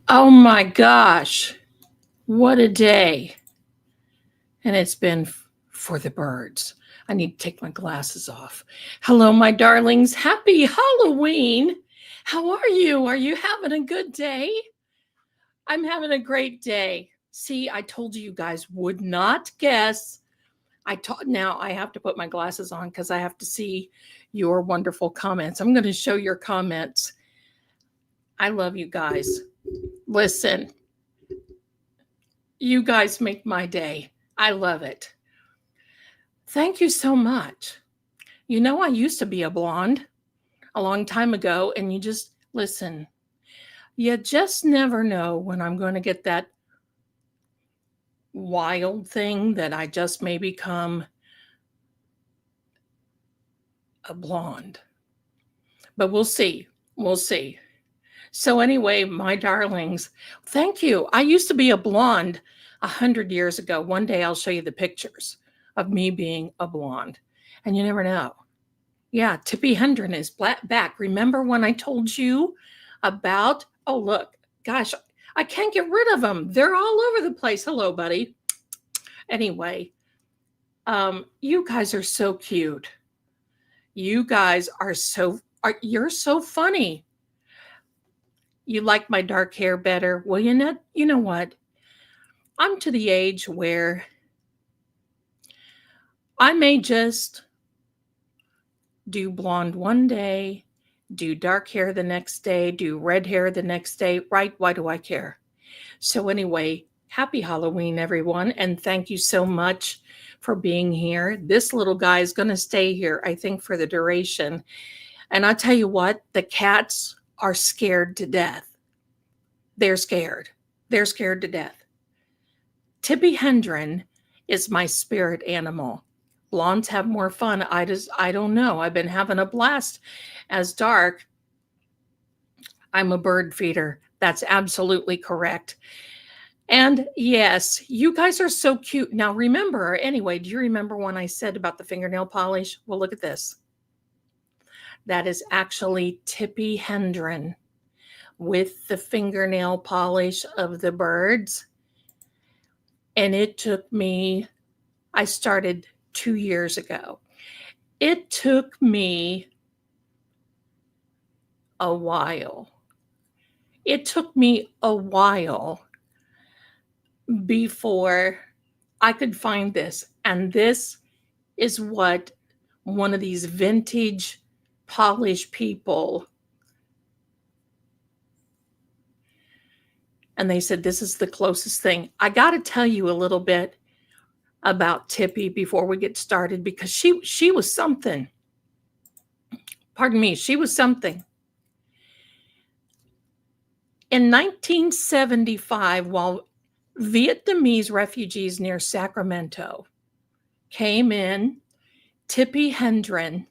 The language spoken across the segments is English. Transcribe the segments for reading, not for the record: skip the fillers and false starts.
Oh my gosh, what a day. And it's been for the birds. I need to take my glasses off. Hello, my darlings. Happy Halloween. How are you? Are you having a good day? I'm having a great day. See, I told you guys would not guess. Now I have to put my glasses on because I have to see your wonderful comments. I'm going to show your comments. I love you guys. Listen, you guys make my day. I love it. Thank you so much. You know, I used to be a blonde a long time ago, and you just listen. You just never know when I'm going to get that wild thing that I just may become a blonde. But we'll see. We'll see. So, anyway, my darlings, thank you. I used to be a blonde 100 years ago. One day I'll show you the pictures of me being a blonde, and you never know. Yeah, Tippi Hedren is back. Remember when I told you about, oh, look, gosh, I can't get rid of them. They're all over the place. Hello, buddy. Anyway, you guys are so cute. You guys you're so funny. You like my dark hair better? Well, you know what? I'm to the age where I may just do blonde one day, do dark hair the next day, do red hair the next day, right? Why do I care? So, anyway, happy Halloween, everyone. And thank you so much for being here. This little guy is going to stay here, I think, for the duration. And I'll tell you what, the cats are scared to death. They're scared. They're scared to death. Tippi Hedren is my spirit animal. Blondes have more fun. I don't know. I've been having a blast as dark. I'm a bird feeder. That's absolutely correct. And yes, you guys are so cute. Now remember, anyway, do you remember when I said about the fingernail polish? Well, look at this. That is actually Tippi Hedren with the fingernail polish of the birds. And it took me, I started 2 years ago. It took me a while. It took me a while before I could find this. And this is what one of these vintage polish people, and they said, this is the closest thing. I got to tell you a little bit about Tippi before we get started, because she was something. Pardon me, she was something. In 1975, while Vietnamese refugees near Sacramento came in, Tippi Hedren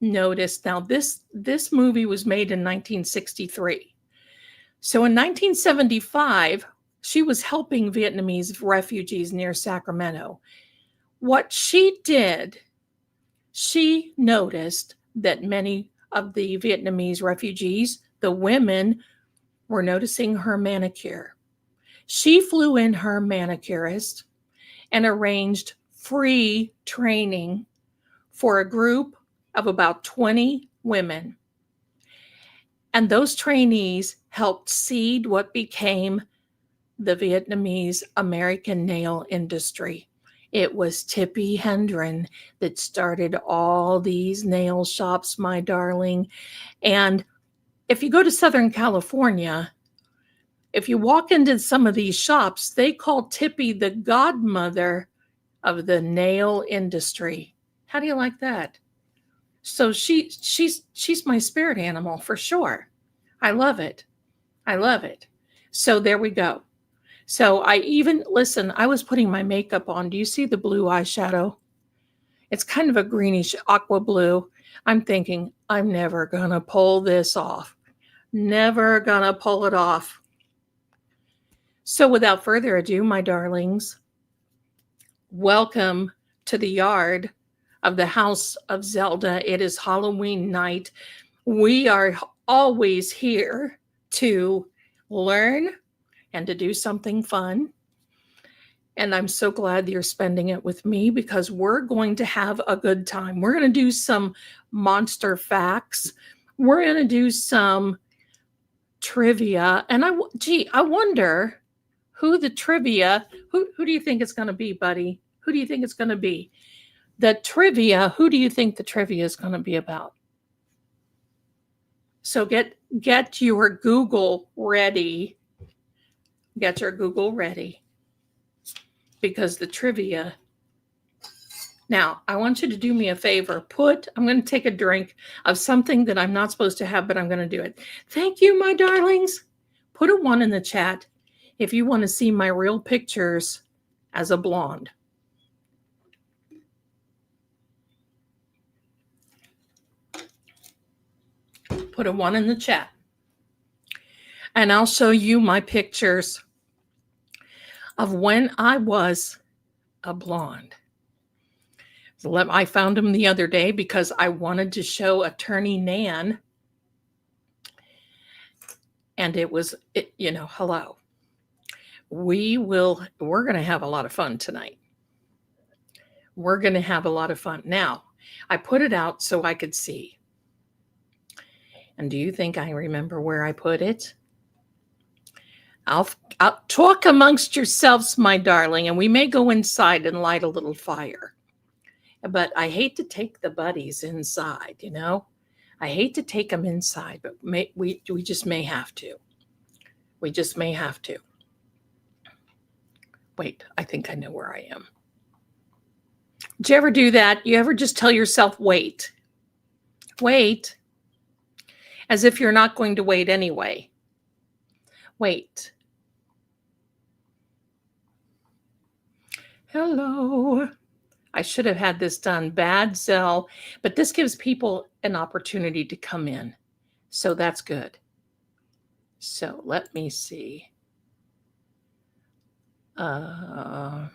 noticed. Now, this movie was made in 1963. So in 1975, she was helping Vietnamese refugees near Sacramento. What she did, she noticed that many of the Vietnamese refugees, the women, were noticing her manicure. She flew in her manicurist and arranged free training for a group of about 20 women. And those trainees helped seed what became the Vietnamese American nail industry. It was Tippi Hedren that started all these nail shops, my darling. And if you go to Southern California, if you walk into some of these shops, they call Tippi the godmother of the nail industry. How do you like that? So she's my spirit animal for sure. I love it. I love it. So there we go. So I was putting my makeup on. Do you see the blue eyeshadow? It's kind of a greenish aqua blue. I'm thinking, I'm never going to pull this off. Never going to pull it off. So without further ado, my darlings, welcome to the yard of the House of Zelda. It is Halloween night. We are always here to learn and to do something fun. And I'm so glad that you're spending it with me because we're going to have a good time. We're going to do some monster facts. We're going to do some trivia. And I wonder who the trivia, who do you think it's going to be, buddy? Who do you think it's going to be? The trivia, who do you think the trivia is going to be about? So get your Google ready. Get your Google ready. Because the trivia. Now, I want you to do me a favor. I'm going to take a drink of something that I'm not supposed to have, but I'm going to do it. Thank you, my darlings. Put a 1 in the chat if you want to see my real pictures as a blonde. Put a 1 in the chat. And I'll show you my pictures of when I was a blonde. I found them the other day because I wanted to show Attorney Nan. And it was, hello. We're going to have a lot of fun tonight. We're going to have a lot of fun. Now, I put it out so I could see. And do you think I remember where I put it? I'll talk amongst yourselves, my darling, and we may go inside and light a little fire. But I hate to take the buddies inside, I hate to take them inside, but we just may have to. We just may have to. Wait, I think I know where I am. Did you ever do that? You ever just tell yourself, wait, as if you're not going to wait anyway? Wait. Hello. I should have had this done. Bad Zell, but this gives people an opportunity to come in. So that's good. So let me see. My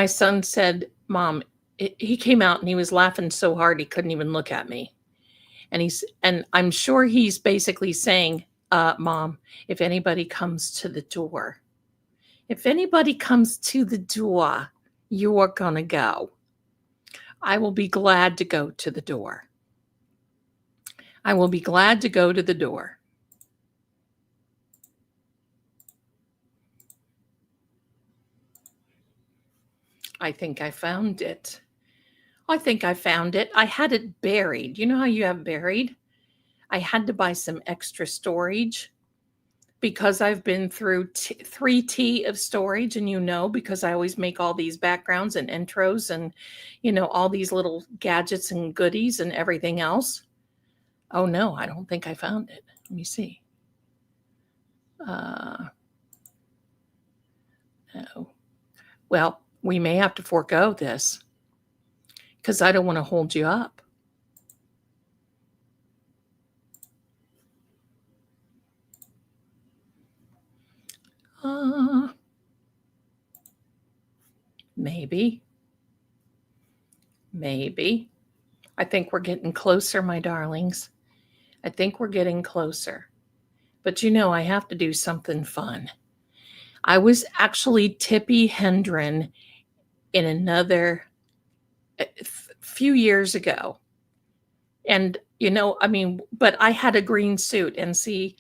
son said, Mom, he came out and he was laughing so hard he couldn't even look at me. And I'm sure he's basically saying, Mom, if anybody comes to the door, you are going to go. I will be glad to go to the door. I will be glad to go to the door. I think I found it. I had it buried. You know how you have buried? I had to buy some extra storage because I've been through 3T of storage, and because I always make all these backgrounds and intros and, all these little gadgets and goodies and everything else. Oh, no, I don't think I found it. Let me see. No. Well, we may have to forego this because I don't want to hold you up. Maybe. I think we're getting closer, my darlings. I think we're getting closer. But I have to do something fun. I was actually Tippi Hedren in another few years ago. And, but I had a green suit, and see,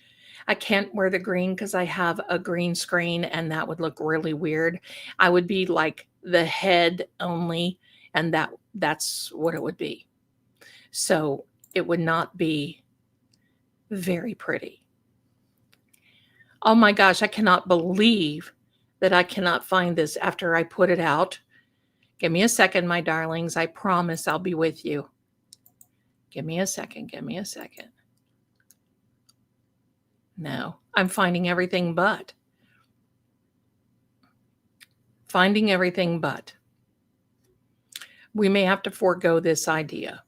I can't wear the green because I have a green screen and that would look really weird. I would be like the head only, and that's what it would be. So it would not be very pretty. Oh my gosh, I cannot believe that I cannot find this after I put it out. Give me a second, my darlings. I promise I'll be with you. Give me a second. No, I'm finding everything but. We may have to forego this idea.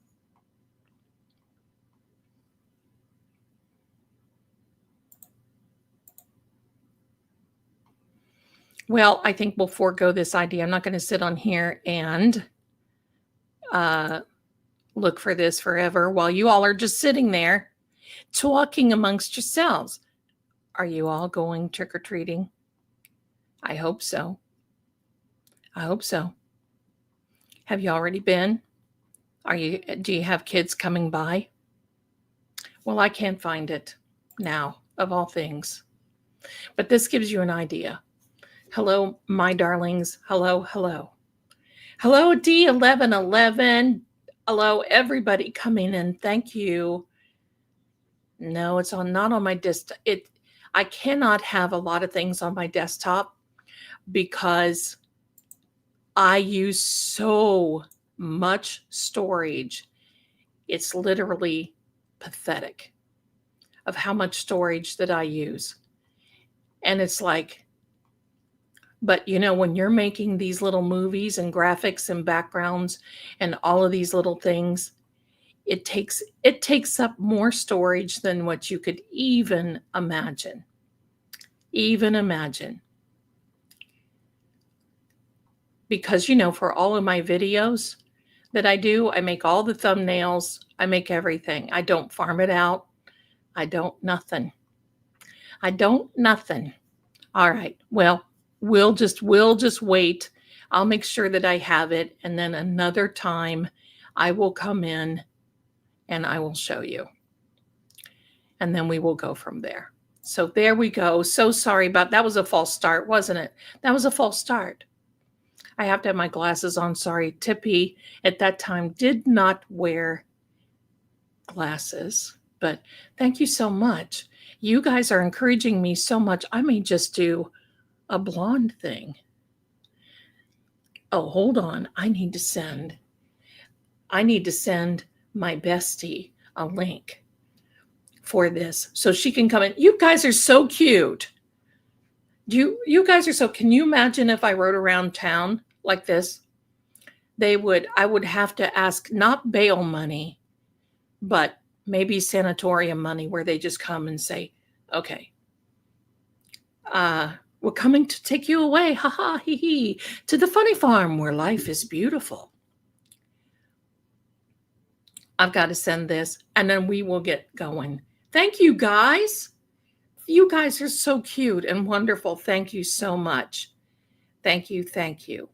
Well, I think we'll forego this idea. I'm not going to sit on here and look for this forever while you all are just sitting there talking amongst yourselves. Are you all going trick-or-treating? I hope so. I hope so. Have you already been? Do you have kids coming by? Well, I can't find it now, of all things. But this gives you an idea. Hello, my darlings. Hello, hello. Hello, D1111. Hello, everybody coming in. Thank you. No, it's not on my desktop. I cannot have a lot of things on my desktop because I use so much storage. It's literally pathetic of how much storage that I use. And it's like, but you know, when you're making these little movies and graphics and backgrounds and all of these little things, it takes up more storage than what you could even imagine. Even imagine. Because, you know, for all of my videos that I do, I make all the thumbnails, I make everything. I don't farm it out. I don't nothing. All right. Well, we'll just wait. I'll make sure that I have it. And then another time I will come in and I will show you. And then we will go from there. So there we go. So sorry about that. Was a false start, wasn't it? That was a false start. I have to have my glasses on. Sorry. Tippy at that time did not wear glasses, but thank you so much. You guys are encouraging me so much. I may just do a blonde thing. Oh, hold on. I need to send my bestie a link for this so she can come in. You guys are so cute. You guys are so, can you imagine if I rode around town like this? I would have to ask not bail money, but maybe sanatorium money where they just come and say, okay, we're coming to take you away, ha ha, hee hee, to the funny farm where life is beautiful. I've got to send this and then we will get going. Thank you guys. You guys are so cute and wonderful. Thank you so much. Thank you. Thank you.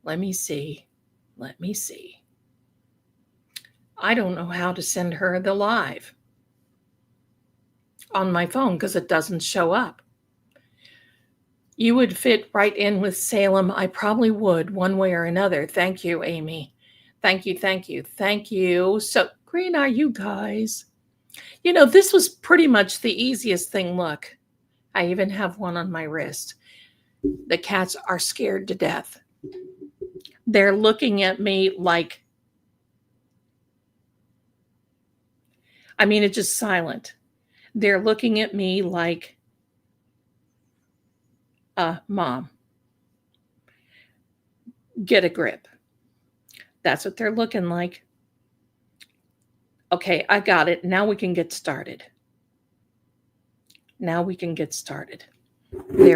Let me see. I don't know how to send her the live on my phone because it doesn't show up. You would fit right in with Salem. I probably would one way or another. Thank you, Amy. Thank you. So green are you guys? You know, this was pretty much the easiest thing. Look, I even have one on my wrist. The cats are scared to death. They're looking at me like, I mean, it's just silent. They're looking at me like, Mom, get a grip. That's what they're looking like. Okay, I got it. Now we can get started. There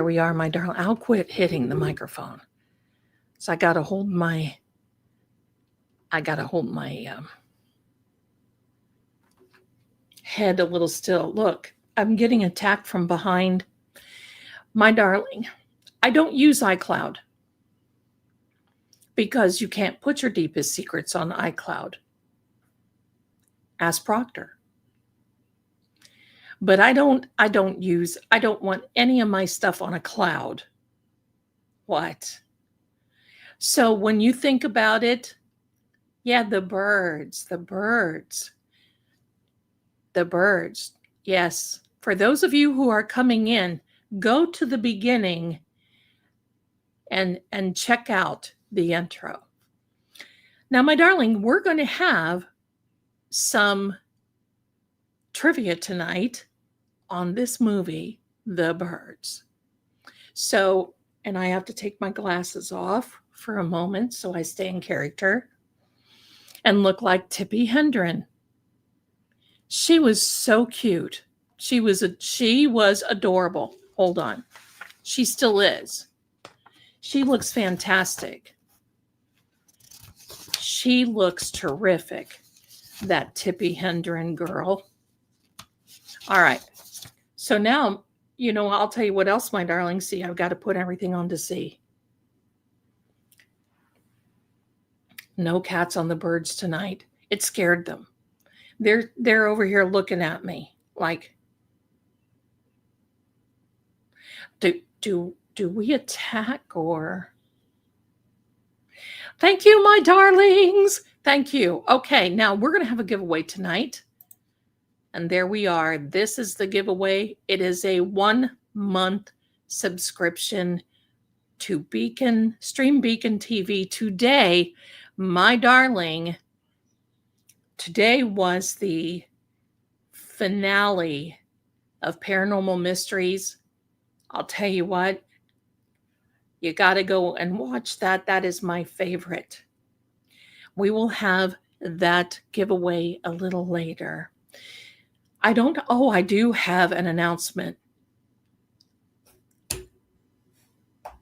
we are, my darling. I'll quit hitting the microphone. So I got to hold my head a little still. Look, I'm getting attacked from behind. My darling, I don't use iCloud because you can't put your deepest secrets on iCloud. Ask Proctor. But I don't want any of my stuff on a cloud. What? So when you think about it, yeah, the birds. Yes. For those of you who are coming in, go to the beginning and check out the intro. Now, my darling, we're going to have some trivia tonight on this movie, The Birds. So, and I have to take my glasses off for a moment so I stay in character and look like Tippi Hedren. She was so cute. She was adorable. Hold on. She still is. She looks fantastic. She looks terrific. that Tippi Hendren girl. All right. So now, I'll tell you what else, my darling. See, I've got to put everything on to see. No cats on the birds tonight. It scared them. They're over here looking at me like, do we attack or? Thank you, my darlings. Thank you. Okay, now we're going to have a giveaway tonight. And there we are. This is the giveaway. It is a 1-month subscription to Stream Beacon TV. Today, my darling, today was the finale of Paranormal Mysteries. I'll tell you what, you got to go and watch that. That is my favorite. We will have that giveaway a little later. I do have an announcement.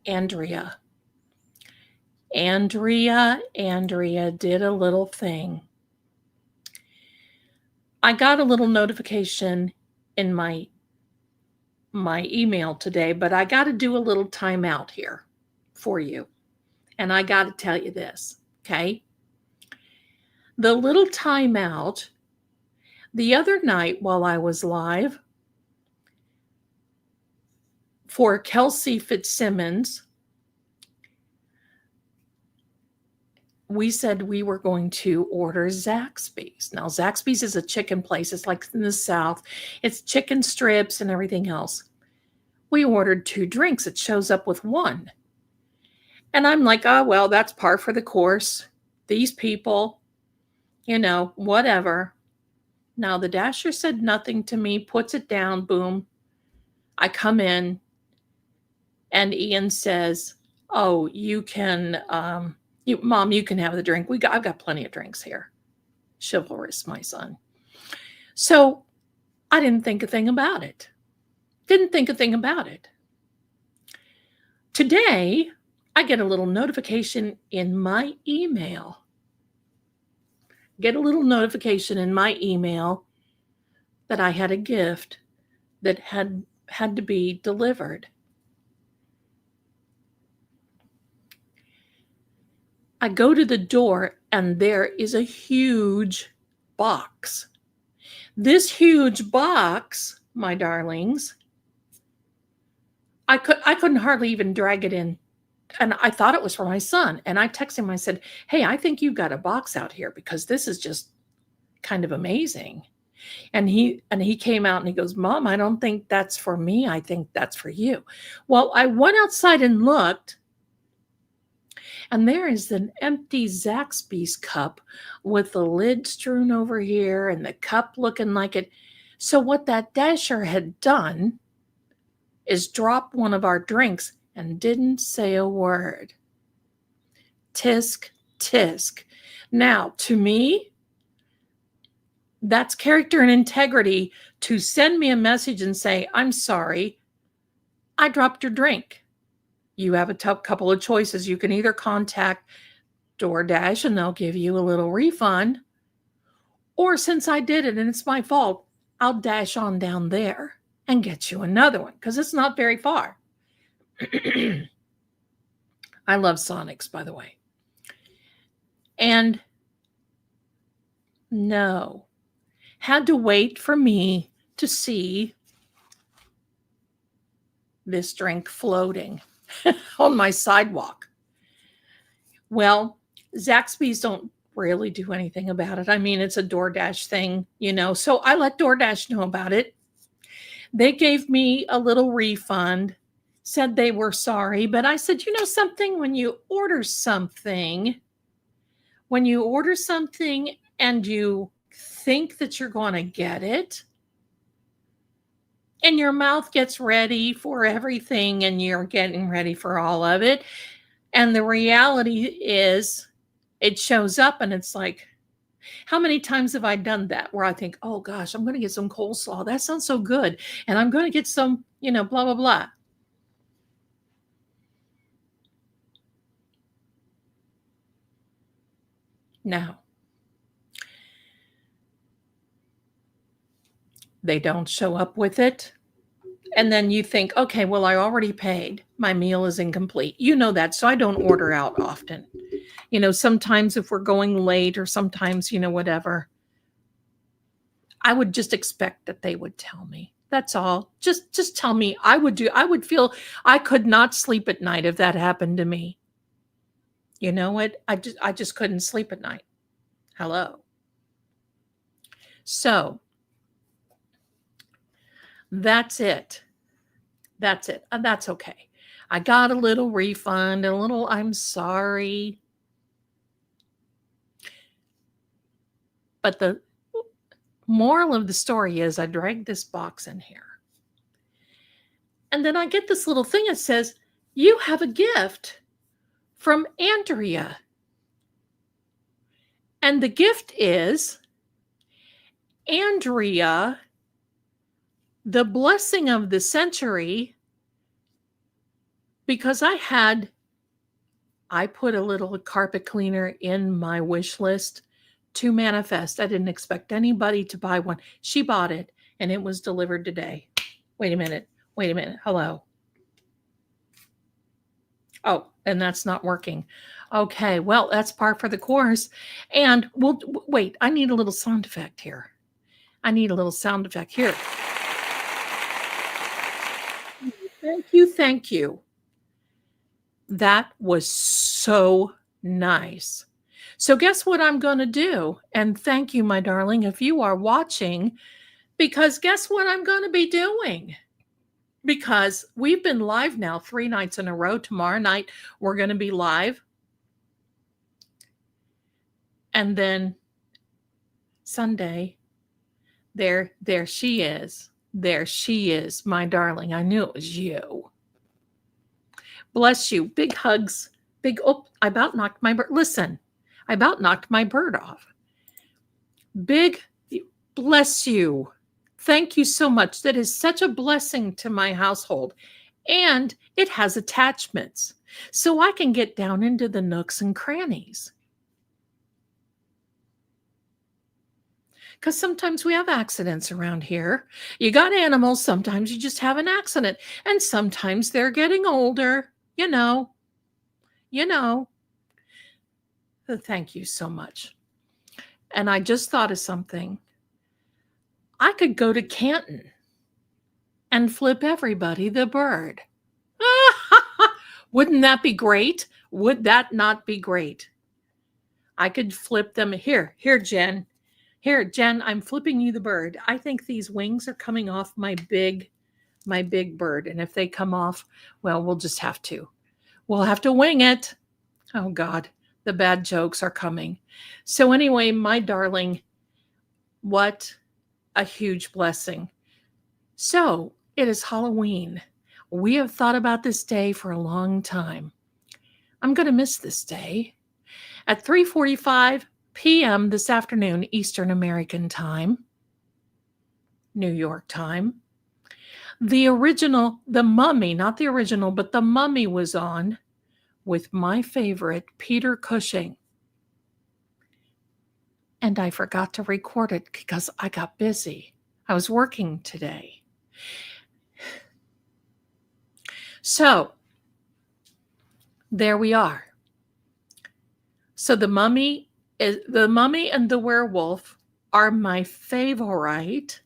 Andrea did a little thing. I got a little notification in my email today, but I got to do a little timeout here for you. And I got to tell you this, okay? The little timeout, the other night while I was live for Kelsey Fitzsimmons, we said we were going to order Zaxby's. Now, Zaxby's is a chicken place. It's like in the South. It's chicken strips and everything else. We ordered 2 drinks. It shows up with 1. And I'm like, oh, well, that's par for the course. These people, whatever. Now, the Dasher said nothing to me, puts it down, boom. I come in, and Ian says, oh, you can, Mom, you can have the drink. I've got plenty of drinks here. Chivalrous, my son. So I didn't think a thing about it. Today, I get a little notification in my email. That I had a gift that had to be delivered. I go to the door and there is a huge box. This huge box, my darlings, I couldn't hardly even drag it in. And I thought it was for my son. And I texted him, I said, hey, I think you've got a box out here because this is just kind of amazing. And he came out and he goes, Mom, I don't think that's for me. I think that's for you. Well, I went outside and looked, and there is an empty Zaxby's cup with the lid strewn over here and the cup looking like it. So what that Dasher had done is drop one of our drinks and didn't say a word. Tisk, tisk. Now, to me, that's character and integrity to send me a message and say, I'm sorry, I dropped your drink. You have a couple of choices. You can either contact DoorDash and they'll give you a little refund, or since I did it and it's my fault, I'll dash on down there and get you another one because it's not very far. I love Sonics, by the way. And no, had to wait for me to see this drink floating on my sidewalk. Well, Zaxby's don't really do anything about it. I mean, it's a DoorDash thing, so I let DoorDash know about it. They gave me a little refund, said they were sorry, but I said, something, when you order something and you think that you're going to get it, and your mouth gets ready for everything and you're getting ready for all of it, and the reality is it shows up and it's like, how many times have I done that where I think, oh gosh, I'm going to get some coleslaw. That sounds so good. And I'm going to get some, blah, blah, blah. Now, They don't show up with it. And then you think, okay, well, I already paid. My meal is incomplete. You know that. So I don't order out often. Sometimes if we're going late or sometimes, whatever, I would just expect that they would tell me. That's all. Just tell me. I would feel I could not sleep at night if that happened to me. You know what? I just couldn't sleep at night. Hello. So that's it. That's it. That's okay. I got a little refund, a little I'm sorry. But the moral of the story is I dragged this box in here. And then I get this little thing that says, you have a gift from Andrea. And the gift is Andrea, the blessing of the century, because I put a little carpet cleaner in my wish list to manifest. I didn't expect anybody to buy one. She bought it and it was delivered today. Wait a minute. Hello. Oh, and that's not working. Okay, well, that's par for the course. And we'll wait. I need a little sound effect here. Here. Thank you. That was so nice. So guess what I'm going to do? And thank you, my darling, if you are watching, because guess what I'm going to be doing? Because we've been live now 3 nights in a row. Tomorrow night, we're going to be live. And then Sunday, there she is. There she is, my darling. I knew it was you. Bless you. Big hugs. I about knocked my bird. Listen, I about knocked my bird off. Big bless you. Thank you so much. That is such a blessing to my household. And it has attachments. So I can get down into the nooks and crannies. Because sometimes we have accidents around here. You got animals, sometimes you just have an accident. And sometimes they're getting older, you know. So thank you so much. And I just thought of something. I could go to Canton and flip everybody the bird. Wouldn't that be great? Would that not be great? I could flip them. Here, Jen. Here, Jen, I'm flipping you the bird. I think these wings are coming off my big bird. And if they come off, well, we'll have to wing it. Oh God, the bad jokes are coming. So anyway, my darling, what a huge blessing. So it is Halloween. We have thought about this day for a long time. I'm going to miss this day. At 3:45 p.m. this afternoon, Eastern American time, New York time, the Mummy, not the original, but the Mummy was on with my favorite, Peter Cushing. And I forgot to record it because I got busy. I was working today. So there we are. So the mummy and the werewolf are my favorite.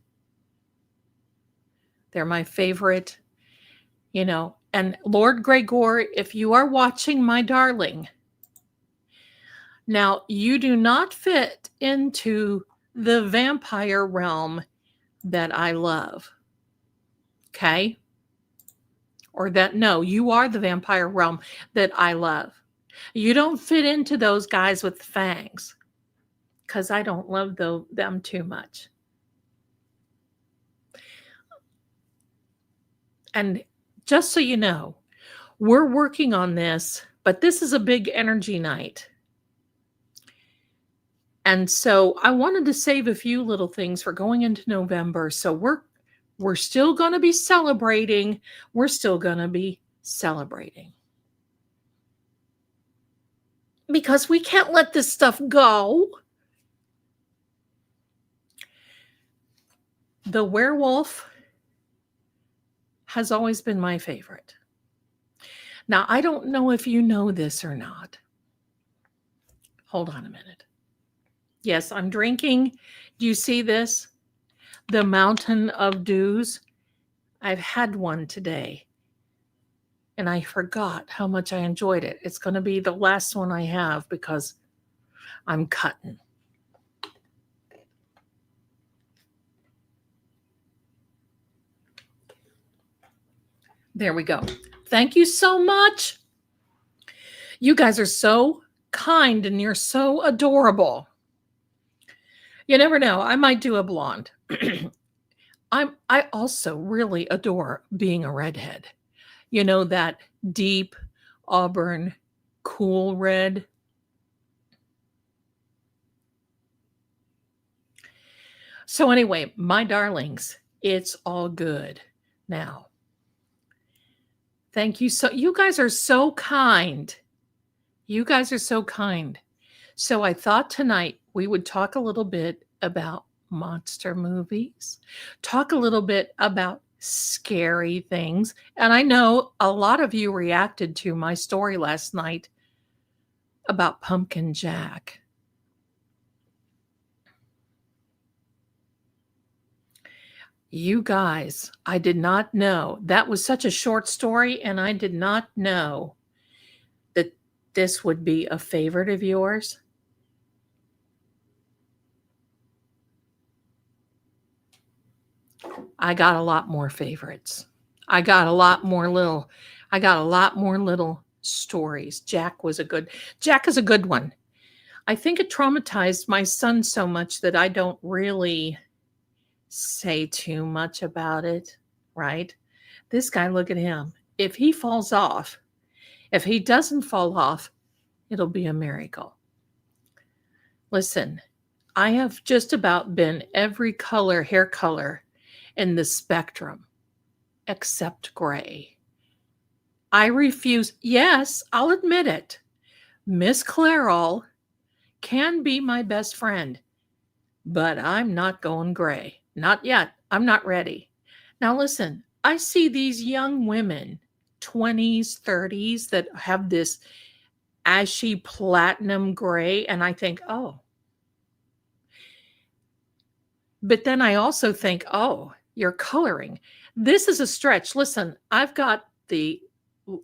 They're my favorite, and Lord Gregor, if you are watching, my darling, now you do not fit into the vampire realm that I love. Okay? You are the vampire realm that I love. You don't fit into those guys with fangs because I don't love them too much. And just so you know, we're working on this, but this is a big energy night. And so I wanted to save a few little things for going into November. So we're still going to be celebrating. Because we can't let this stuff go. The werewolf has always been my favorite. Now, I don't know if you know this or not. Hold on a minute. Yes, I'm drinking. Do you see this? The Mountain of Dews. I've had one today and I forgot how much I enjoyed it. It's going to be the last one I have because I'm cutting. There we go. Thank you so much. You guys are so kind and you're so adorable. You never know. I might do a blonde. I also really adore being a redhead. You know, that deep auburn, cool red. So anyway, my darlings, it's all good now. Thank you. So you guys are so kind. You guys are so kind. So I thought tonight we would talk a little bit about monster movies, talk a little bit about scary things. And I know a lot of you reacted to my story last night about Pumpkin Jack. You guys, I did not know. That was such a short story, and I did not know that this would be a favorite of yours. I got a lot more favorites. I got a lot more little stories. Jack is a good one. I think it traumatized my son so much that I don't really say too much about it, right? This guy, look at him. If he falls off, if he doesn't fall off, it'll be a miracle. Listen, I have just about been every hair color in the spectrum except gray. I refuse. Yes, I'll admit it. Miss Clairol can be my best friend, but I'm not going gray. Not yet. I'm not ready. Now, listen, I see these young women, 20s, 30s, that have this ashy platinum gray, and I think, oh. But then I also think, oh, you're coloring. This is a stretch. Listen, I've got the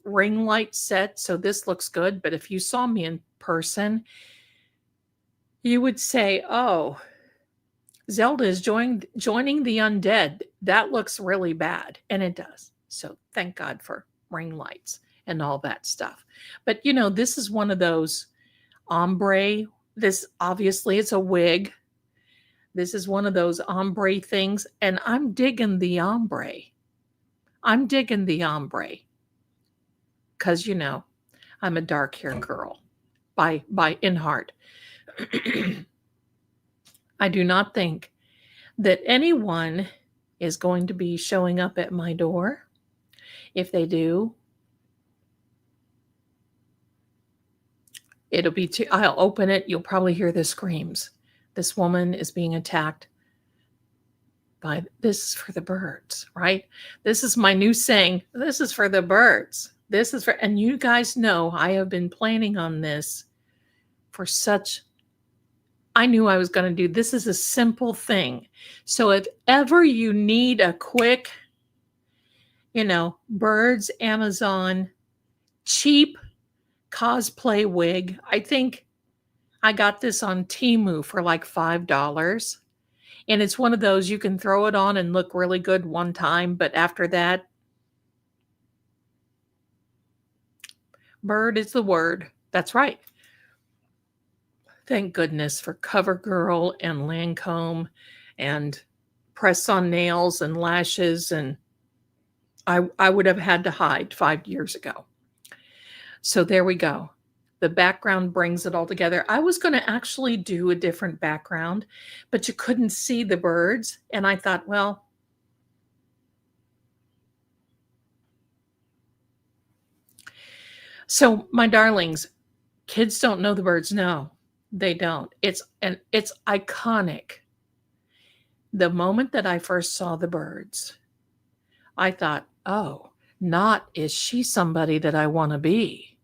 ring light set, so this looks good. But if you saw me in person, you would say, oh, Zelda is joining the undead. That looks really bad. And it does. So thank God for ring lights and all that stuff. But, you know, this is one of those ombre. This, obviously, it's a wig. This is one of those ombre things. And I'm digging the ombre. I'm digging the ombre. Because, you know, I'm a dark hair girl by in heart. I do not think that anyone is going to be showing up at my door. If they do, I'll open it. You'll probably hear the screams. This woman is being attacked by, this is for the birds, right? This is my new saying. This is for the birds. And you guys know I have been planning on this for I knew I was going to do. This is a simple thing. So if ever you need a quick, birds, Amazon, cheap cosplay wig, I think I got this on Temu for like $5. And it's one of those you can throw it on and look really good one time. But after that, bird is the word. That's right. Thank goodness for CoverGirl and Lancome and press-on nails and lashes. And I would have had to hide 5 years ago. So there we go. The background brings it all together. I was going to actually do a different background, but you couldn't see the birds. And I thought, well, so my darlings, kids don't know the birds. No, they don't. It's iconic. The moment that I first saw the birds, I thought, oh, not is she somebody that I want to be,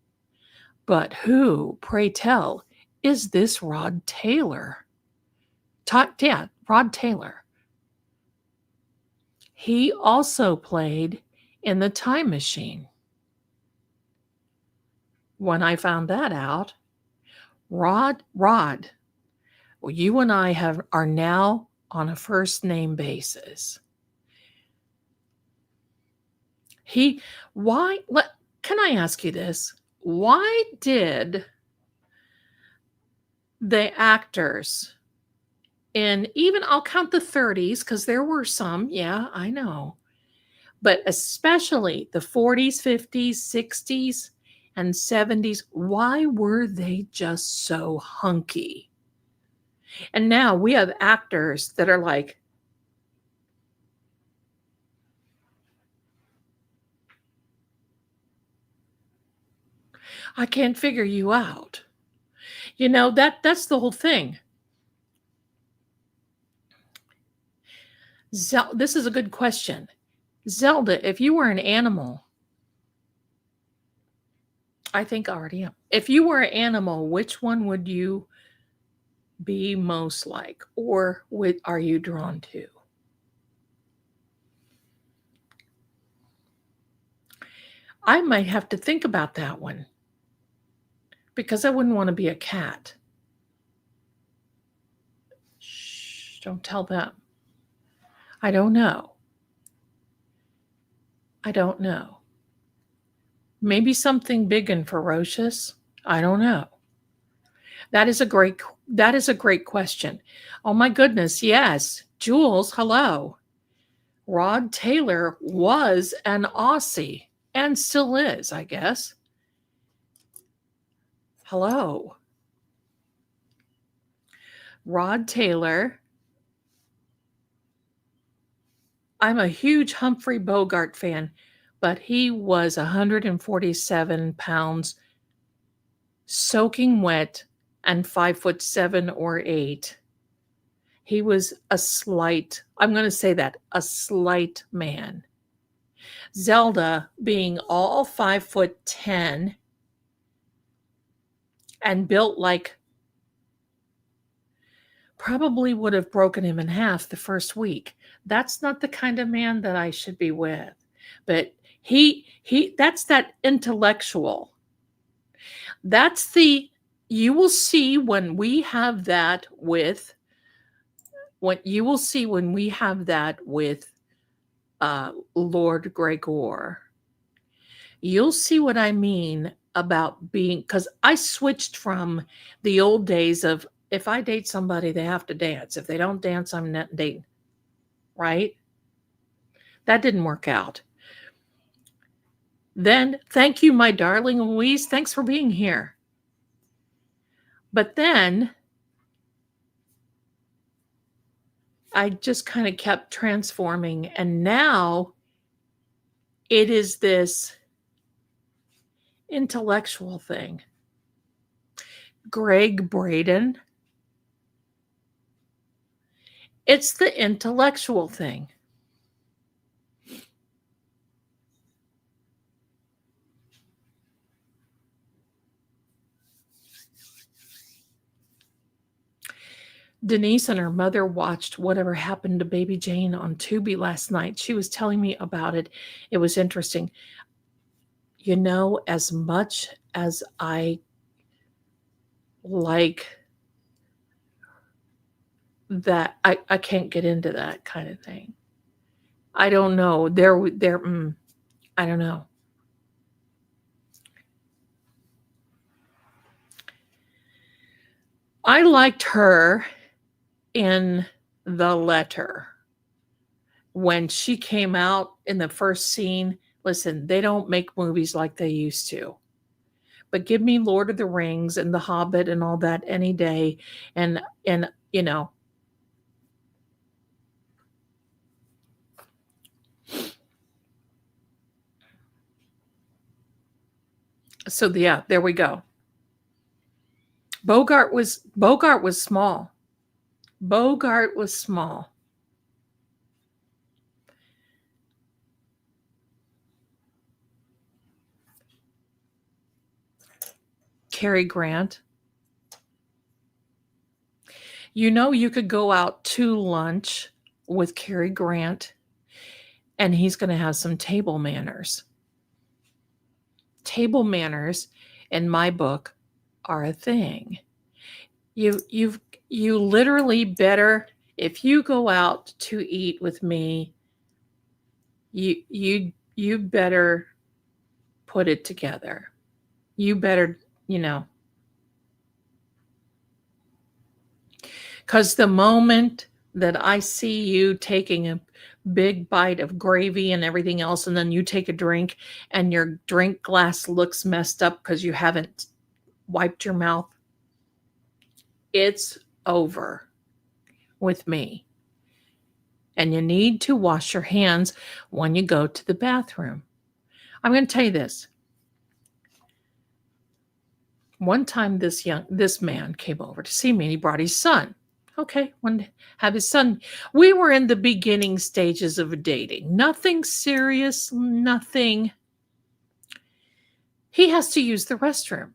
but who, pray tell, is this Rod Taylor? Yeah, Rod Taylor. He also played in The Time Machine. When I found that out, Rod, well, you and I are now on a first name basis. Can I ask you this? Why did the actors even I'll count the 30s because there were some, yeah, I know, but especially the 40s, 50s, 60s, and 70s, why were they just so hunky? And now we have actors that are like, I can't figure you out. You know, that's the whole thing. This is a good question. Zelda, if you were an animal, I think I already am. If you were an animal, which one would you be most like, or are you drawn to? I might have to think about that one because I wouldn't want to be a cat. Shh, don't tell them. I don't know. Maybe something big and ferocious. I don't know. That is a great question. Oh my goodness, yes. Jules, hello. Rod Taylor was an Aussie and still is, I guess. Hello. Rod Taylor. I'm a huge Humphrey Bogart fan, but he was 147 pounds, soaking wet, and 5'7" or 8. He was a slight man. Zelda being all 5'10" and built like, probably would have broken him in half the first week. That's not the kind of man that I should be with. But that's that intellectual. You will see when we have that with Lord Gregor. You'll see what I mean about being, because I switched from the old days of, if I date somebody, they have to dance. If they don't dance, I'm not dating. Right? That didn't work out. Then, thank you, my darling Louise. Thanks for being here. But then I just kind of kept transforming. And now it is this intellectual thing. Greg Braden. It's the intellectual thing. Denise and her mother watched Whatever Happened to Baby Jane on Tubi last night. She was telling me about it. It was interesting. You know, as much as I like that, I can't get into that kind of thing. I don't know. I don't know. I liked her in The Letter. When she came out in the first scene, listen, they don't make movies like they used to. But give me Lord of the Rings and The Hobbit and all that any day. And you know. So yeah, there we go. Bogart was small. Bogart was small. Cary Grant. You know, you could go out to lunch with Cary Grant and he's going to have some table manners. Table manners in my book are a thing. You literally better, if you go out to eat with me, you better put it together. You better, because the moment that I see you taking a big bite of gravy and everything else, and then you take a drink and your drink glass looks messed up because you haven't wiped your mouth, it's over with me. And you need to wash your hands when you go to the bathroom. I'm going to tell you this. One time this man came over to see me and he brought his son. Okay, wanted to have his son. We were in the beginning stages of dating. Nothing serious, nothing. He has to use the restroom.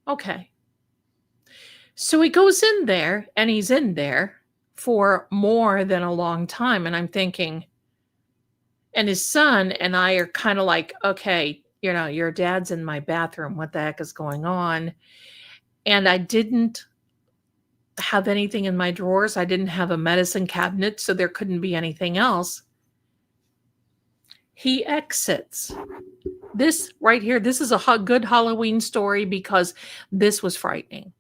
Okay. So he goes in there and he's in there for more than a long time. And I'm thinking, and his son and I are kind of like, okay, your dad's in my bathroom. What the heck is going on? And I didn't have anything in my drawers. I didn't have a medicine cabinet, so there couldn't be anything else. He exits. This right here, this is a good Halloween story because this was frightening.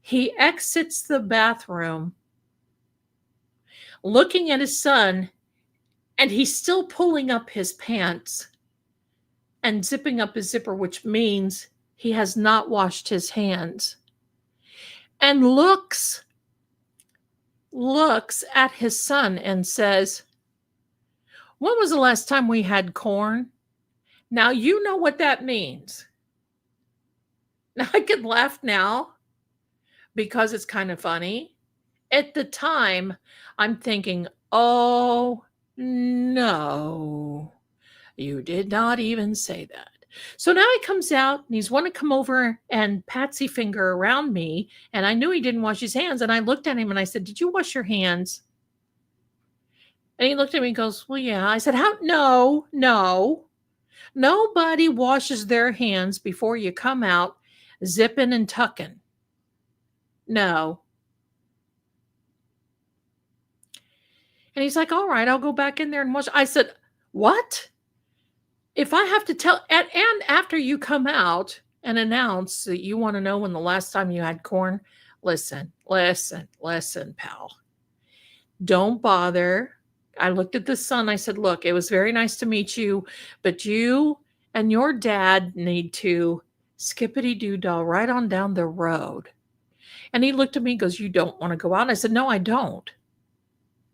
He exits the bathroom looking at his son, and he's still pulling up his pants and zipping up his zipper, which means he has not washed his hands. And looks at his son and says, "When was the last time we had corn?" Now, you know what that means. Now, I can laugh now because it's kind of funny. At the time, I'm thinking, oh, no, you did not even say that. So now he comes out and he's wanting to come over and patsy finger around me. And I knew he didn't wash his hands. And I looked at him and I said, "Did you wash your hands?" And he looked at me and goes, "Well, yeah." I said, "How? No. Nobody washes their hands before you come out zipping and tucking. No." And he's like, "All right, I'll go back in there and wash." I said, "What? If I have to tell," and after you come out and announce that you want to know when the last time you had corn, listen, pal. Don't bother. I looked at the son. I said, "Look, it was very nice to meet you, but you and your dad need to skippity-doo-dah right on down the road." And he looked at me and goes, "You don't want to go out?" And I said, "No, I don't.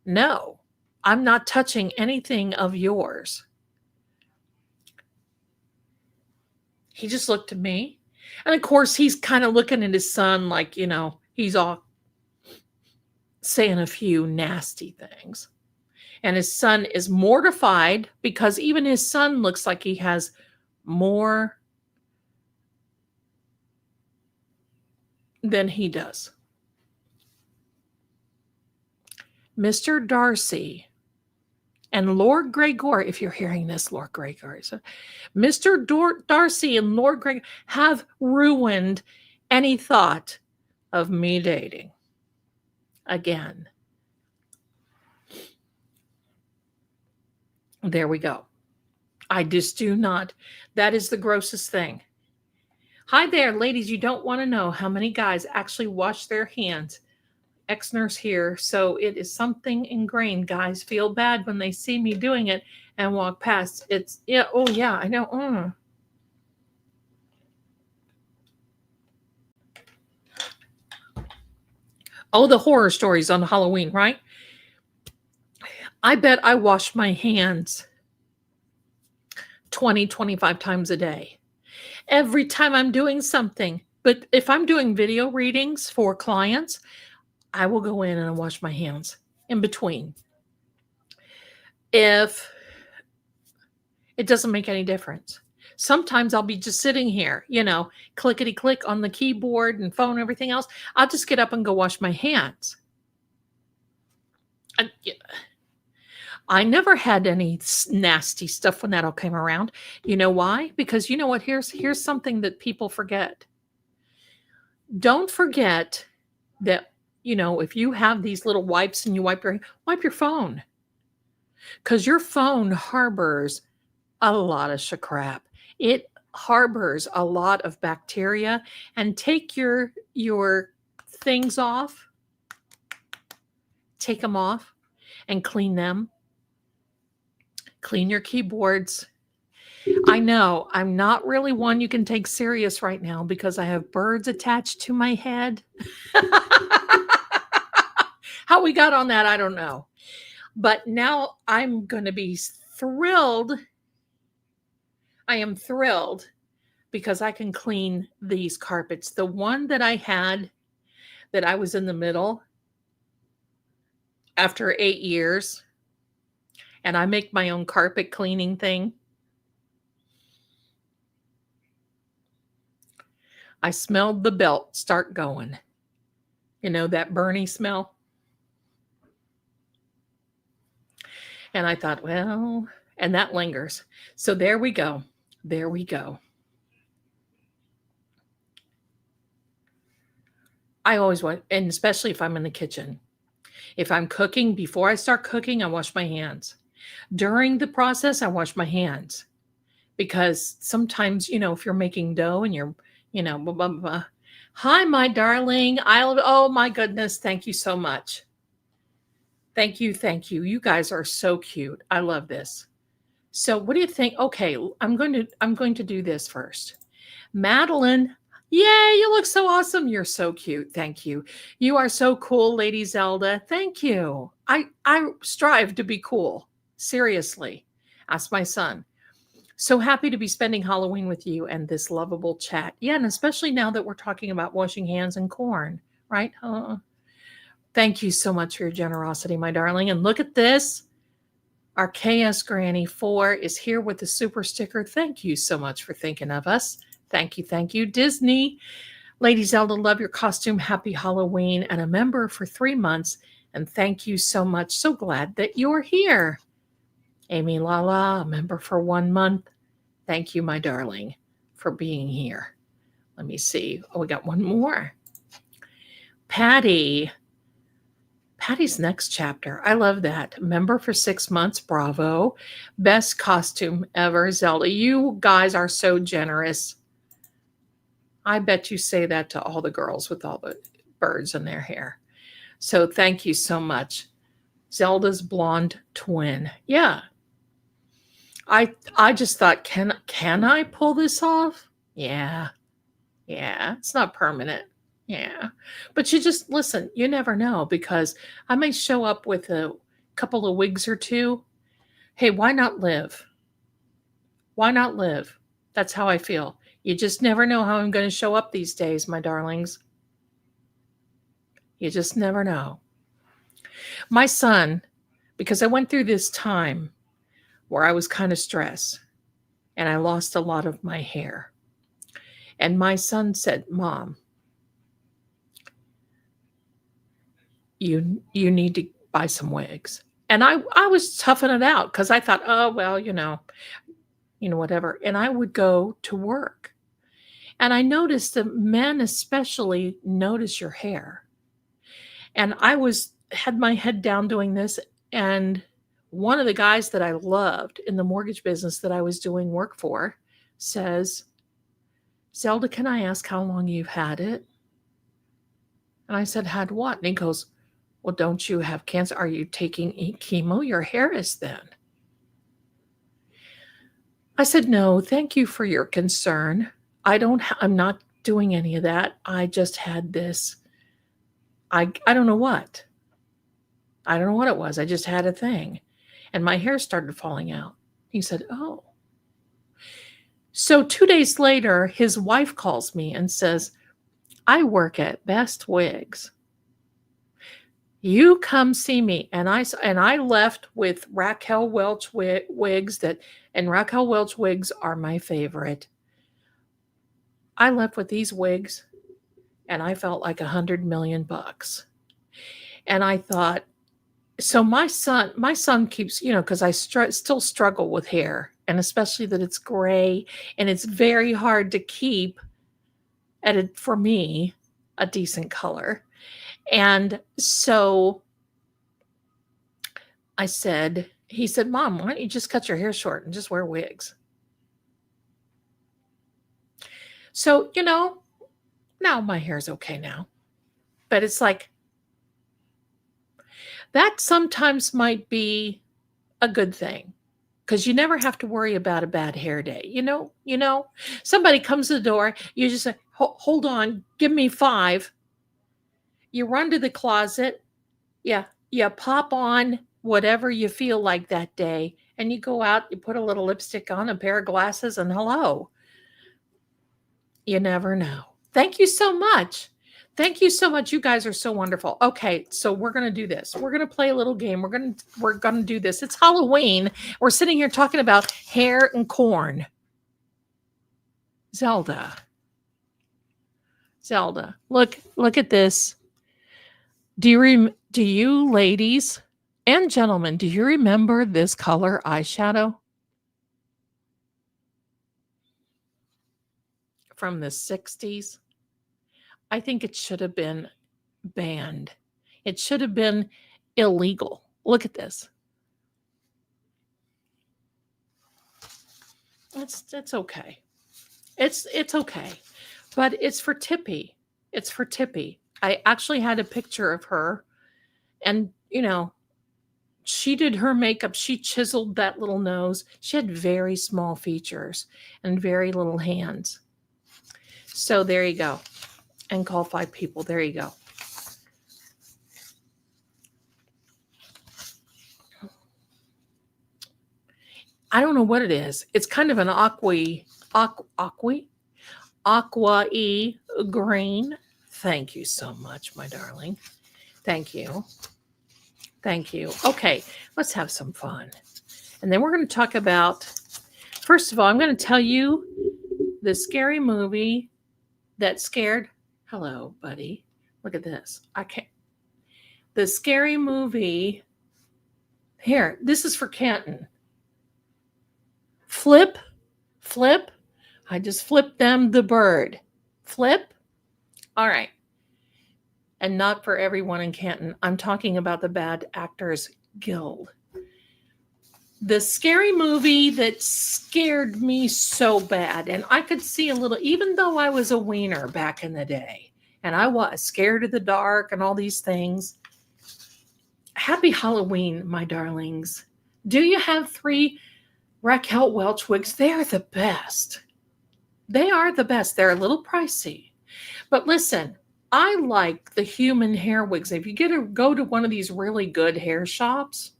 No, I'm not touching anything of yours." He just looked at me. And of course, he's kind of looking at his son like, he's all saying a few nasty things. And his son is mortified because even his son looks like he has more than he does. Mr. Darcy and Lord Gregor, if you're hearing this, Lord Gregor, Mr. Darcy and Lord Gregor have ruined any thought of me dating again. There we go. I just do not. That is the grossest thing. Hi there, ladies. You don't want to know how many guys actually wash their hands. Ex-nurse here. So it is something ingrained. Guys feel bad when they see me doing it and walk past. It's, yeah, oh yeah, I know. Oh, the horror stories on Halloween, right? I bet I wash my hands 20, 25 times a day. Every time I'm doing something. But if I'm doing video readings for clients, I will go in and wash my hands in between. If it doesn't make any difference. Sometimes I'll be just sitting here, clickety click on the keyboard and phone and everything else. I'll just get up and go wash my hands. I never had any nasty stuff when that all came around. You know why? Because you know what? Here's something that people forget. Don't forget that, if you have these little wipes and you wipe your phone. Because your phone harbors a lot of crap. It harbors a lot of bacteria. And take your things off. Take them off and clean them. Clean your keyboards. I know I'm not really one you can take serious right now because I have birds attached to my head. How we got on that, I don't know. But now I'm going to be thrilled. I am thrilled because I can clean these carpets. The one that I had that I was in the middle after 8 years, and I make my own carpet cleaning thing. I smelled the belt start going. That Bernie smell. And I thought, well, and that lingers. So there we go. There we go. I always want, and especially if I'm in the kitchen. If I'm cooking, before I start cooking, I wash my hands. During the process, I wash my hands. Because sometimes, if you're making dough and you're, blah, blah, blah. Hi, my darling. Oh my goodness. Thank you so much. Thank you. Thank you. You guys are so cute. I love this. So what do you think? Okay, I'm going to do this first. Madeline, yay, you look so awesome. You're so cute. Thank you. You are so cool, Lady Zelda. Thank you. I strive to be cool. Seriously. Ask my son. So happy to be spending Halloween with you and this lovable chat. Yeah, and especially now that we're talking about washing hands and corn, right? Thank you so much for your generosity, my darling. And look at this. Our KS Granny 4 is here with the super sticker. Thank you so much for thinking of us. Thank you. Thank you. Disney. Lady Zelda, love your costume. Happy Halloween. And a member for 3 months. And thank you so much. So glad that you're here. Amy Lala, a member for 1 month. Thank you, my darling, for being here. Let me see. Oh, we got one more. Patty. Patty's next chapter. I love that. Member for 6 months. Bravo. Best costume ever. Zelda, you guys are so generous. I bet you say that to all the girls with all the birds in their hair. So thank you so much. Zelda's blonde twin. Yeah. I just thought, can I pull this off? Yeah. Yeah. It's not permanent. Yeah. But you just listen, you never know, because I may show up with a couple of wigs or two. Hey, why not live? Why not live? That's how I feel. You just never know how I'm going to show up these days, my darlings. You just never know. My son, because I went through this time where I was kind of stressed and I lost a lot of my hair. And my son said, Mom, you need to buy some wigs. And I was toughing it out because I thought, oh, well, whatever. And I would go to work. And I noticed that men especially notice your hair. And I had my head down doing this. And one of the guys that I loved in the mortgage business that I was doing work for says, Zelda, can I ask how long you've had it? And I said, had what? And he goes, well, don't you have cancer? Are you taking chemo? Your hair is thin. I said, no, thank you for your concern. I'm not doing any of that. I just had this. I don't know what. I don't know what it was. I just had a thing. And my hair started falling out. He said, oh. So 2 days later, his wife calls me and says, I work at Best Wigs. You come see me. And I left with Raquel Welch wigs and Raquel Welch wigs are my favorite. I left with these wigs and I felt like $100 million. And I thought, so my son keeps, because I still struggle with hair, and especially that it's gray and it's very hard to keep for me a decent color. And so he said, Mom, why don't you just cut your hair short and just wear wigs? So, now my hair's okay now. But it's like, that sometimes might be a good thing because you never have to worry about a bad hair day. Somebody comes to the door, you just say, hold on, give me 5. You run to the closet. Yeah. You pop on whatever you feel like that day. And you go out, you put a little lipstick on, a pair of glasses, and hello. You never know. Thank you so much. Thank you so much. You guys are so wonderful. Okay, so we're going to do this. We're going to play a little game. We're going to do this. It's Halloween. We're sitting here talking about hair and corn. Zelda. Look at this. Do you ladies and gentlemen, do you remember this color eyeshadow? From the 60s? I think it should have been banned. It should have been illegal. Look at this. It's okay. It's okay. But it's for Tippy. It's for Tippy. I actually had a picture of her and she did her makeup. She chiseled that little nose. She had very small features and very little hands. So there you go. And call 5 people. There you go. I don't know what it is. It's kind of an aqua-y green. Thank you so much, my darling. Thank you. Thank you. Okay, let's have some fun. And then we're going to talk about, first of all, I'm going to tell you the scary movie that scared. Hello, buddy. Look at this. I can't. The scary movie. Here, this is for Canton. Flip. I just flipped them the bird. Flip. All right. And not for everyone in Canton. I'm talking about the Bad Actors Guild. The scary movie that scared me so bad. And I could see a little, even though I was a wiener back in the day, and I was scared of the dark and all these things. Happy Halloween, my darlings. Do you have 3 Raquel Welch wigs? They are the best. They are the best. They're a little pricey. But listen, I like the human hair wigs. If you go to one of these really good hair shops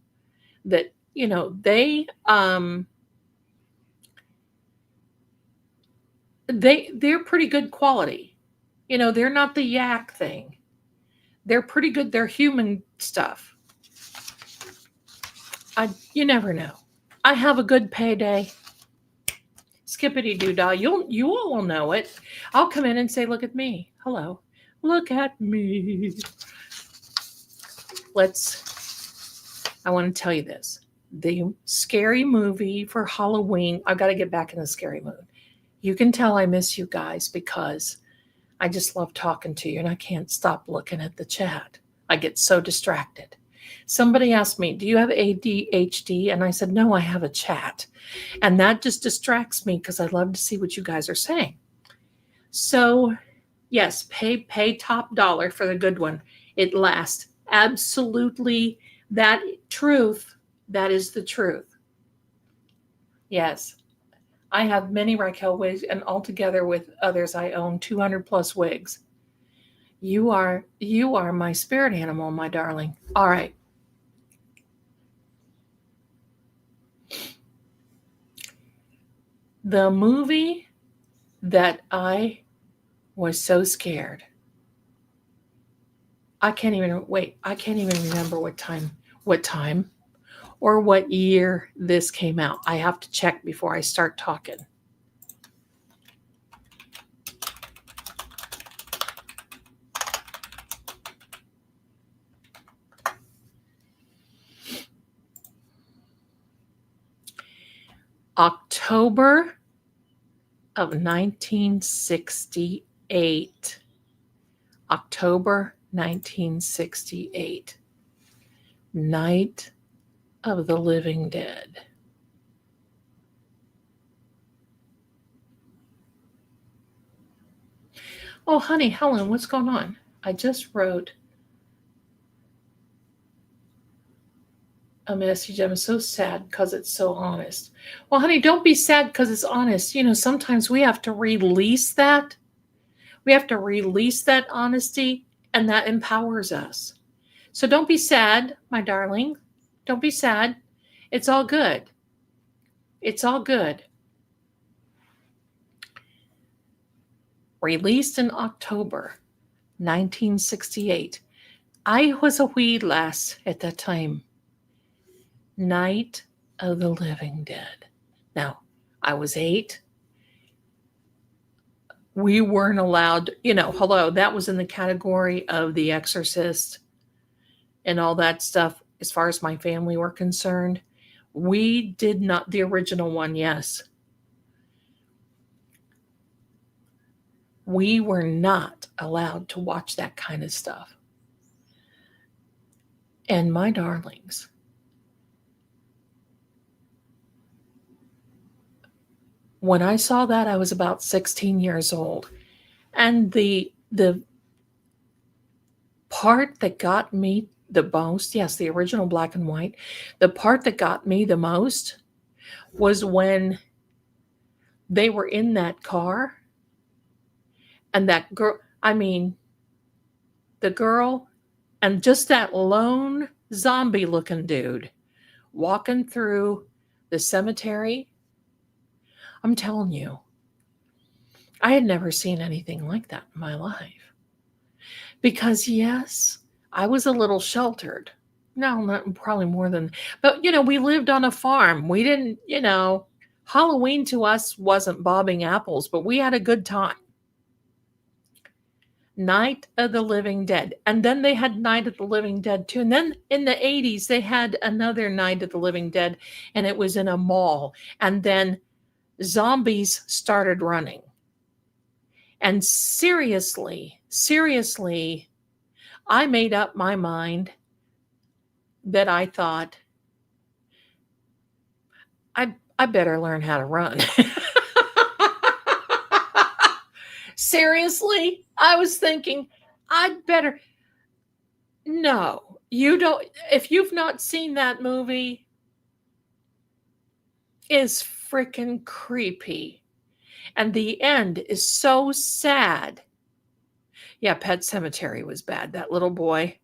that, they're pretty good quality. They're not the yak thing. They're pretty good. They're human stuff. You never know. I have a good payday. Skippity doo dah. You all will know it. I'll come in and say, look at me. Hello. Look at me. I want to tell you this. The scary movie for Halloween. I've got to get back in the scary mood. You can tell I miss you guys because I just love talking to you and I can't stop looking at the chat. I get so distracted. Somebody asked me, do you have ADHD? And I said, no, I have a chat. And that just distracts me because I love to see what you guys are saying. So, yes, pay top dollar for the good one. It lasts. Absolutely. That is the truth. Yes. I have many Raquel wigs, and altogether with others, I own 200 plus wigs. You are my spirit animal, my darling. All right. The movie that I was so scared. I can't even remember what time or what year this came out. I have to check before I start talking. October of 1968. October 1968. Night of the Living Dead. Oh, honey, Helen, what's going on? I just wrote a message. I'm so sad because it's so honest. Well, honey, don't be sad because it's honest. You know, sometimes we have to release that. We have to release that honesty, and that empowers us. So don't be sad, my darling. Don't be sad. It's all good. It's all good. Released in October 1968. I was a wee lass at that time. Night of the Living Dead. Now, I was 8. We weren't allowed, hello, that was in the category of The Exorcist and all that stuff as far as my family were concerned. We did not, the original one, yes. We were not allowed to watch that kind of stuff. And my darlings, when I saw that, I was about 16 years old. And the part that got me the most, yes, the original black and white, the part that got me the most was when they were in that car and that girl, the girl and just that lone zombie looking dude walking through the cemetery. I'm telling you, I had never seen anything like that in my life. Because, yes, I was a little sheltered. No, not probably more than, but we lived on a farm. We didn't, Halloween to us wasn't bobbing apples, but we had a good time. Night of the Living Dead. And then they had Night of the Living Dead too. And then in the 80s, they had another Night of the Living Dead, and it was in a mall. And then zombies started running. And seriously, I made up my mind that I thought, I better learn how to run. Seriously, I was thinking, I'd better. No, you don't. If you've not seen that movie, is freaking creepy. And the end is so sad. Yeah, Pet Sematary was bad, that little boy.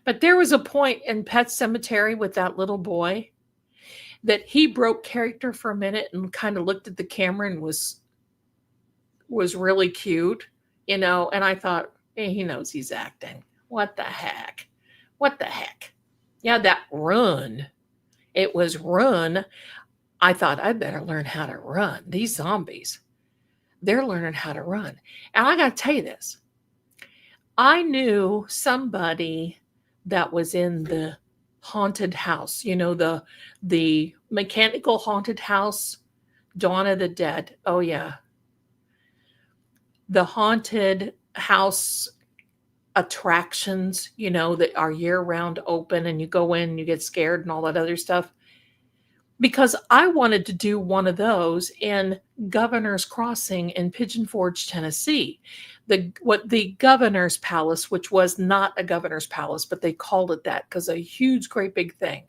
But there was a point in Pet Sematary with that little boy that he broke character for a minute and kind of looked at the camera and was really cute, and I thought, hey, he knows he's acting. What the heck? Yeah, that run. It was run. I thought, I better learn how to run. These zombies, they're learning how to run. And I got to tell you this. I knew somebody that was in the haunted house, the mechanical haunted house, Dawn of the Dead. Oh, yeah. The haunted house attractions, that are year-round open, and you go in and you get scared and all that other stuff. Because I wanted to do one of those in Governor's Crossing in Pigeon Forge, Tennessee. The Governor's Palace, which was not a Governor's Palace, but they called it that because a huge, great big thing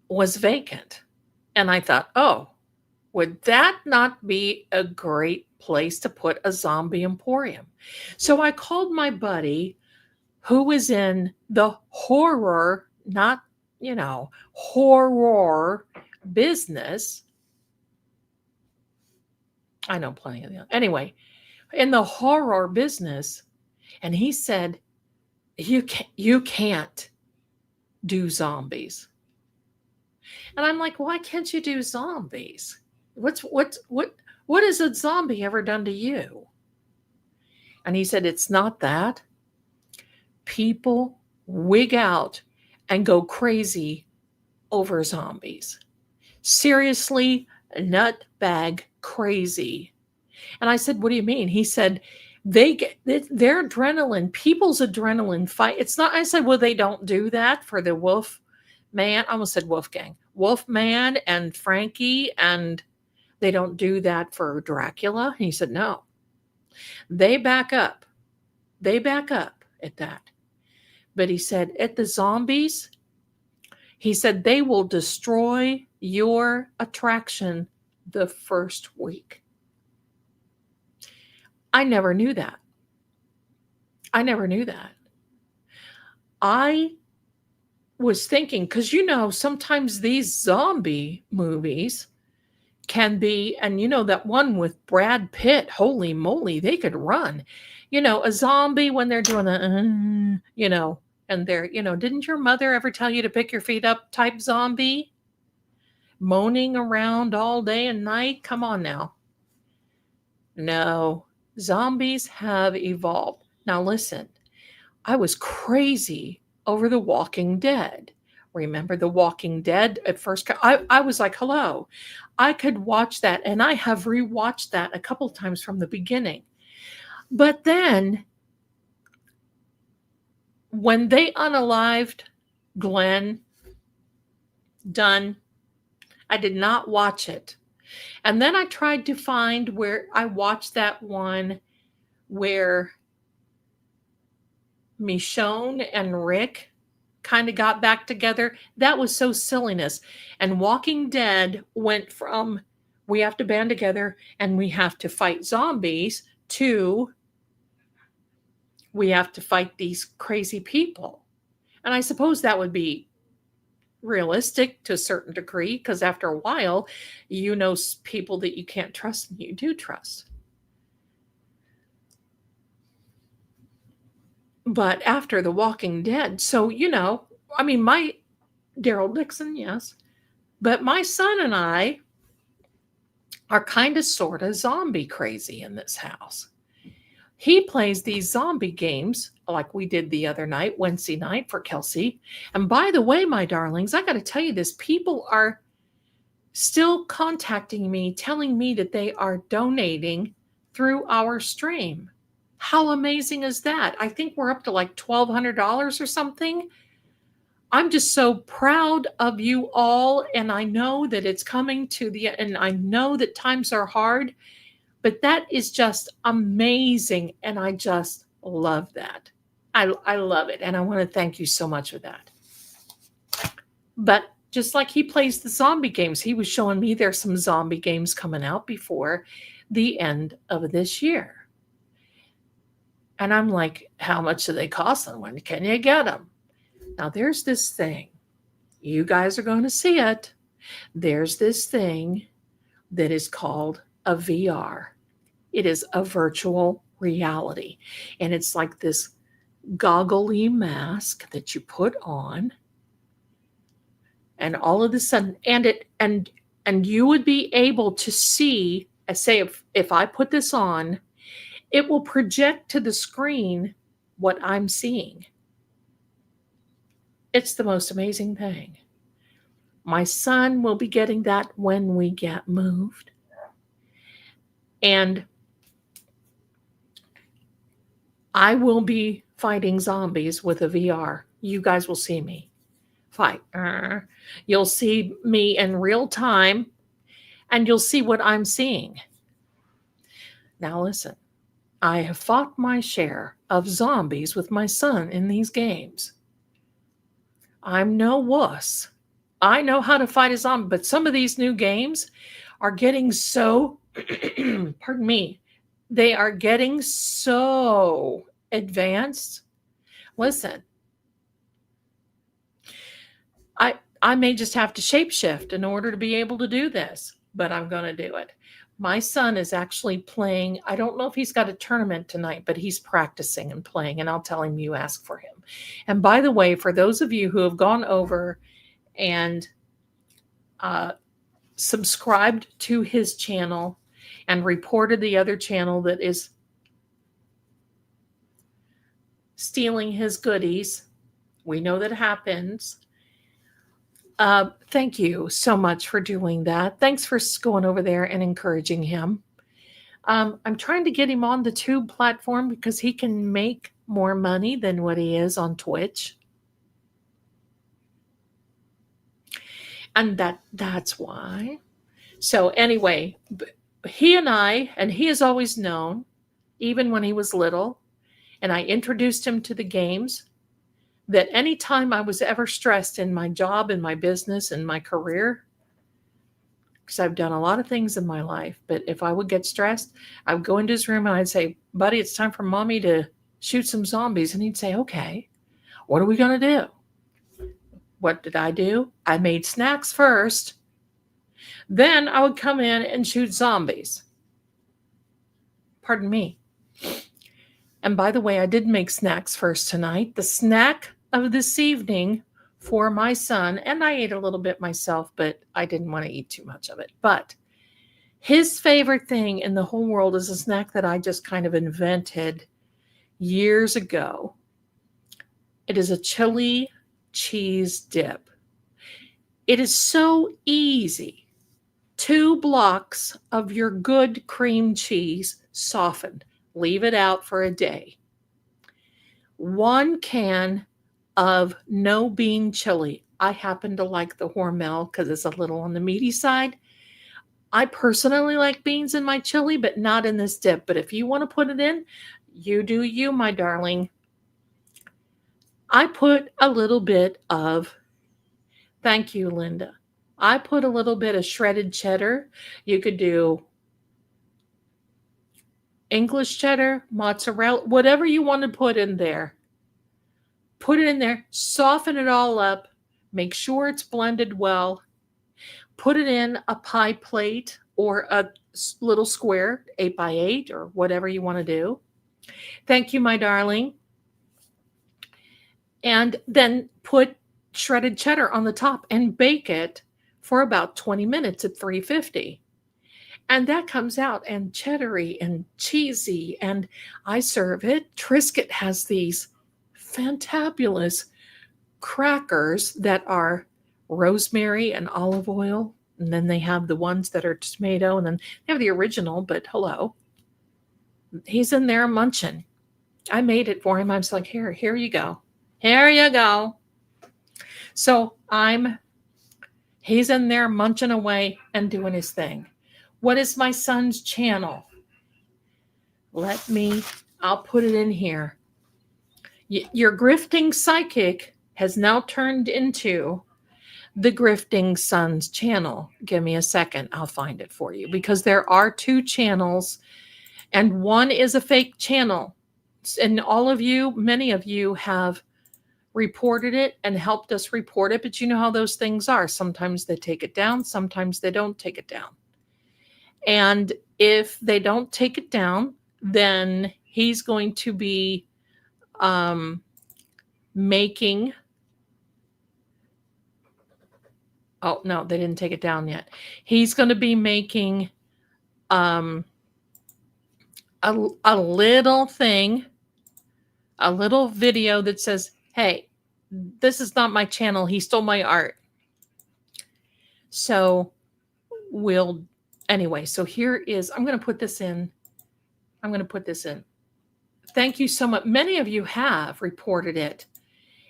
was vacant. And I thought, oh, would that not be a great place to put a zombie emporium? So I called my buddy who was in the horror, not, horror business. I know plenty of them. Anyway, in the horror business. And he said, you can't do zombies. And I'm like, why can't you do zombies? What has a zombie ever done to you? And he said, it's not that. People wig out and go crazy over zombies. Seriously, nutbag crazy. And I said, what do you mean? He said, they get their adrenaline, people's adrenaline fight. It's not, I said, well, they don't do that for the Wolf Man. I almost said Wolfgang. Wolfman and Frankie, and they don't do that for Dracula. He said, no. They back up. They back up at that. But he said, at the zombies, he said, they will destroy your attraction the first week. I never knew that. I never knew that. I was thinking, because sometimes these zombie movies can be, and that one with Brad Pitt, holy moly, they could run. A zombie when they're doing the, and they're, didn't your mother ever tell you to pick your feet up type zombie? Moaning around all day and night? Come on now. No, zombies have evolved. Now listen, I was crazy over The Walking Dead. Remember The Walking Dead? At first, I was like, hello. I could watch that, and I have rewatched that a couple times from the beginning. But then, when they unalived Glenn Dunn, I did not watch it. And then I tried to find where I watched that one where Michonne and Rick kind of got back together. That was so silliness. And Walking Dead went from we have to band together and we have to fight zombies to we have to fight these crazy people. And I suppose that would be realistic to a certain degree, because after a while, people that you can't trust and you do trust. But after The Walking Dead, so, my Daryl Dixon, yes, but my son and I are kind of sort of zombie crazy in this house. He plays these zombie games like we did the other night, Wednesday night for Kelsey. And by the way, my darlings, I got to tell you this, people are still contacting me, telling me that they are donating through our stream. How amazing is that? I think we're up to like $1,200 or something. I'm just so proud of you all. And I know that it's coming to and I know that times are hard, but that is just amazing. And I just love that. I love it. And I want to thank you so much for that. But just like he plays the zombie games, he was showing me there's some zombie games coming out before the end of this year. And I'm like, how much do they cost and when can you get them? Now there's this thing. You guys are going to see it. There's this thing that is called a VR. It is a virtual reality. And it's like this goggly mask that you put on. And all of a sudden, and you would be able to see, I say, if I put this on, it will project to the screen what I'm seeing. It's the most amazing thing. My son will be getting that when we get moved. And I will be fighting zombies with a VR. You guys will see me fight. You'll see me in real time, and you'll see what I'm seeing. Now listen, I have fought my share of zombies with my son in these games. I'm no wuss. I know how to fight a zombie, but some of these new games are getting so, pardon me, they are getting so advanced. Listen, I may just have to shapeshift in order to be able to do this, but I'm going to do it. My son is actually playing. I don't know if he's got a tournament tonight, but he's practicing and playing, and I'll tell him you ask for him. And by the way, for those of you who have gone over and subscribed to his channel and reported the other channel that is stealing his goodies, we know that happens. Thank you so much for doing that. Thanks for going over there and encouraging him. I'm trying to get him on the Tube platform because he can make more money than what he is on Twitch. And that's why. So anyway, he and he has always known, even when he was little, and I introduced him to the games, that anytime I was ever stressed in my job, in my business, in my career, because I've done a lot of things in my life, but if I would get stressed, I would go into his room and I'd say, buddy, it's time for mommy to shoot some zombies. And he'd say, okay, what are we going to do? What did I do? I made snacks first. Then I would come in and shoot zombies. Pardon me. And by the way, I did make snacks first tonight. The snack of this evening for my son, and I ate a little bit myself, but I didn't want to eat too much of it. But his favorite thing in the whole world is a snack that I just kind of invented years ago. It is a chili cheese dip. It is so easy. 2 blocks of your good cream cheese softened. Leave it out for a day. 1 can of no bean chili. I happen to like the Hormel because it's a little on the meaty side. I personally like beans in my chili, but not in this dip. But if you want to put it in, you do you, my darling. I put a little bit of, thank you, Linda. I put a little bit of shredded cheddar. You could do English cheddar, mozzarella, whatever you want to put in there. Put it in there, soften it all up, make sure it's blended well. Put it in a pie plate or a little square, 8x8 or whatever you want to do. Thank you, my darling. And then put shredded cheddar on the top and bake it for about 20 minutes at 350. And that comes out and cheddary and cheesy. And I serve it. Triscuit has these fantabulous crackers that are rosemary and olive oil. And then they have the ones that are tomato. And then they have the original, but hello. He's in there munching. I made it for him. I was like, here you go. Here you go. So he's in there munching away and doing his thing. What is my son's channel? I'll put it in here. Your grifting psychic has now turned into the Grifting Sons channel. Give me a second. I'll find it for you because there are 2 channels and one is a fake channel. And many of you have reported it and helped us report it. But you know how those things are. Sometimes they take it down. Sometimes they don't take it down. And if they don't take it down, then he's going to be making. Oh, no, they didn't take it down yet. He's going to be making a little thing, a little video that says, hey, this is not my channel. He stole my art. So anyway, so here is, I'm going to put this in. Thank you so much. Many of you have reported it.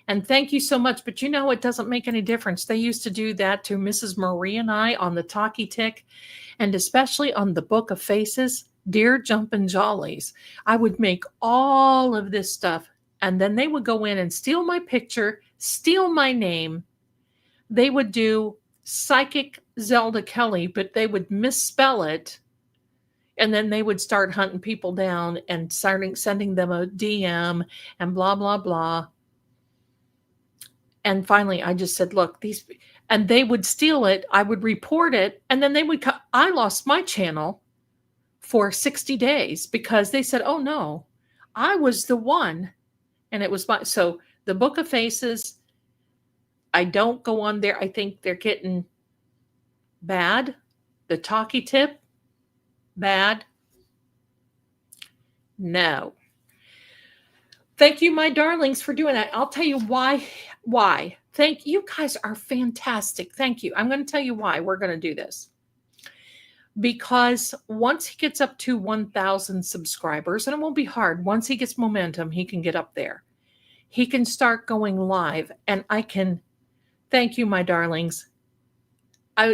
And thank you so much. But it doesn't make any difference. They used to do that to Mrs. Marie and I on the Talkie Tick, and especially on the Book of Faces, Dear Jumpin' Jollies. I would make all of this stuff, and then they would go in and steal my picture, steal my name. They would do Psychic Zelda Kelly, but they would misspell it. And then they would start hunting people down and sending them a DM and blah, blah, blah. And finally, I just said, look, and they would steal it. I would report it. And then I lost my channel for 60 days because they said, oh no, I was the one. And it was my, so the Book of Faces, I don't go on there. I think they're getting bad. The Talkie Tip, bad. No. Thank you, my darlings, for doing that. I'll tell you why. Why? Thank you. Guys are fantastic. Thank you. I'm going to tell you why we're going to do this. Because once he gets up to 1,000 subscribers, and it won't be hard, once he gets momentum, he can get up there. He can start going live, and I can, thank you, my darlings.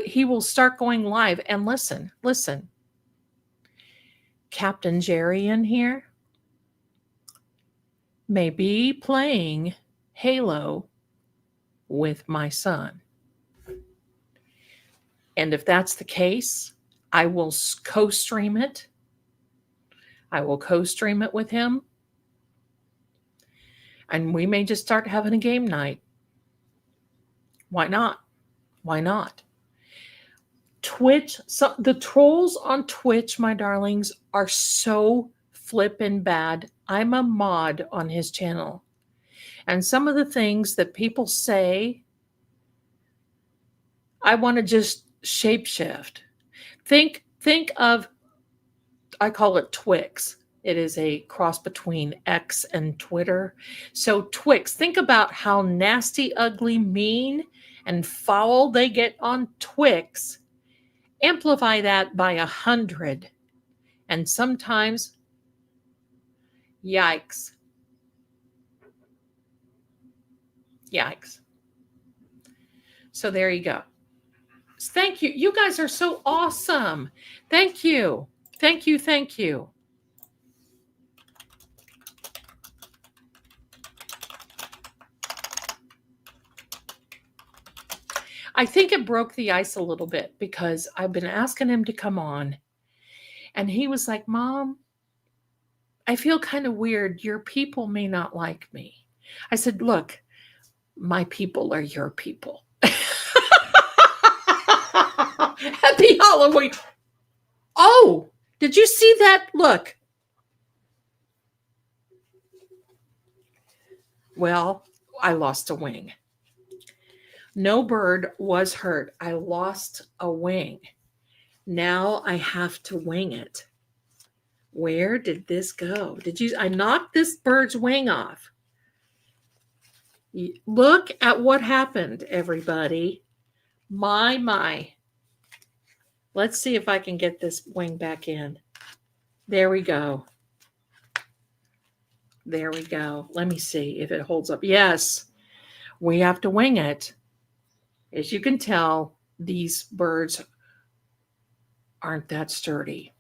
He will start going live, and listen. Captain Jerry in here may be playing Halo with my son. And if that's the case, I will co-stream it. I will co-stream it with him. And we may just start having a game night. Why not? Why not? Twitch, so the trolls on Twitch, my darlings, are so flippin' bad. I'm a mod on his channel. And some of the things that people say, I want to just shapeshift. Think of, I call it Twix. It is a cross between X and Twitter. So Twix, think about how nasty, ugly, mean, and foul they get on Twix. Amplify that by 100. And sometimes, yikes. Yikes. So there you go. Thank you. You guys are so awesome. Thank you. Thank you. Thank you. I think it broke the ice a little bit because I've been asking him to come on. And he was like, Mom, I feel kind of weird. Your people may not like me. I said, look, my people are your people. Happy Halloween. Oh, did you see that? Look. Well, I lost a wing. No bird was hurt. I lost a wing. Now I have to wing it. Where did this go? I knocked this bird's wing off. Look at what happened, everybody. My. Let's see if I can get this wing back in. There we go. There we go. Let me see if it holds up. Yes, we have to wing it. As you can tell, these birds aren't that sturdy.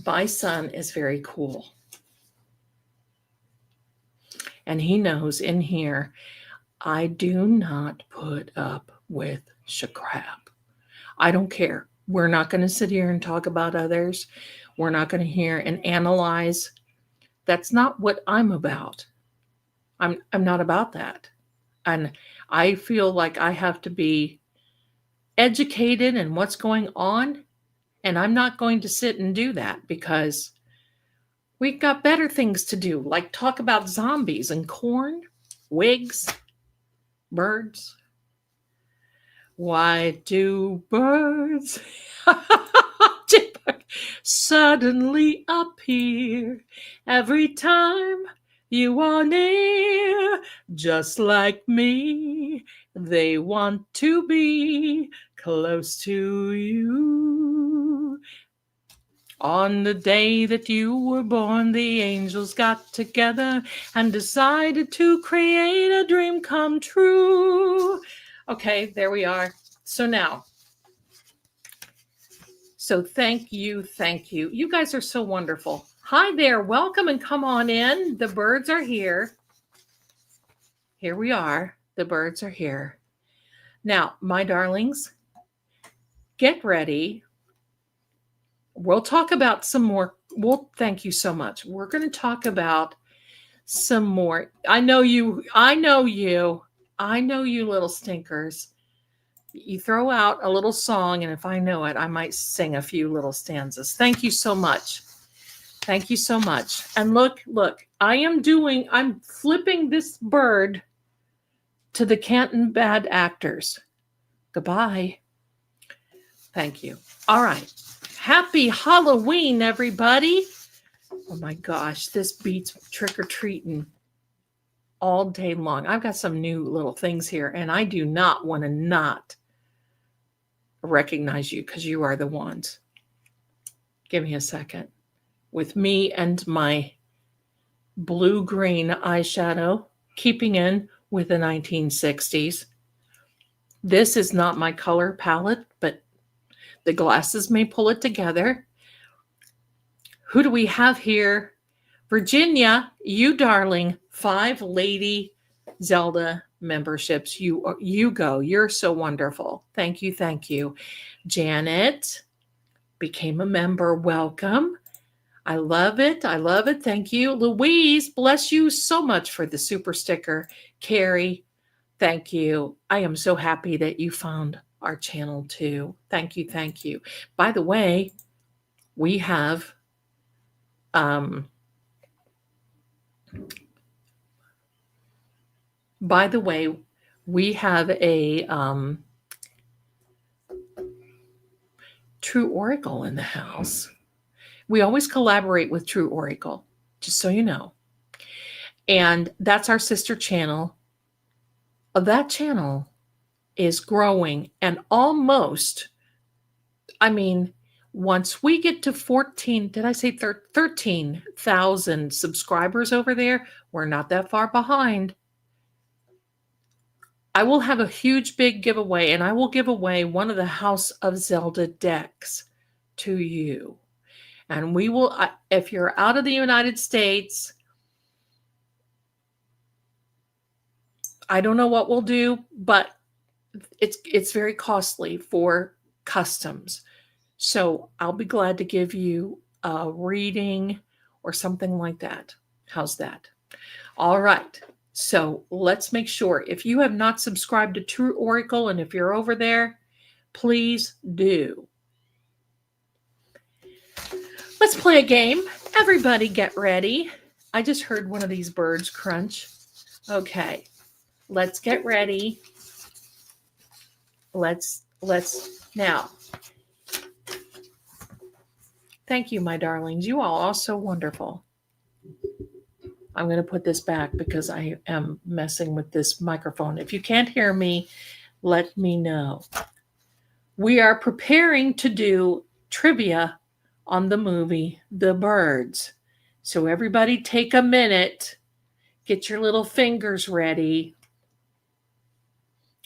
My son is very cool. And he knows in here, I do not put up with crap. I don't care. We're not going to sit here and talk about others. We're not going to hear and analyze. That's not what I'm about. I'm not about that. And I feel like I have to be educated in what's going on. And I'm not going to sit and do that because we've got better things to do, like talk about zombies and corn, wigs, birds. Why do birds suddenly appear every time you are near? Just like me, they want to be close to you. On the day that you were born, the angels got together and decided to create a dream come true. Okay, there we are. So now, thank you. You guys are so wonderful. Hi there, welcome and come on in. The birds are here. Here we are. The birds are here. Now, my darlings, get ready. We'll talk about some more. Well, thank you so much. We're going to talk about some more. I know you little stinkers. You throw out a little song, and if I know it, I might sing a few little stanzas. Thank you so much. Thank you so much. And look, I'm flipping this bird to the Canton bad actors. Goodbye. Thank you. All right. Happy Halloween, everybody. Oh my gosh, this beats trick-or-treating all day long. I've got some new little things here, and I do not want to not recognize you because you are the ones. Give me a second. With me and my blue-green eyeshadow, keeping in with the 1960s. This is not my color palette, but the glasses may pull it together. Who do we have here? Virginia, you darling, 5 Lady Zelda memberships. You go. You're so wonderful. Thank you. Thank you. Janet became a member. Welcome. I love it. I love it. Thank you. Louise, bless you so much for the super sticker. Carrie, thank you. I am so happy that you found our channel too. Thank you. Thank you. By the way, we have a True Oracle in the house. We always collaborate with True Oracle, just so you know. And that's our sister channel. That channel is growing and almost, once we get to 13,000 subscribers over there, we're not that far behind. I will have a huge big giveaway, and I will give away one of the House of Zelda decks to you. And we will, if you're out of the United States, I don't know what we'll do, but it's very costly for customs. So I'll be glad to give you a reading or something like that. How's that? All right. So let's make sure, if you have not subscribed to True Oracle, and if you're over there, please do. Let's play a game. Everybody get ready. I just heard one of these birds crunch. Okay, let's get ready. Let's now. Thank you, my darlings. You all are so wonderful. I'm going to put this back because I am messing with this microphone. If you can't hear me, let me know. We are preparing to do trivia on the movie The Birds. So everybody take a minute. Get your little fingers ready.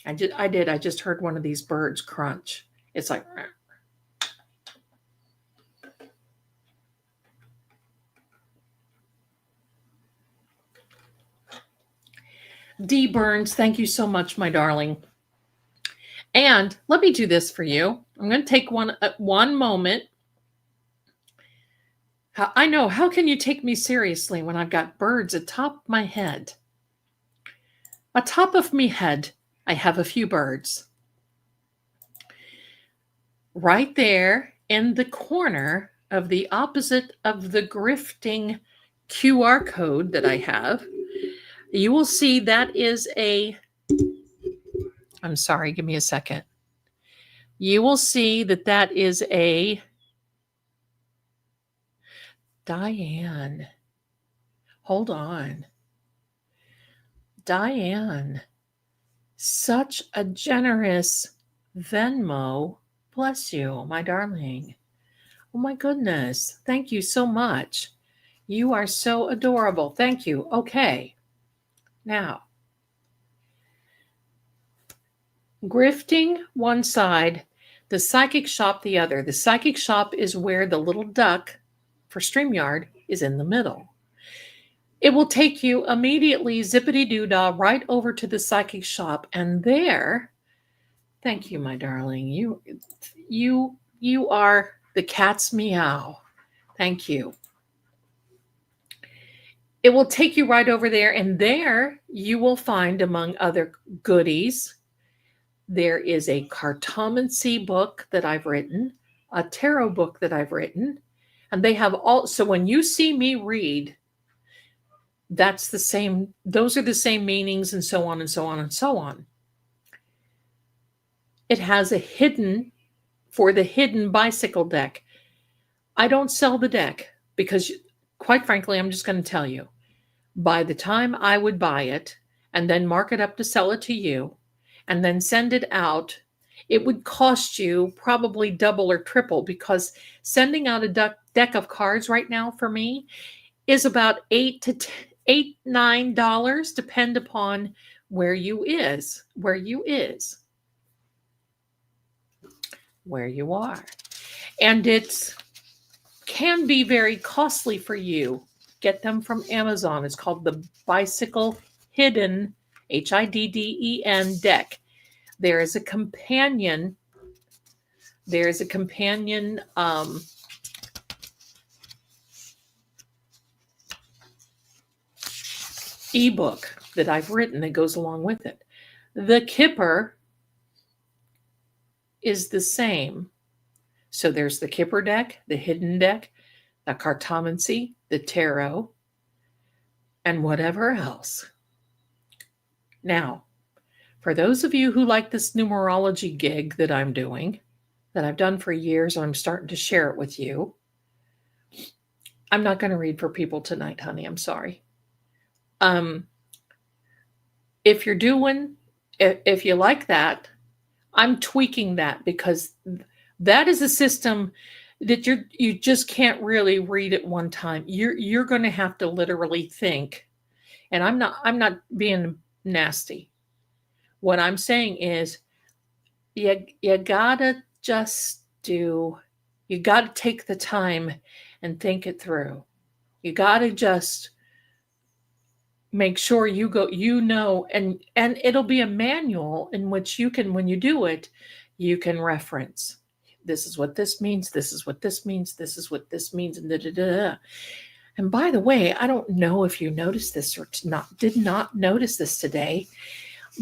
I just heard one of these birds crunch. It's like... D. Burns, thank you so much, my darling. And let me do this for you. I'm going to take one moment. I know, how can you take me seriously when I've got birds atop my head? Atop of me head, I have a few birds. Right there in the corner of the opposite of the grifting QR code that I have, you will see that is I'm sorry, give me a second. You will see that is a Diane. Hold on. Diane, such a generous Venmo. Bless you, my darling. Oh my goodness. Thank you so much. You are so adorable. Thank you. Okay. Now, grifting one side, the psychic shop the other. The psychic shop is where the little duck for StreamYard is in the middle. It will take you immediately, zippity-doo-dah, right over to the psychic shop. And there, thank you, my darling. You are the cat's meow. Thank you. It will take you right over there, and there you will find, among other goodies, There is a cartomancy book that I've written, a tarot book that I've written, and they have all. So when you see me read, that's the same, those are the same meanings, and so on and so on and so on. It has a hidden, for the hidden bicycle deck. I don't sell the deck because, quite frankly, I'm just going to tell you, by the time I would buy it and then mark it up to sell it to you and then send it out, it would cost you probably double or triple, because sending out a deck of cards right now for me is about $8 to $9, depend upon where you are. And it can be very costly for you. Get them from Amazon. It's called the Bicycle Hidden, HIDDEN deck. There is a companion. There's a companion ebook that I've written that goes along with it. The Kipper is the same. So there's the Kipper deck, the hidden deck, the cartomancy, the tarot, and whatever else. Now, for those of you who like this numerology gig that I'm doing, that I've done for years, I'm starting to share it with you. I'm not going to read for people tonight, honey. I'm sorry. If you like that, I'm tweaking that, because that is a system that you just can't really read at one time. You're going to have to literally think. And I'm not being nasty. What I'm saying is, you gotta you gotta take the time and think it through. You gotta just make sure and it'll be a manual in which you can, when you do it, you can reference. This is what this means. This is what this means. This is what this means. And da-da-da-da. And by the way, I don't know if you noticed this or did not notice this today,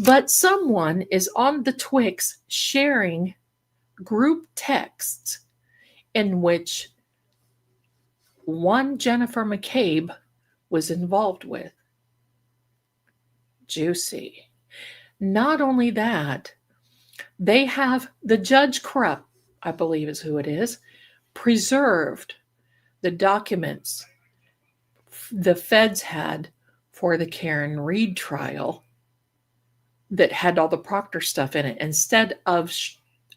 but someone is on the Twix sharing group texts in which one Jennifer McCabe was involved with. Juicy. Not only that, they have the Judge Krupp, I believe is who it is, preserved the documents the feds had for the Karen Reed trial that had all the Proctor stuff in it. Instead of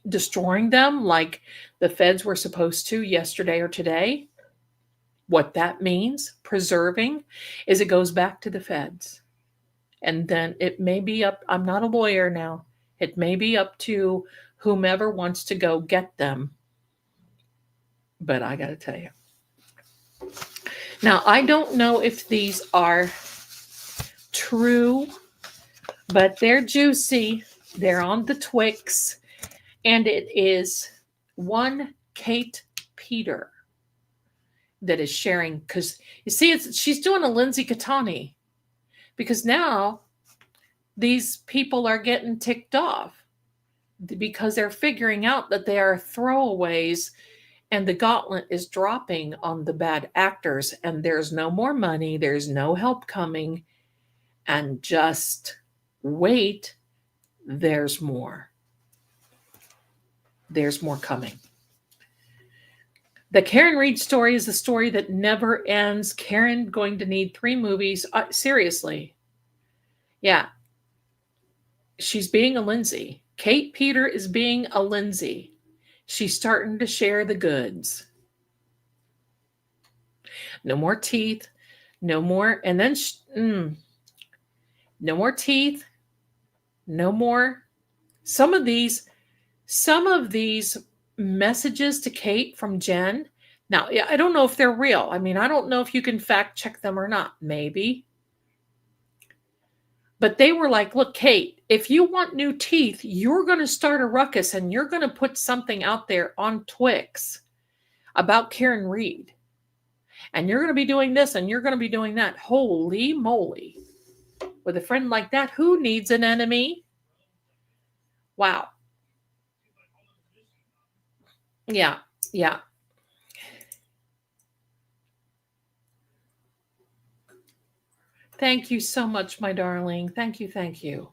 destroying them like the feds were supposed to yesterday or today, what that means, preserving, is it goes back to the feds. And then it may be up, I'm not a lawyer now, it may be up to whomever wants to go get them. But I got to tell you. Now, I don't know if these are true, but they're juicy. They're on the Twix. And it is one Kate Peter that is sharing, because you see, she's doing a Lindsay Catani, because now these people are getting ticked off because they're figuring out that they are throwaways and the gauntlet is dropping on the bad actors, and there's no more money, there's no help coming, and just wait, there's more. There's more coming. The Karen Reed story is a story that never ends. Karen going to need 3 movies. Seriously. Yeah. She's being a Lindsay. Kate Peter is being a Lindsay. She's starting to share the goods. No more teeth. No more. And then, no more teeth. No more. Some of these messages to Kate from Jen. Now, I don't know if they're real. I mean, I don't know if you can fact check them or not. Maybe. But they were like, look, Kate, if you want new teeth, you're going to start a ruckus and you're going to put something out there on Twix about Karen Reed. And you're going to be doing this and you're going to be doing that. Holy moly. With a friend like that, who needs an enemy? Wow. Yeah. Yeah. Thank you so much, my darling. Thank you. Thank you.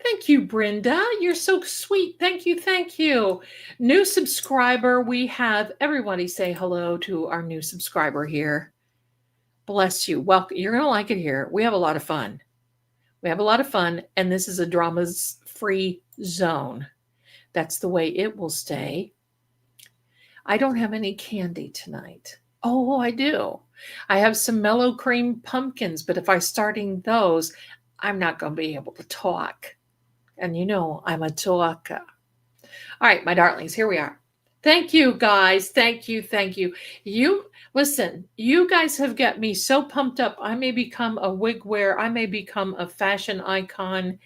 Thank you, Brenda. You're so sweet. Thank you. Thank you. New subscriber. We have everybody say hello to our new subscriber here. Bless you. Welcome. You're going to like it here. We have a lot of fun. We have a lot of fun, and this is a dramas free zone. That's the way it will stay. I don't have any candy tonight. Oh, I do. I have some mellow cream pumpkins, but if I start eating those, I'm not going to be able to talk. And you know, I'm a talker. All right, my darlings, here we are. Thank you, guys. Thank you. Thank you. You listen, you guys have got me so pumped up. I may become a wig wearer. I may become a fashion icon.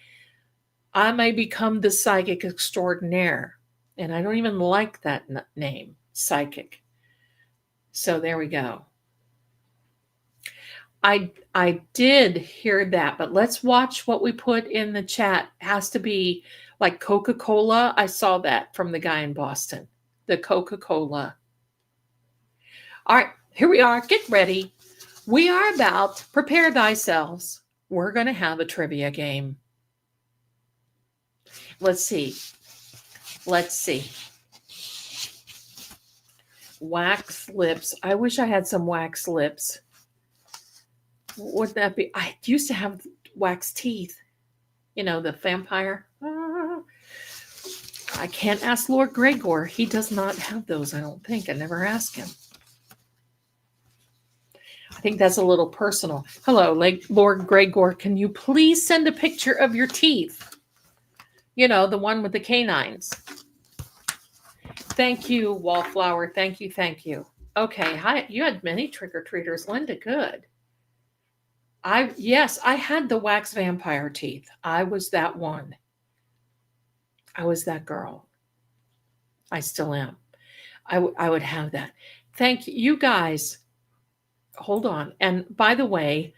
I may become the psychic extraordinaire. And I don't even like that name, psychic. So there we go. I did hear that, but let's watch what we put in the chat. It has to be like Coca-Cola. I saw that from the guy in Boston. The Coca-Cola. All right, here we are. Get ready. We are about prepare thyself. We're going to have a trivia game. Let's see. Let's see. Wax lips. I wish I had some wax lips. Wouldn't that be? I used to have wax teeth. You know, the vampire. I can't ask Lord Gregor. He does not have those, I don't think. I never asked him. I think that's a little personal. Hello, Lord Gregor. Can you please send a picture of your teeth? You know, the one with the canines. Thank you, Wallflower. Thank you. Thank you. Okay. Hi. You had many trick-or-treaters. Linda, good. Yes, I had the wax vampire teeth. I was that one. I was that girl. I still am. I would have that. Thank you. You guys, hold on. And by the way,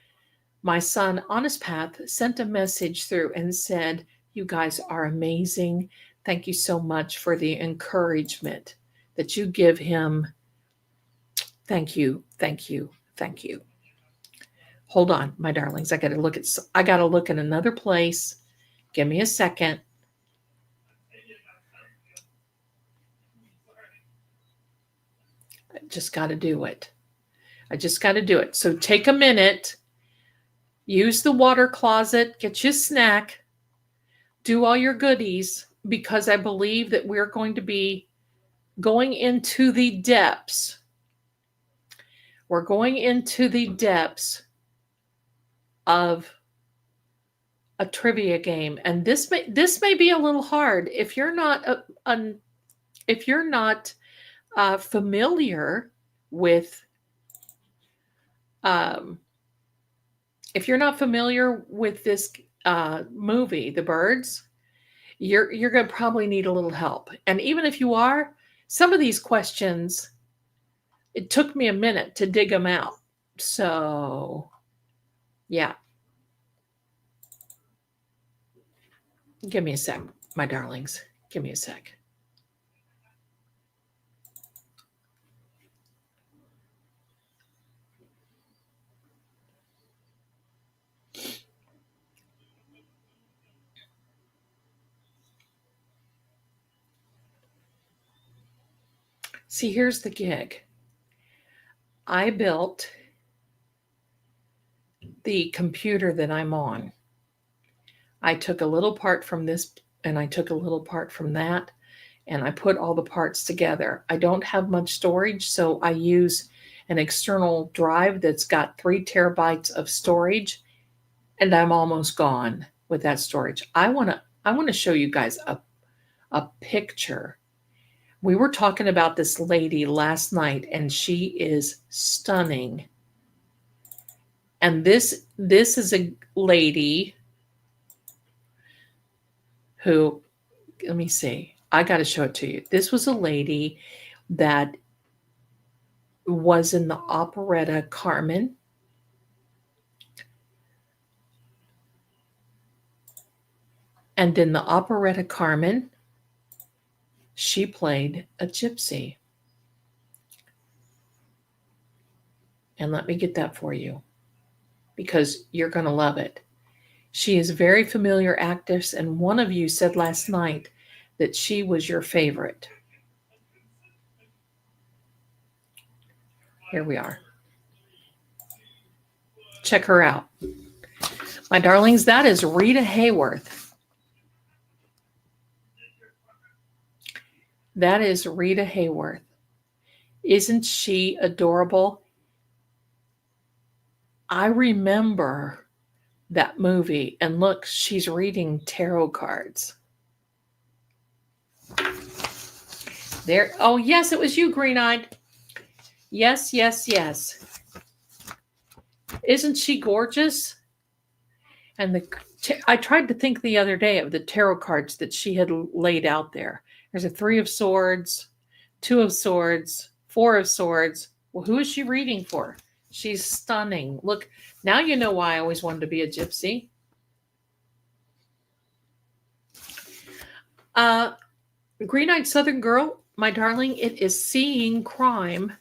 my son, Honest Path, sent a message through and said, you guys are amazing. Thank you so much for the encouragement that you give him. Thank you. Thank you. Thank you. Hold on, my darlings. I got to look at another place. Give me a second. I just got to do it. So take a minute. Use the water closet. Get you a snack. Do all your goodies, because I believe that we're going to be going into the depths. We're going into the depths of a trivia game, and this may be a little hard if you're not familiar with if you're not familiar with this movie, The Birds. You're going to probably need a little help, and even if you are, some of these questions, it took me a minute to dig them out. So, yeah. Give me a sec, my darlings. Give me a sec. See, here's the gig. I built the computer that I'm on. I took a little part from this and I took a little part from that, and I put all the parts together. I don't have much storage, so I use an external drive that's got 3 terabytes of storage, and I'm almost gone with that storage. I want to show you guys a picture. We were talking about this lady last night, and she is stunning. And this is a lady who, let me see, I got to show it to you. This was a lady that was in the operetta Carmen. And in the operetta Carmen, she played a gypsy. And let me get that for you because you're going to love it. She is a very familiar actress, and one of you said last night that she was your favorite. Here we are. Check her out. My darlings, that is Rita Hayworth. That is Rita Hayworth. Isn't she adorable? I remember that movie, and look, she's reading tarot cards. There. Oh, yes, it was you, green-eyed. Yes, yes, yes. Isn't she gorgeous? And I tried to think the other day of the tarot cards that she had laid out there. There's a 3 of Swords, 2 of Swords, 4 of Swords. Well, who is she reading for? She's stunning. Look, now you know why I always wanted to be a gypsy. Green-eyed Southern Girl, my darling, it is Seeing Crime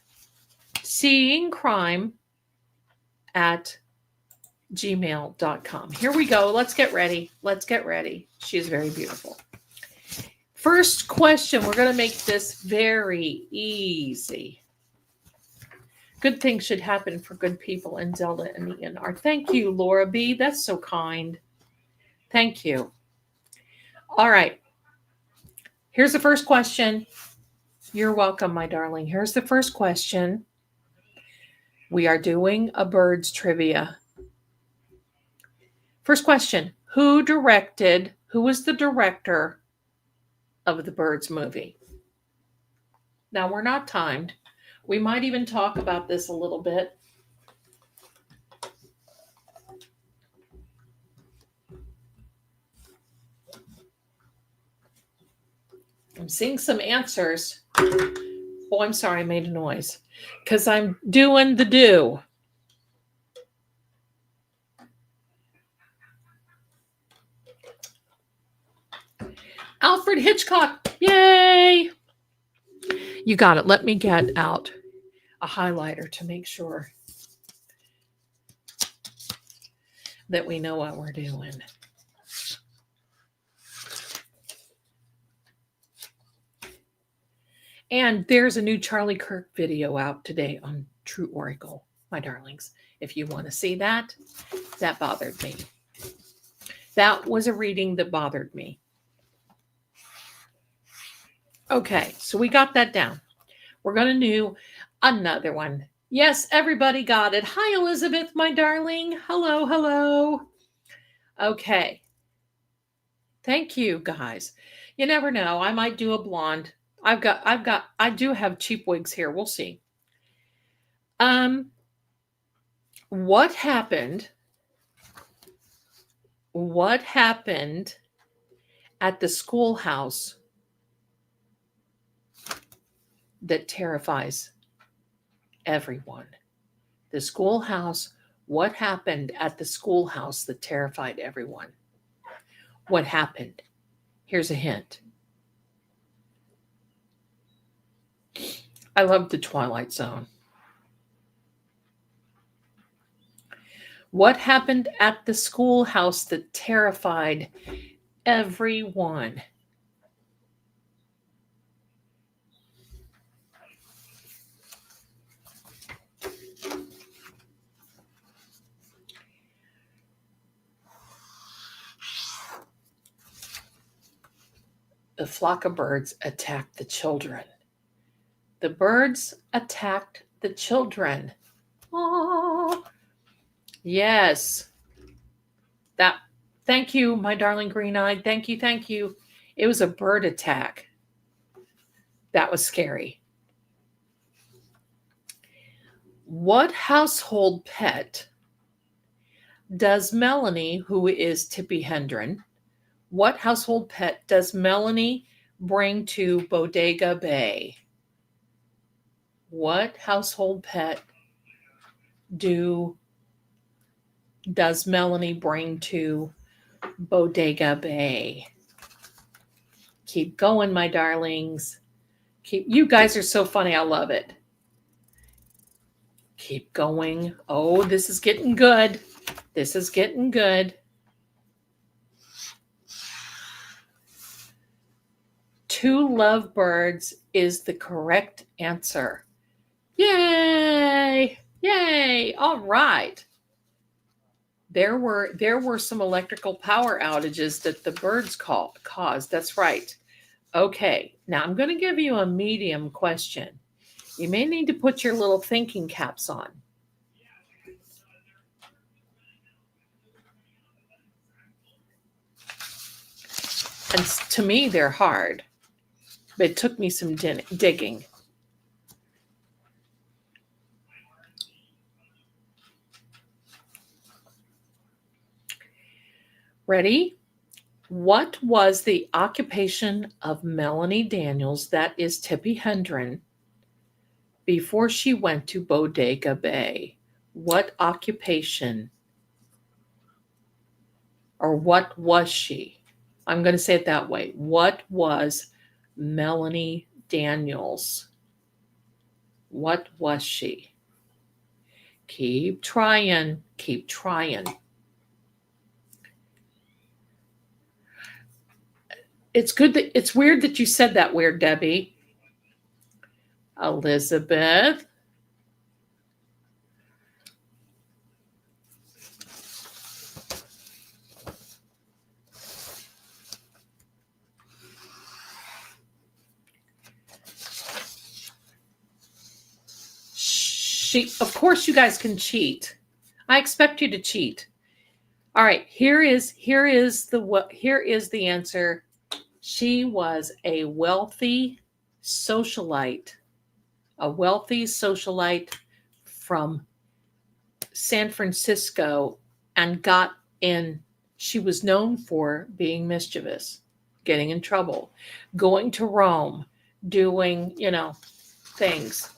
at gmail.com. Here we go. Let's get ready. Let's get ready. She is very beautiful. First question. We're going to make this very easy. Good things should happen for good people in Zelda and the ENR. Thank you, Laura B. That's so kind. Thank you. All right. Here's the first question. You're welcome, my darling. Here's the first question. We are doing a birds trivia. First question. Who was the director of the Birds movie? Now, we're not timed. We might even talk about this a little bit. I'm seeing some answers. Oh, I'm sorry, I made a noise. Because I'm doing the do. Alfred Hitchcock. Yay! You got it. Let me get out a highlighter to make sure that we know what we're doing. And there's a new Charlie Kirk video out today on True Oracle, my darlings. If you want to see that, that bothered me. That was a reading that bothered me. Okay, so we got that down. We're going to do another one. Yes, everybody got it. Hi, Elizabeth, my darling. Hello, hello. Okay. Thank you, guys. You never know. I might do a blonde. I do have cheap wigs here. We'll see. What happened at the schoolhouse that terrifies everyone? The schoolhouse, what happened at the schoolhouse that terrified everyone? What happened? Here's a hint. I love the Twilight Zone. What happened at the schoolhouse that terrified everyone? The flock of birds attacked the children. The birds attacked the children. Oh, yes. Thank you, my darling green-eyed. Thank you, thank you. It was a bird attack. That was scary. What household pet does Melanie, who is Tippi Hedren, what household pet does Melanie bring to Bodega Bay? What household pet does Melanie bring to Bodega Bay. Keep going, my darlings. You guys are so funny. I love it. Keep going. Oh, this is getting good. This is getting good. Two lovebirds is the correct answer. Yay! Yay! All right. There were some electrical power outages that the birds caused. That's right. Okay, now I'm going to give you a medium question. You may need to put your little thinking caps on. And to me, they're hard, but it took me some digging. Ready? What was the occupation of Melanie Daniels, that is Tippi Hedren, before she went to Bodega Bay? What occupation, or what was she? I'm going to say it that way. What was Melanie Daniels? What was she? Keep trying. Keep trying. It's weird that you said that weird, Debbie. Elizabeth. Of course you guys can cheat. I expect you to cheat. All right, here is the answer. She was a wealthy socialite. A wealthy socialite from San Francisco, and got in. She was known for being mischievous, getting in trouble, going to Rome, doing, things.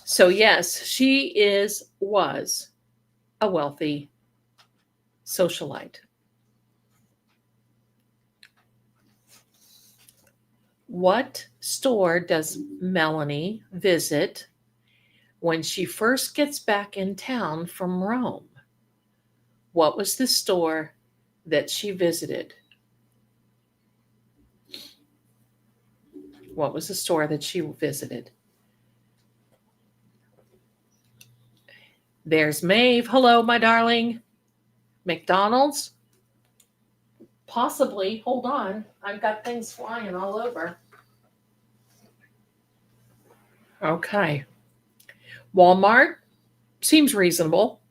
So yes, she was a wealthy socialite. What store does Melanie visit when she first gets back in town from Rome? What was the store that she visited? What was the store that she visited? There's Maeve. Hello, my darling. McDonald's? Possibly. Hold on. I've got things flying all over. Okay. Walmart? Seems reasonable.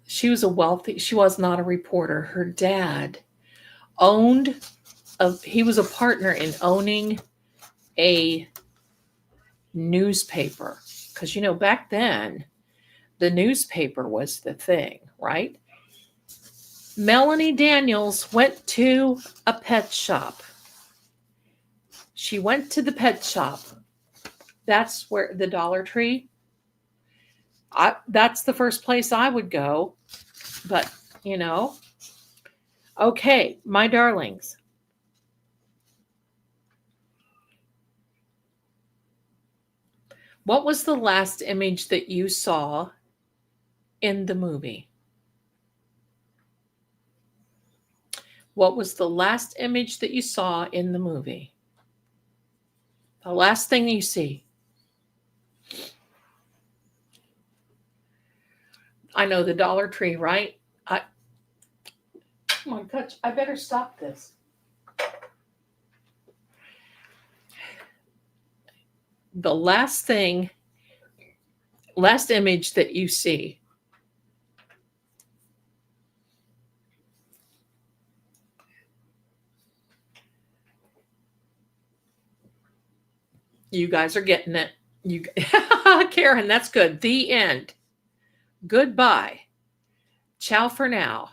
She was not a reporter. Her dad he was a partner in owning a newspaper. Because, back then, the newspaper was the thing, right? Melanie Daniels went to a pet shop. She went to the pet shop. That's where the Dollar Tree. That's the first place I would go. But, Okay, my darlings. What was the last image that you saw in the movie? What was the last image that you saw in the movie? The last thing you see. I know the Dollar Tree, right? Oh my gosh, I better stop this. The last image that you see. You guys are getting it. Karen, that's good. The end. Goodbye. Ciao for now.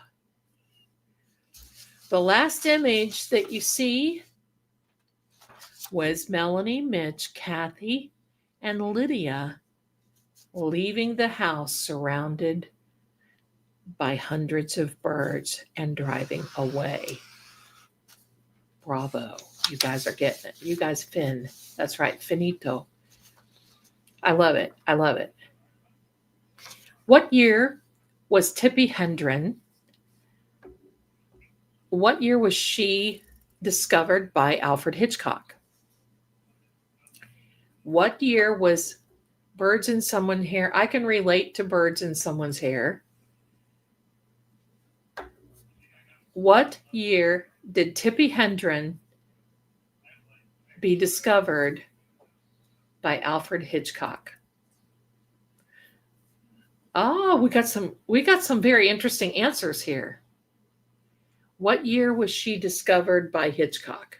The last image that you see was Melanie, Mitch, Kathy, and Lydia leaving the house surrounded by hundreds of birds and driving away. Bravo. You guys are getting it. You guys fin. That's right. Finito. I love it. I love it. What year was Tippi Hedren? What year was she discovered by Alfred Hitchcock? What year was birds in someone's hair? I can relate to birds in someone's hair. What year did Tippi Hedren be discovered by Alfred Hitchcock? Oh, we got some very interesting answers here. What year was she discovered by Hitchcock?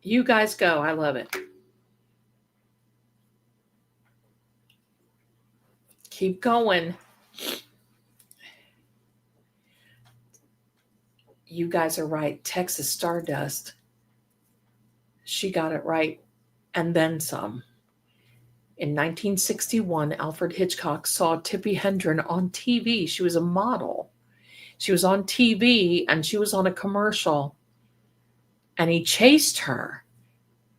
You guys go. I love it. Keep going. You guys are right. Texas Stardust. She got it right, and then some. In 1961, Alfred Hitchcock saw Tippi Hedren on TV. She was a model. She was on TV, and she was on a commercial, and he chased her.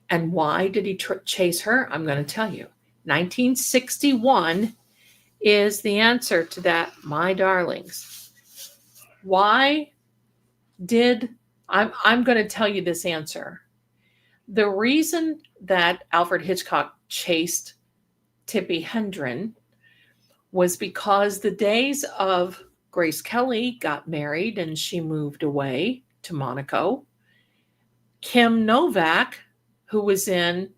And why did he chase her? I'm going to tell you. 1961 is the answer to that, my darlings. Why did I'm going to tell you this answer. The reason that Alfred Hitchcock chased Tippi Hedren was because the days of Grace Kelly got married and she moved away to Monaco. Kim Novak, who was in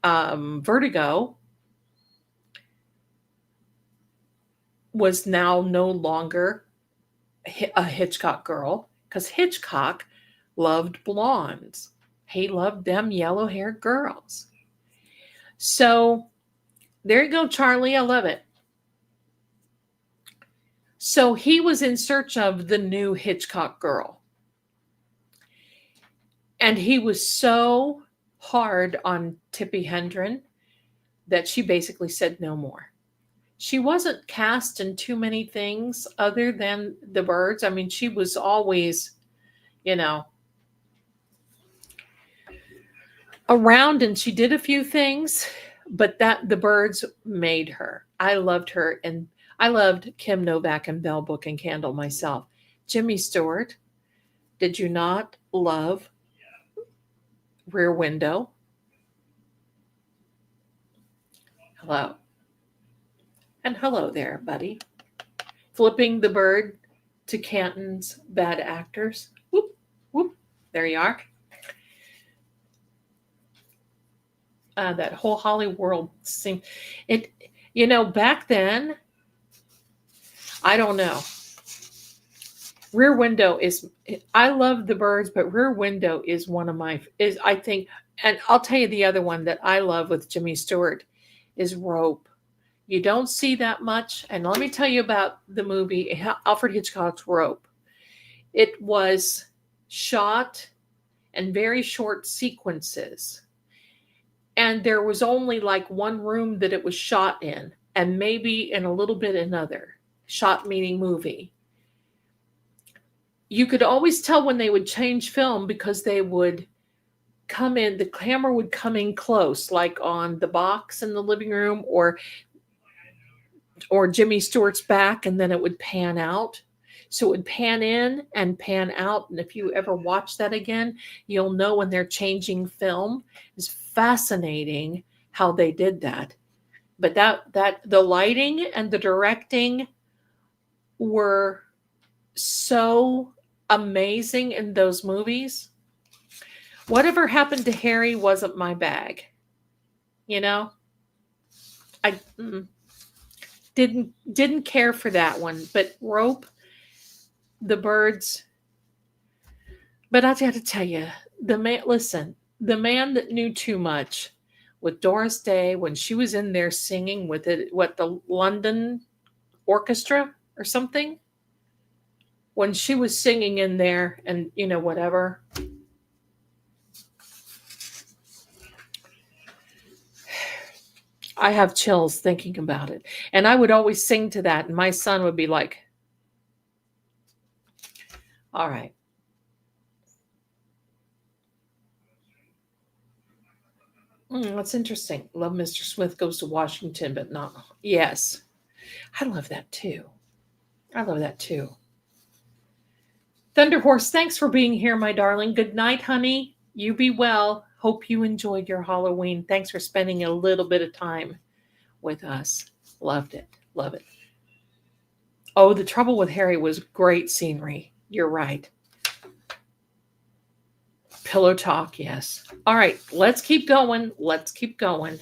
Vertigo, was now no longer a Hitchcock girl because Hitchcock loved blondes. He loved them yellow-haired girls. So there you go, Charlie. I love it. So he was in search of the new Hitchcock girl. And he was so hard on Tippi Hedren that she basically said no more. She wasn't cast in too many things other than the birds. I mean, she was always, around, and she did a few things, but that the birds made her. I loved her, and I loved Kim Novak and Bell Book and Candle myself. Jimmy Stewart, did you not love Rear Window? Hello. And hello there, buddy. Flipping the Bird to Canton's Bad Actors. Whoop, whoop. There you are. That whole Hollywood world seemed it. Back then, I don't know. Rear Window is. I love the birds, but Rear Window is one of my. I think, and I'll tell you the other one that I love with Jimmy Stewart is Rope. You don't see that much. And let me tell you about the movie, Alfred Hitchcock's Rope. It was shot in very short sequences. And there was only like one room that it was shot in, and maybe in a little bit another. Shot meaning movie. You could always tell when they would change film because they would come in, the camera would come in close, like on the box in the living room, or Jimmy Stewart's back, and then it would pan out. So it would pan in and pan out. And if you ever watch that again, you'll know when they're changing film. It's fascinating how they did that. But that the lighting and the directing were so amazing in those movies. Whatever happened to Harry wasn't my bag. I didn't care for that one. But Rope, the birds. But I got to tell you, the man that knew too much with Doris Day when she was in there singing with it, what the London orchestra or something when she was singing in there and, whatever. I have chills thinking about it. And I would always sing to that, and my son would be like, all right. That's interesting. Love Mr. Smith Goes to Washington, but not. Yes. I love that too. I love that too. Thunderhorse, thanks for being here, my darling. Good night, honey. You be well. Hope you enjoyed your Halloween. Thanks for spending a little bit of time with us. Loved it. Love it. Oh, The Trouble with Harry was great scenery. You're right. Pillow talk, yes. All right, let's keep going. Let's keep going.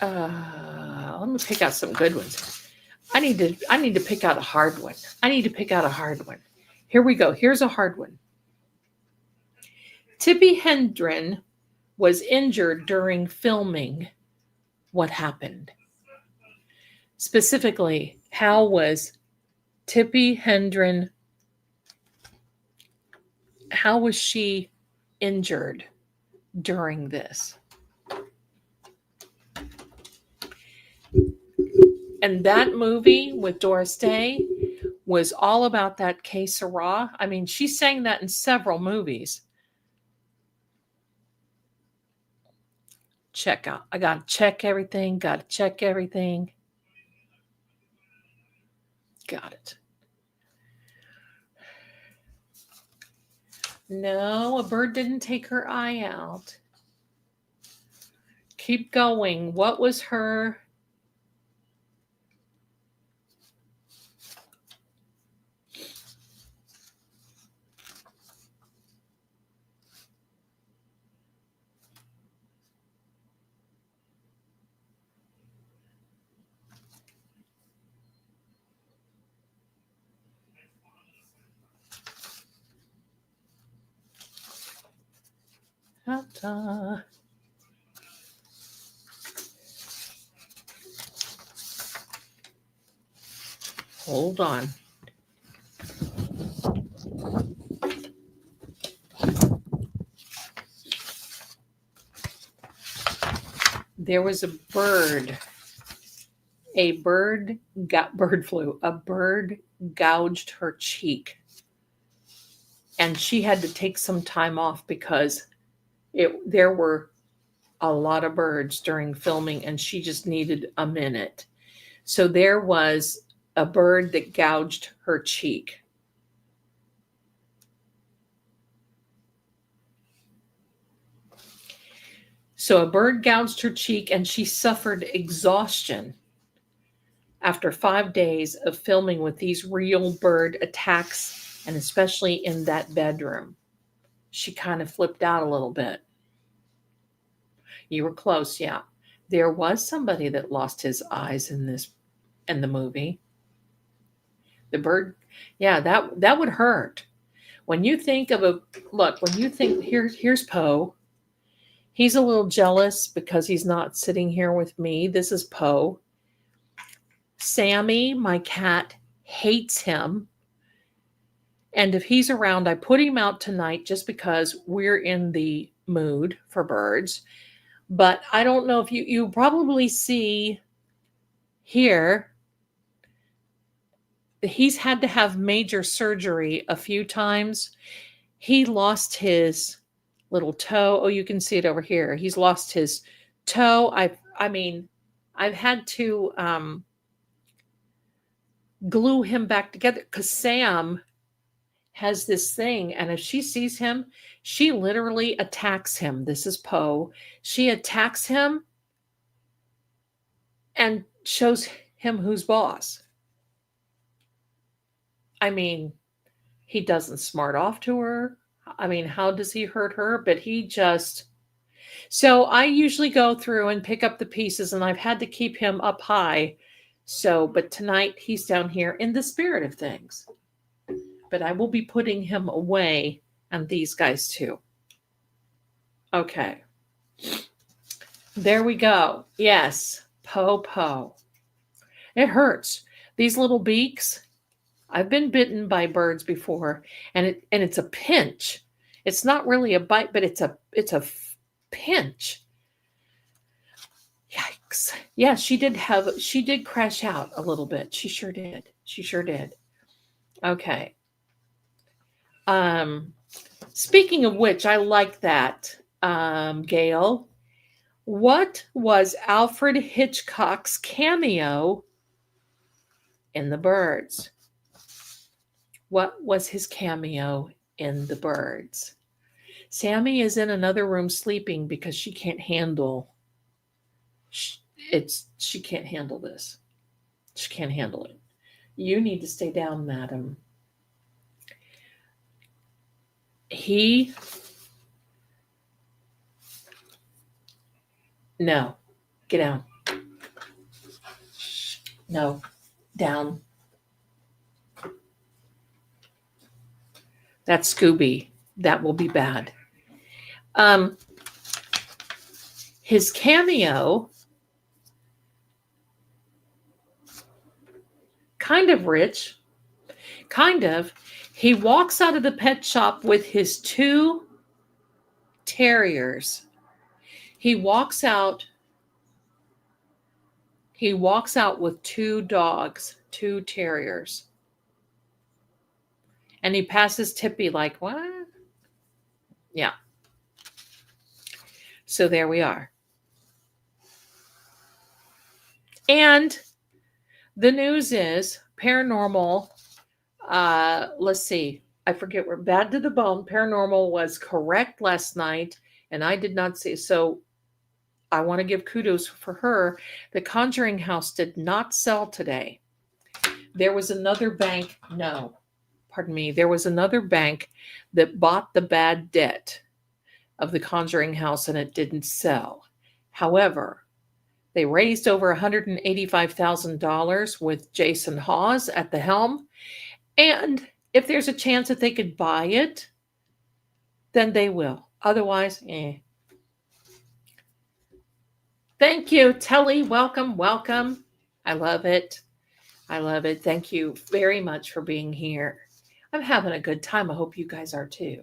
Let me pick out some good ones. I need to pick out a hard one. Here we go. Here's a hard one. Tippi Hedren was injured during filming. What happened? Specifically, how was Tippi Hedren, how was she injured during this? And that movie with Doris Day was all about that Que Sera. I mean, she sang that in several movies. Check out. I got to check everything. Got it. No, a bird didn't take her eye out. Keep going. What was her... Hold on. There was a bird. A bird gouged her cheek. And she had to take some time off because there were a lot of birds during filming and she just needed a minute. So there was a bird that gouged her cheek. So a bird gouged her cheek and she suffered exhaustion after 5 days of filming with these real bird attacks, and especially in that bedroom. She kind of flipped out a little bit. You were close, yeah. There was somebody that lost his eyes in the movie. The bird, yeah, that would hurt. When you think of here's Poe. He's a little jealous because he's not sitting here with me. This is Poe. Sammy, my cat, hates him. And if he's around, I put him out tonight just because we're in the mood for birds. But I don't know if you probably see here, he's had to have major surgery a few times. He lost his little toe. Oh, you can see it over here. He's lost his toe. I've had to glue him back together because Sam has this thing, and if she sees him, she literally attacks him. This is Poe. She attacks him and shows him who's boss. I mean, he doesn't smart off to her. I mean, how does he hurt her? But he just... So I usually go through and pick up the pieces, and I've had to keep him up high. But tonight he's down here in the spirit of things. But I will be putting him away, and these guys too. Okay. There we go. Yes, po. It hurts. These little beaks. I've been bitten by birds before, and it's a pinch. It's not really a bite, but it's a pinch. Yikes. Yeah, she did crash out a little bit. She sure did. She sure did. Okay. Um Speaking of which, I like that. Gail, what was Alfred Hitchcock's cameo in The Birds? What was his cameo in The Birds? Sammy is in another room sleeping because she can't handle she can't handle this. She can't handle it. You need to stay down, madam. No, get down. No, down. That's Scooby. That will be bad. His cameo, kind of rich, kind of. He walks out of the pet shop with his 2 terriers. He walks out with 2 dogs, 2 terriers. And he passes Tippy like, what? Yeah. So there we are. And the news is Paranormal, let's see, I forget where, Bad to the Bone, Paranormal was correct last night, and I did not see. So I want to give kudos for her. The Conjuring House did not sell today. There was another bank, there was another bank that bought the bad debt of the Conjuring House and it didn't sell. However, they raised over $185,000 with Jason Hawes at the helm. And if there's a chance that they could buy it, then they will. Otherwise, Thank you, Telly. Welcome. I love it. Thank you very much for being here. I'm having a good time. I hope you guys are too.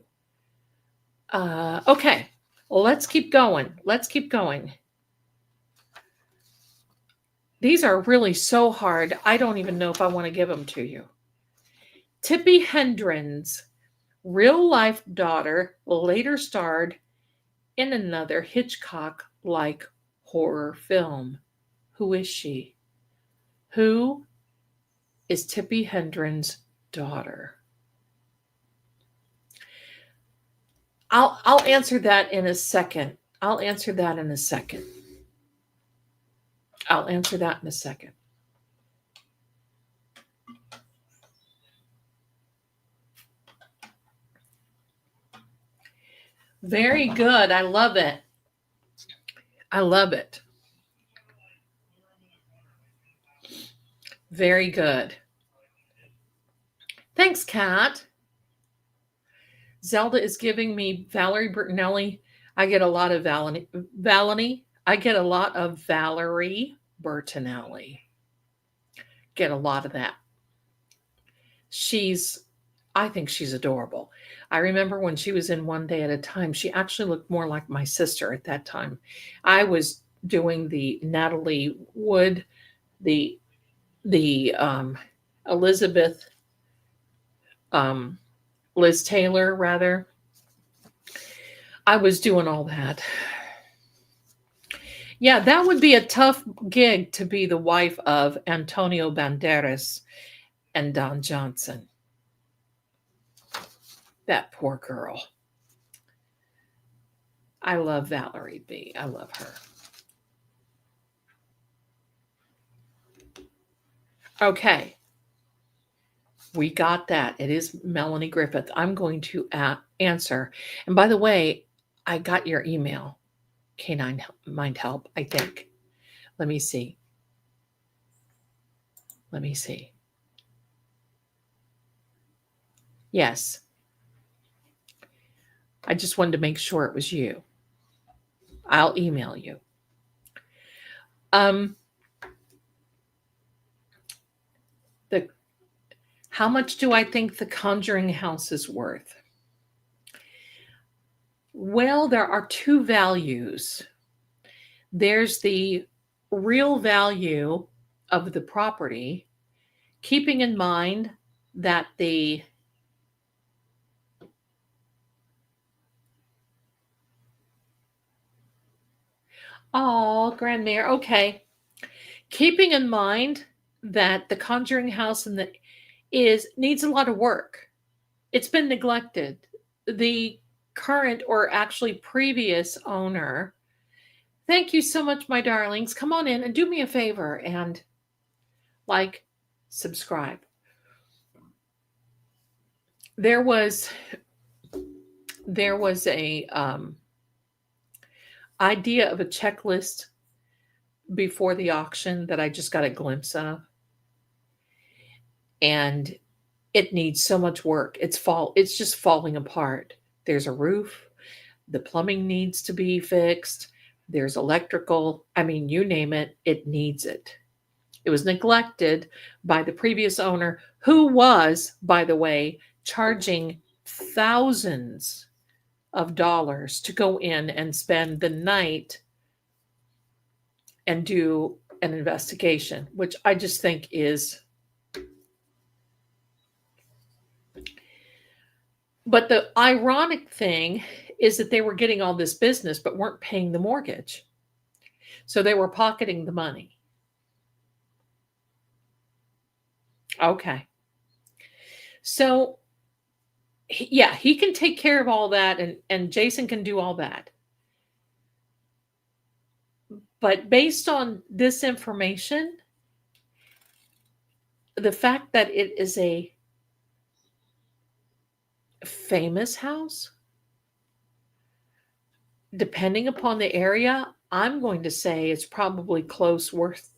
Okay, well, let's keep going. These are really so hard. I don't even know if I want to give them to you. Tippi Hedren's real-life daughter later starred in another Hitchcock-like horror film. Who is she? Who is Tippi Hedren's daughter? I'll answer that in a second. Very good. I love it. Very good. Thanks, Kat. Zelda is giving me Valerie Bertinelli. I get a lot of Valerie Bertinelli. Get a lot of that. I think she's adorable. I remember when she was in One Day at a Time, she actually looked more like my sister at that time. I was doing the Natalie Wood, the Elizabeth, Liz Taylor, rather. I was doing all that. Yeah, that would be a tough gig to be the wife of Antonio Banderas and Don Johnson. That poor girl. I love Valerie B. I love her. Okay. We got that. It is Melanie Griffith. I'm going to answer. And by the way, I got your email, Canine Mind Help, I think. Let me see. Yes. I just wanted to make sure it was you. I'll email you. Um, the How much do I think the Conjuring House is worth? Well, there are two values. There's the real value of the property, keeping in mind that the Grandmere, okay. Keeping in mind that the Conjuring House is needs a lot of work. It's been neglected. The current or actually previous owner. Thank you so much, my darlings. Come on in and do me a favor and like, subscribe. There was a idea of a checklist before the auction that I just got a glimpse of, and it needs so much work. It's just falling apart. There's a roof, the plumbing needs to be fixed, there's electrical, I mean, you name it, it needs it. It was neglected by the previous owner, who was, by the way, charging thousands of dollars to go in and spend the night and do an investigation, which I just think is. But the ironic thing is that they were getting all this business but weren't paying the mortgage. So they were pocketing the money. Okay. So, yeah, he can take care of all that, and Jason can do all that. But based on this information, the fact that it is a famous house, depending upon the area, I'm going to say it's probably close worth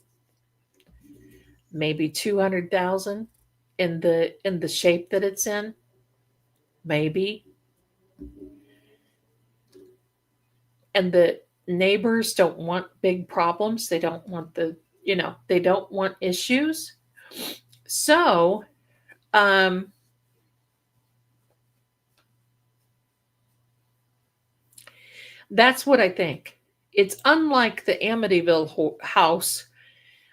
maybe 200,000 in the shape that it's in. Maybe. And the neighbors don't want big problems. They don't want they don't want issues. So, that's what I think. It's unlike the Amityville house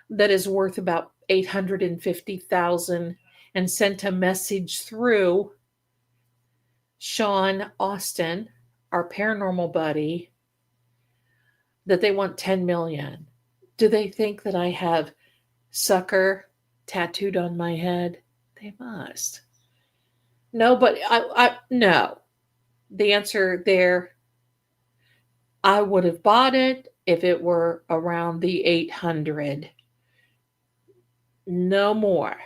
that is worth about 850,000 and sent a message through Sean Austin, our paranormal buddy, that they want 10 million. Do they think that I have sucker tattooed on my head? They must. No, but I no. The answer there, I would have bought it if it were around the 800. No more.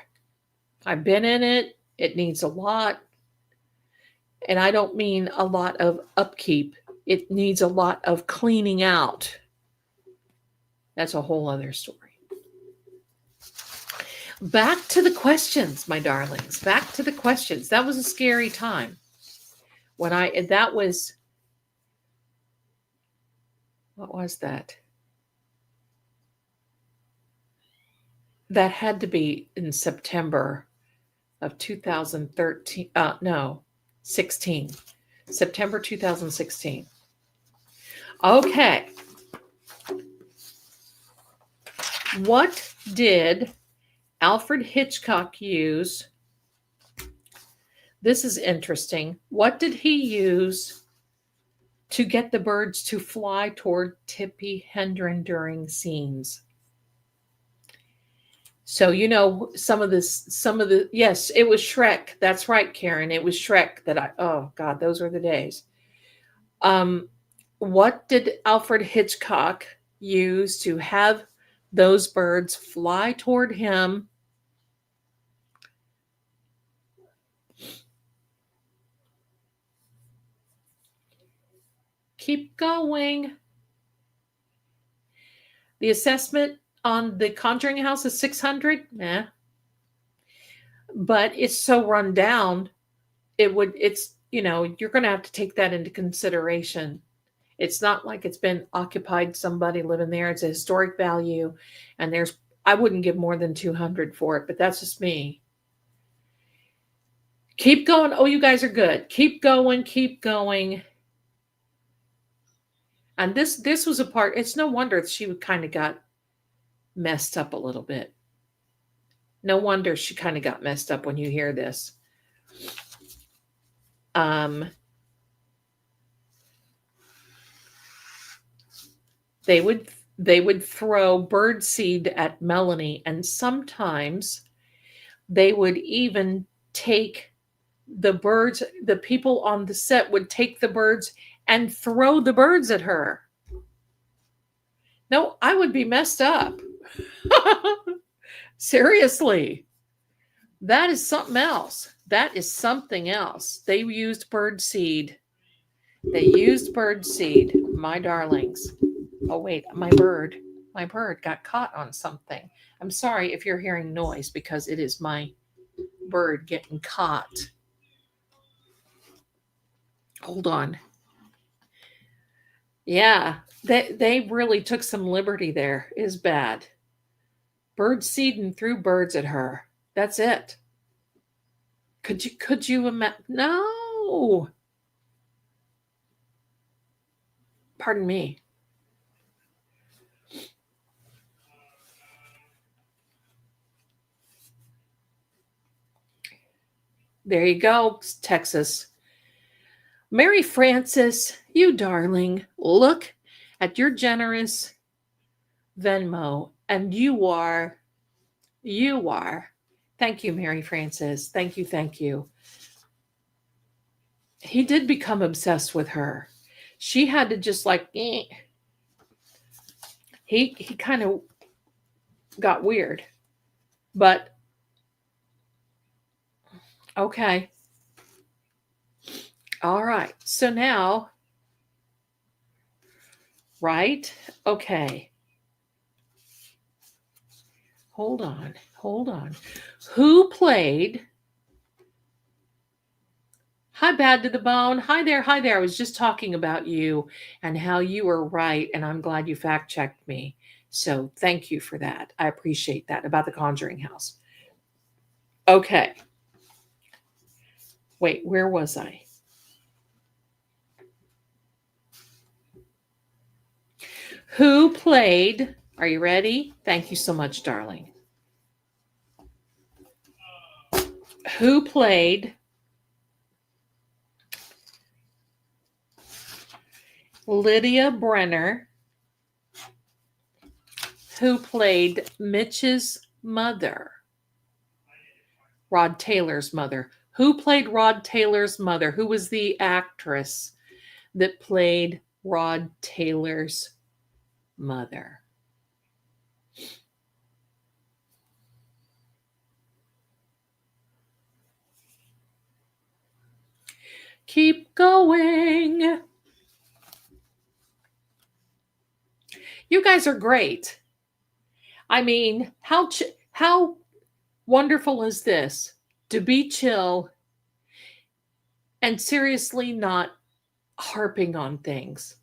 I've been in it. It needs a lot. And I don't mean a lot of upkeep. It needs a lot of cleaning out. That's a whole other story. Back to the questions, my darlings. Back to the questions. That was a scary time. What was that? That had to be in September of 2013. No, 16. September 2016. Okay. What did Alfred Hitchcock use? This is interesting. What did he use to get the birds to fly toward Tippi Hedren during scenes? So, yes, it was Shrek. That's right, Karen. It was Shrek oh God, those were the days. What did Alfred Hitchcock use to have those birds fly toward him? Keep going. The assessment on the Conjuring House is 600. Yeah. But it's so run down, you're going to have to take that into consideration. It's not like it's been occupied, somebody living there. It's a historic value. And I wouldn't give more than 200 for it, but that's just me. Keep going. Oh, you guys are good. Keep going. Keep going. And this was a part. It's no wonder she kind of got messed up a little bit. No wonder she kind of got messed up when you hear this. They would throw birdseed at Melanie, and sometimes they would even take the birds. The people on the set would take the birds and throw the birds at her. No, I would be messed up. Seriously. That is something else. That is something else. They used birdseed. They used birdseed, my darlings. Oh, wait, my bird got caught on something. I'm sorry if you're hearing noise because it is my bird getting caught. Hold on. Yeah, they really took some liberty there. Is bad. Bird seed and threw birds at her. That's it. Could you imagine? No. Pardon me. There you go, Texas. Mary Frances, you darling, look at your generous Venmo, and you are. Thank you, Mary Frances. Thank you, thank you. He did become obsessed with her. She had to just like, he kind of got weird. But okay. All right. So now, right? Okay. Hold on. Who played? Hi, Bad to the Bone. Hi there. I was just talking about you and how you were right, and I'm glad you fact checked me. So thank you for that. I appreciate that about the Conjuring House. Okay. Wait, where was I? Who played? Are you ready? Thank you so much, darling. Who played Lydia Brenner? Who played Mitch's mother? Rod Taylor's mother. Who played Rod Taylor's mother? Who was the actress that played Rod Taylor's mother? Keep going. You guys are great. I mean, how wonderful is this to be chill and seriously not harping on things?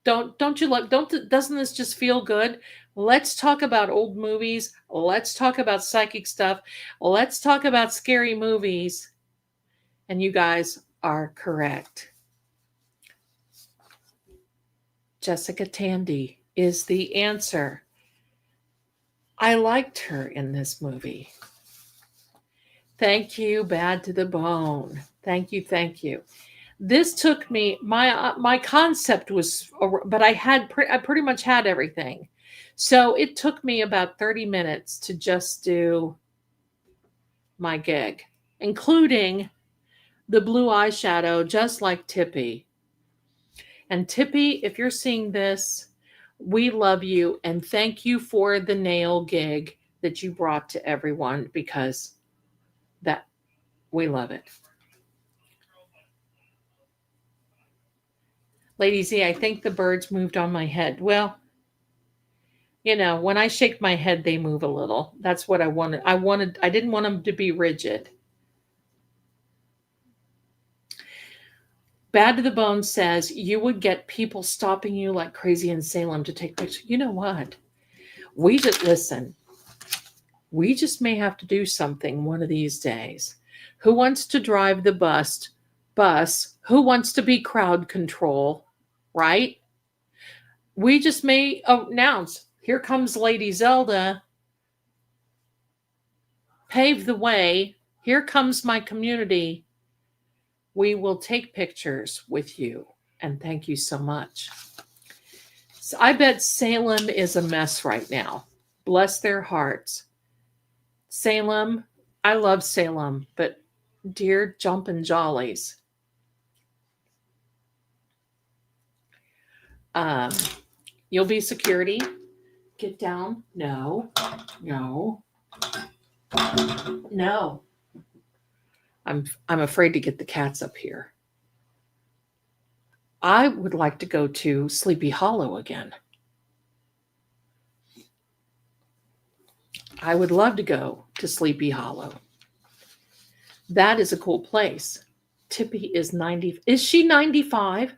Don't you like doesn't this just feel good? Let's talk about old movies. Let's talk about psychic stuff. Let's talk about scary movies. And you guys are correct. Jessica Tandy is the answer. I liked her in this movie. Thank you, Bad to the Bone. Thank you. This took me, my concept was, but I pretty much had everything. So it took me about 30 minutes to just do my gig, including the blue eyeshadow, just like Tippy. And Tippy, if you're seeing this, we love you and thank you for the nail gig that you brought to everyone because that we love it. Lady Z, I think the birds moved on my head. Well, when I shake my head, they move a little. That's what I wanted. I didn't want them to be rigid. Bad to the Bone says you would get people stopping you like crazy in Salem to take pictures. You know what? We just listen. We just may have to do something one of these days. Who wants to drive the bus? Who wants to be crowd control? Right? We just may announce, here comes Lady Zelda. Pave the way. Here comes my community. We will take pictures with you. And thank you so much. So I bet Salem is a mess right now. Bless their hearts. Salem, I love Salem, but dear jumpin' jollies. You'll be security. Get down. No. I'm afraid to get the cats up here. I would like to go to Sleepy Hollow again. I would love to go to Sleepy Hollow. That is a cool place. Tippy is 90. Is she 95?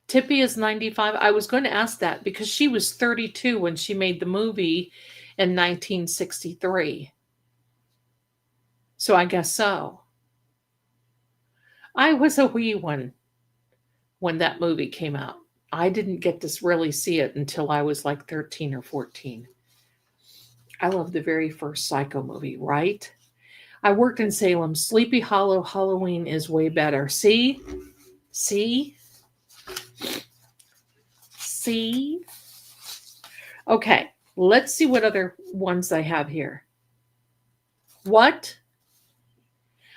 Tippy is 95. I was going to ask that because she was 32 when she made the movie in 1963. So I guess so. I was a wee one when that movie came out. I didn't get to really see it until I was like 13 or 14. I love the very first Psycho movie, right? I worked in Salem. Sleepy Hollow Halloween is way better. See? Okay, let's see what other ones I have here. What?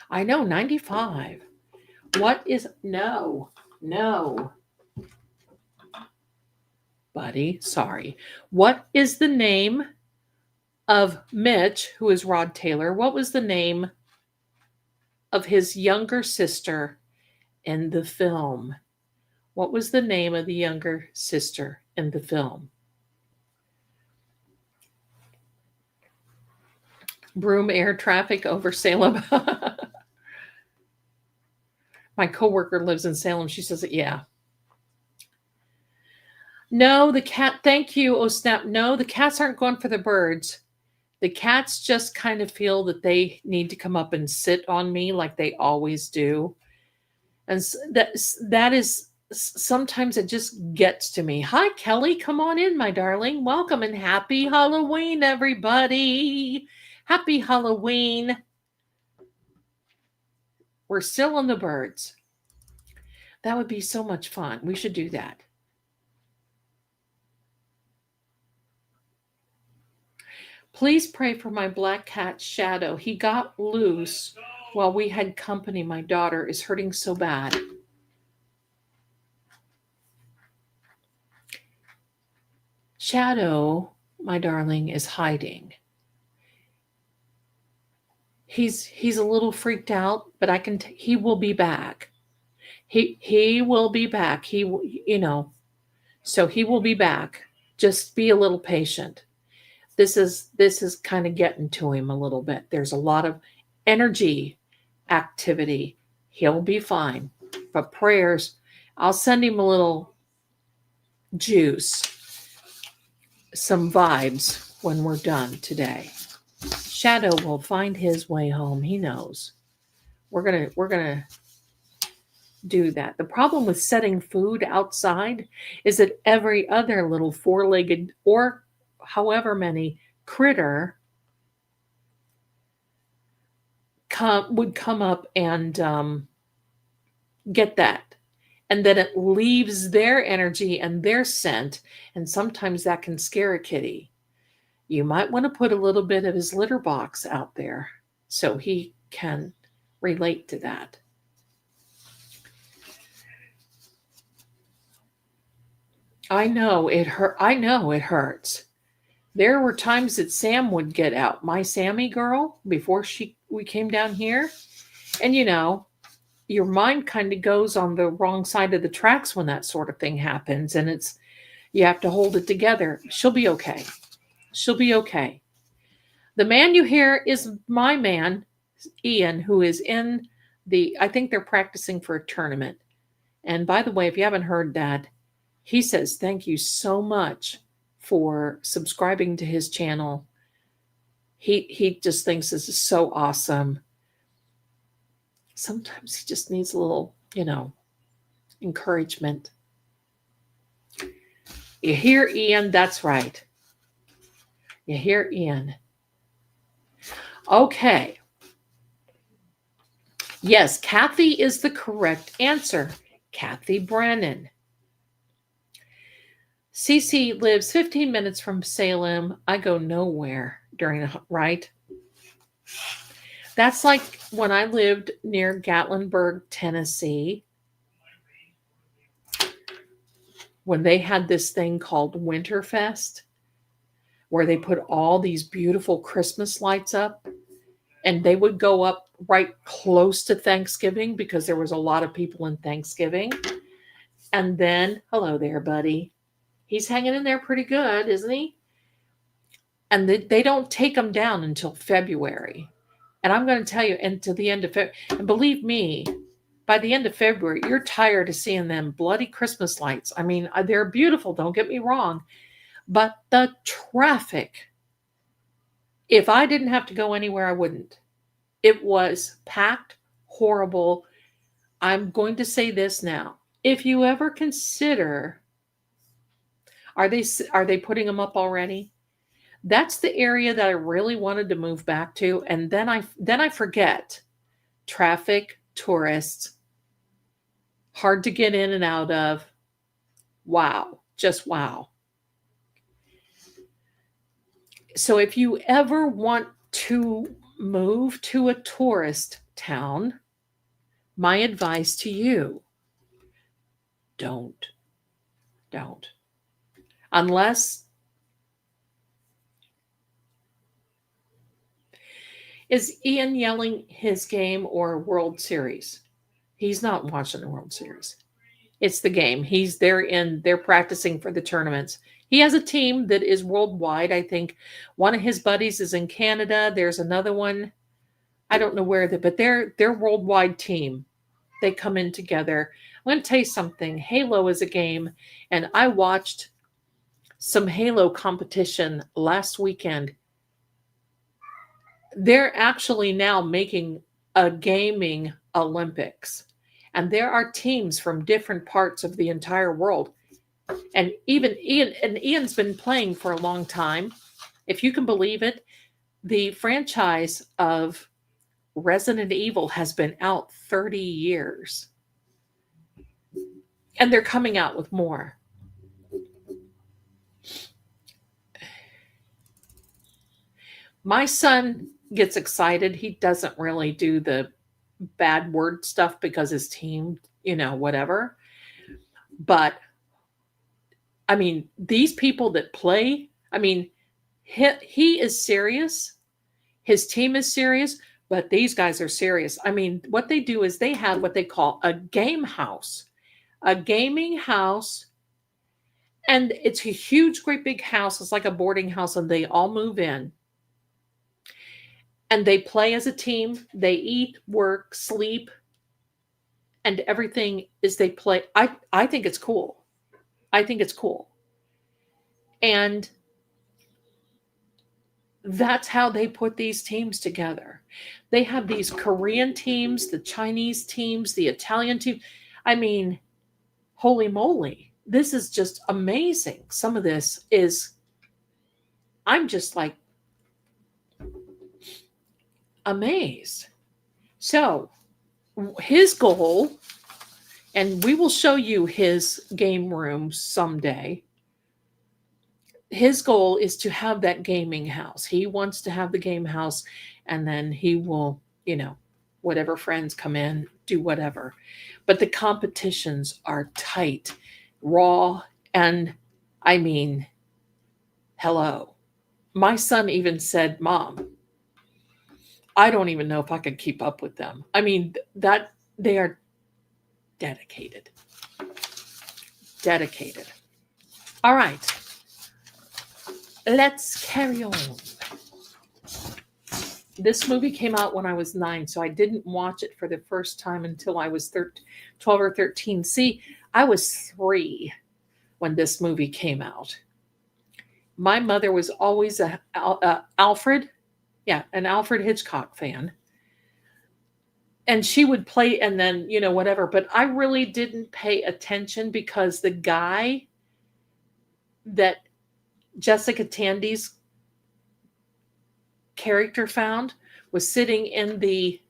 I know, 95. What is, no. Buddy, sorry. What is the name of Mitch, who is Rod Taylor? What was the name of his younger sister in the film? What was the name of the younger sister in the film? Broom air traffic over Salem. My coworker lives in Salem. She says, yeah. No, the cat, thank you, oh snap. No, the cats aren't going for the birds. The cats just kind of feel that they need to come up and sit on me like they always do. And that is, sometimes it just gets to me. Hi, Kelly. Come on in, my darling. Welcome and happy Halloween, everybody. Happy Halloween. We're still on the birds. That would be so much fun. We should do that. Please pray for my black cat, Shadow. He got loose while we had company. My daughter is hurting so bad. Shadow, my darling, is hiding. He's a little freaked out, but he will be back. He will be back. So he will be back. Just be a little patient. This is kind of getting to him a little bit. There's a lot of energy activity. He'll be fine. But prayers, I'll send him a little juice, some vibes when we're done today. Shadow will find his way home. He knows. We're gonna do that. The problem with setting food outside is that every other little four-legged or however many critter would come up and get that. And then it leaves their energy and their scent. And sometimes that can scare a kitty. You might want to put a little bit of his litter box out there so he can relate to that. I know it hurts. There were times that Sam would get out, my Sammy girl, before we came down here. And your mind kind of goes on the wrong side of the tracks when that sort of thing happens. And you have to hold it together. She'll be okay. The man you hear is my man, Ian, who is in I think they're practicing for a tournament. And by the way, if you haven't heard that, he says thank you so much for subscribing to his channel. He just thinks this is so awesome. Sometimes he just needs a little, encouragement. You hear Ian? That's right. You hear Ian. Okay. Yes, Kathy is the correct answer. Kathy Brennan. Cece lives 15 minutes from Salem. I go nowhere during the, right? That's like when I lived near Gatlinburg, Tennessee, when they had this thing called Winterfest, where they put all these beautiful Christmas lights up, and they would go up right close to Thanksgiving because there was a lot of people in Thanksgiving. And then, hello there, buddy. He's hanging in there pretty good, isn't he? And they don't take them down until February. And I'm going to tell you, and to the end of February, and believe me, by the end of February, you're tired of seeing them bloody Christmas lights. I mean, they're beautiful, don't get me wrong. But the traffic, if I didn't have to go anywhere, I wouldn't. It was packed, horrible. I'm going to say this now. If you ever consider, are they putting them up already? That's the area that I really wanted to move back to, and then I forget. Traffic, tourists, hard to get in and out of. Wow, just wow. So if you ever want to move to a tourist town, my advice to you, don't. Unless, is Ian yelling his game or World Series? He's not watching the World Series. It's the game. They're practicing for the tournaments. He has a team that is worldwide. I think one of his buddies is in Canada. There's another one. I don't know where but they're worldwide team. They come in together. I'm going to tell you something. Halo is a game, and I watched some Halo competition last weekend. They're actually now making a gaming Olympics, and there are teams from different parts of the entire world. And even Ian's been playing for a long time. If you can believe it, the franchise of Resident Evil has been out 30 years. And they're coming out with more. My son gets excited. He doesn't really do the bad word stuff because his team, whatever. But I mean, these people that play, I mean, he is serious. His team is serious, but these guys are serious. I mean, what they do is they have what they call a game house, a gaming house. And it's a huge, great big house. It's like a boarding house, and they all move in. And they play as a team. They eat, work, sleep, and everything is they play. I think it's cool. I think it's cool. And that's how they put these teams together. They have these Korean teams, the Chinese teams, the Italian team. I mean, holy moly. This is just amazing. Some of this is, I'm just like amazed. So his goal, and we will show you his game room someday. His goal is to have that gaming house. He wants to have the game house, and then he will, whatever friends come in, do whatever. But the competitions are tight, raw, and I mean, hello. My son even said, Mom, I don't even know if I could keep up with them. I mean, that they are dedicated. Dedicated. All right. Let's carry on. This movie came out when I was 9, so I didn't watch it for the first time until I was 12 or 13. See, I was 3 when this movie came out. My mother was always an Alfred Hitchcock fan. And she would play, and then, whatever. But I really didn't pay attention because the guy that Jessica Tandy's character found was sitting in the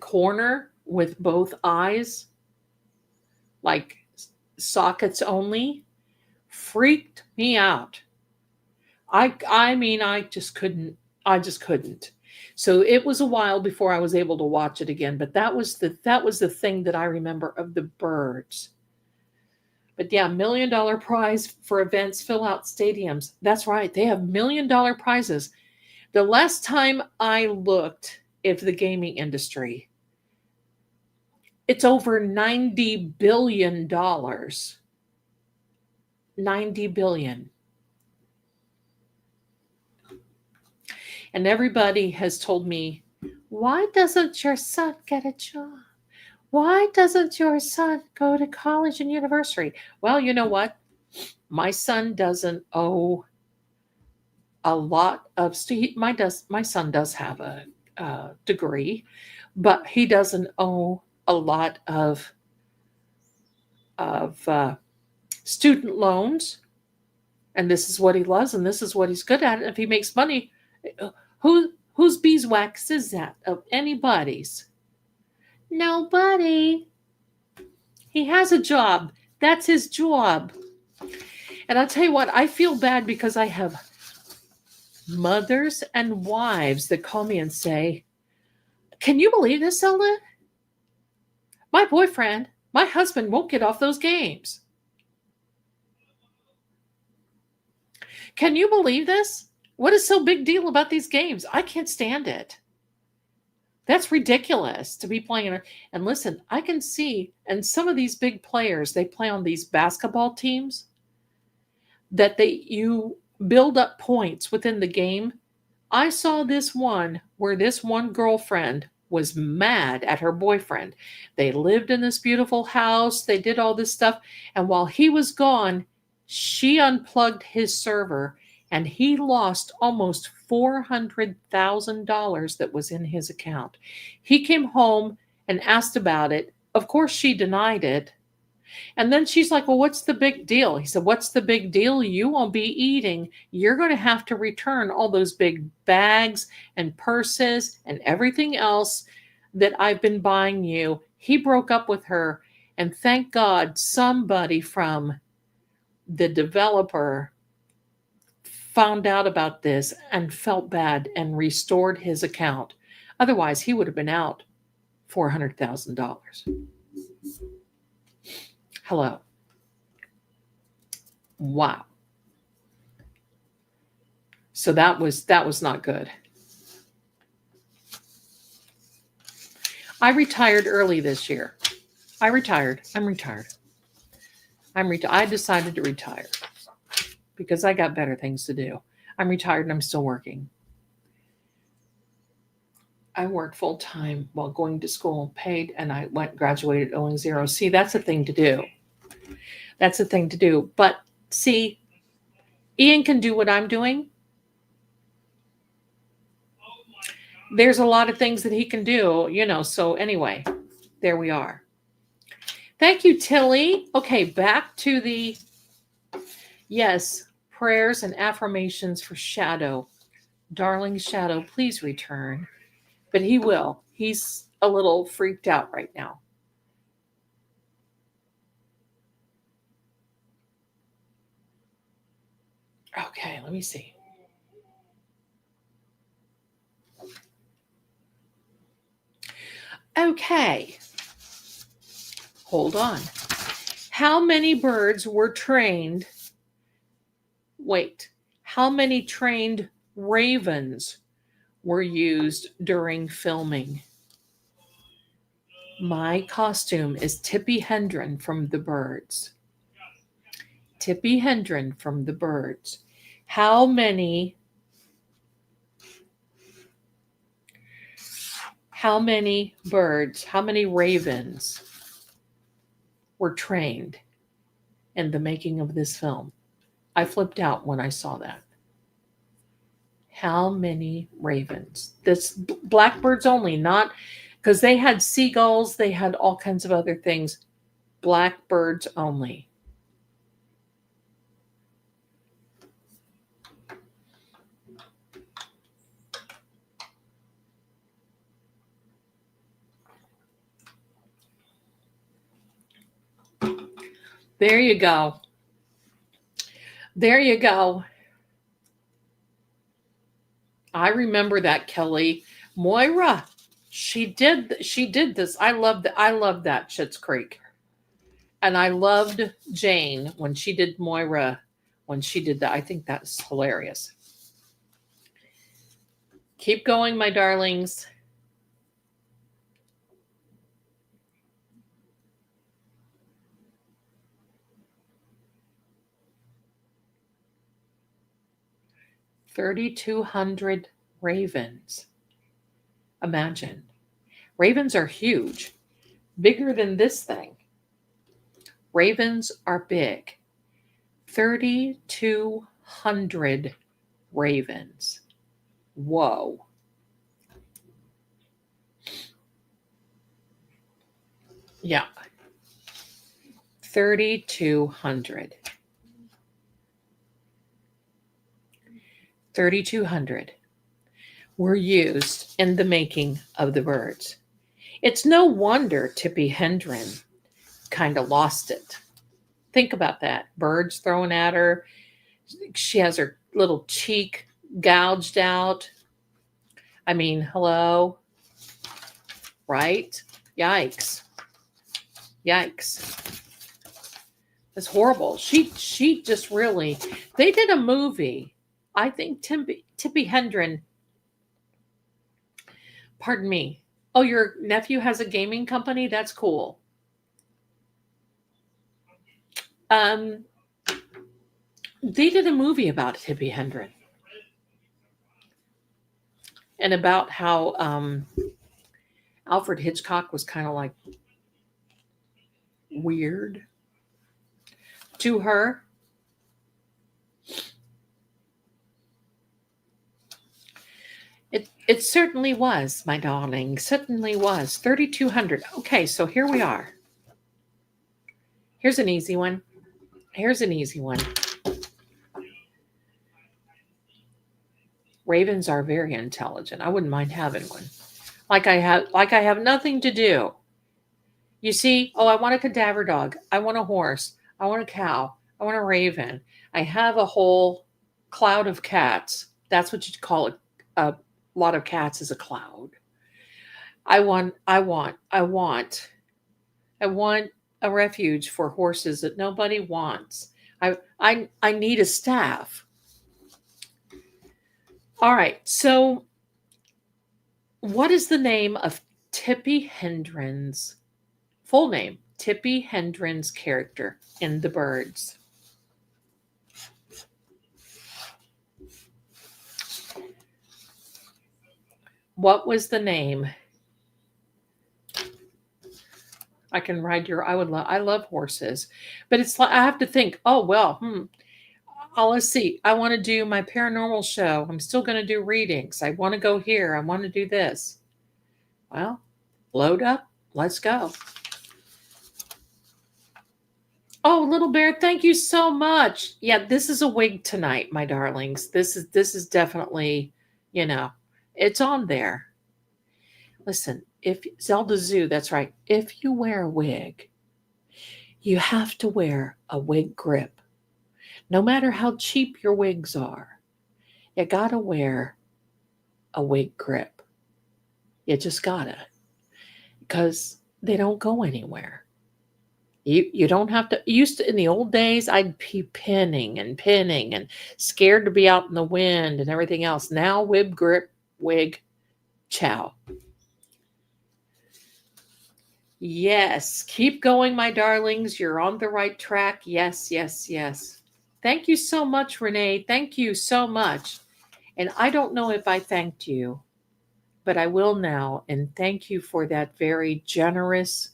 corner with both eyes, like sockets only. Freaked me out. I mean, I just couldn't. So it was a while before I was able to watch it again, but that was the thing that I remember of the birds. But yeah, $1 million prize for events fill out stadiums. That's right. They have $1 million prizes. The last time I looked at the gaming industry, it's over $90 billion. $90 billion. And everybody has told me, why doesn't your son get a job? Why doesn't your son go to college and university? Well, you know what? My son doesn't owe a lot of my son does have a degree, but he doesn't owe a lot of student loans. And this is what he loves, and this is what he's good at. And if he makes money, whose beeswax is that of anybody's? Nobody. He has a job. That's his job. And I'll tell you what, I feel bad because I have mothers and wives that call me and say, can you believe this, Zelda? My husband won't get off those games. Can you believe this? What is so big deal about these games? I can't stand it. That's ridiculous to be playing. And listen, I can see, and some of these big players, they play on these basketball teams that you build up points within the game. I saw this one where this one girlfriend was mad at her boyfriend. They lived in this beautiful house. They did all this stuff. And while he was gone, she unplugged his server and he lost almost $400,000 that was in his account. He came home and asked about it. Of course, she denied it. And then she's like, well, what's the big deal? He said, what's the big deal? You won't be eating. You're going to have to return all those big bags and purses and everything else that I've been buying you. He broke up with her. And thank God somebody from the developer found out about this and felt bad and restored his account. Otherwise, he would have been out $400,000. Hello. Wow. So that was not good. I retired early this year. I'm retired. I decided to retire because I got better things to do. I'm retired and I'm still working. I worked full time while going to school, paid, and I graduated owing zero. See, that's a thing to do. But see, Ian can do what I'm doing. There's a lot of things that he can do, so anyway, there we are. Thank you, Tilly. Okay, back to the, prayers and affirmations for Shadow. Darling Shadow, please return. But he will. He's a little freaked out right now. Okay, let me see. Okay. Hold on. How many birds were trained? Wait. How many trained ravens were used during filming? My costume is Tippi Hedren from The Birds. Tippi Hedren from The Birds. How many birds, how many ravens were trained in the making of this film? I flipped out when I saw that. How many ravens? This blackbirds only, not because they had seagulls, they had all kinds of other things. Blackbirds only. There you go. There you go. I remember that, Kelly. Moira, she did this. I love that Schitt's Creek. And I loved Jane when she did Moira, when she did that. I think that's hilarious. Keep going, my darlings. $3,200 ravens. Imagine. Ravens are huge, bigger than this thing. Ravens are big. 3,200 ravens. Whoa. Yeah. 3,200. 3,200 were used in the making of the birds. It's no wonder Tippi Hedren kind of lost it. Think about that. Birds thrown at her. She has her little cheek gouged out. I mean, hello. Right? Yikes. Yikes. It's horrible. She just really, they did a movie. I think Tippi Hedren, pardon me. Oh, your nephew has a gaming company? That's cool. They did a movie about Tippi Hedren. And about how Alfred Hitchcock was kind of like weird to her. It certainly was, my darling. Certainly was. 3,200. Okay, so here we are. Here's an easy one. Here's an easy one. Ravens are very intelligent. I wouldn't mind having one. Like I have nothing to do. You see, oh, I want a cadaver dog. I want a horse. I want a cow. I want a raven. I have a whole cloud of cats. That's what you'd call it. A lot of cats is a cloud. I want a refuge for horses that nobody wants. I need a staff. All right. So what is the name of Tippi Hedren's full name? Tippi Hedren's character in The Birds. What was the name? I can ride your. I love horses, but it's like I have to think. Oh well. Oh, let's see. I want to do my paranormal show. I'm still going to do readings. I want to go here. I want to do this. Well, load up. Let's go. Oh, little bear, thank you so much. Yeah, this is a wig tonight, my darlings. This is definitely, it's on there. Listen, if Zelda Zoo, that's right. If you wear a wig, you have to wear a wig grip. No matter how cheap your wigs are, you gotta wear a wig grip. You just gotta, because they don't go anywhere. You don't have to. Used to in the old days, I'd be pinning and scared to be out in the wind and everything else. Now wig grip, wig, ciao. Yes, keep going, my darlings. You're on the right track. Yes. Thank you so much, Renee. Thank you so much. And I don't know if I thanked you, but I will now. And thank you for that very generous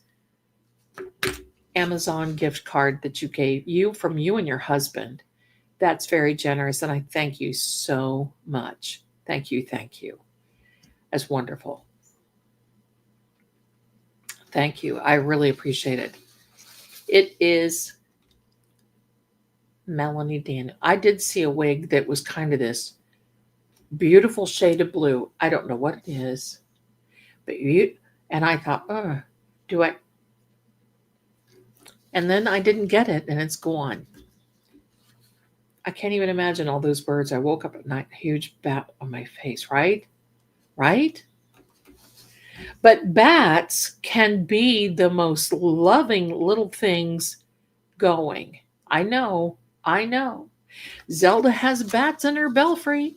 Amazon gift card that you gave you from you and your husband. That's very generous. And I thank you so much. Thank you. Thank you. That's wonderful. Thank you. I really appreciate it. It is Melanie Dan. I did see a wig that was kind of this beautiful shade of blue. I don't know what it is, but and I thought, do I? And then I didn't get it, and it's gone. I can't even imagine all those birds. I woke up at night, huge bat on my face, right? Right? But bats can be the most loving little things going. I know. I know. Zelda has bats in her belfry.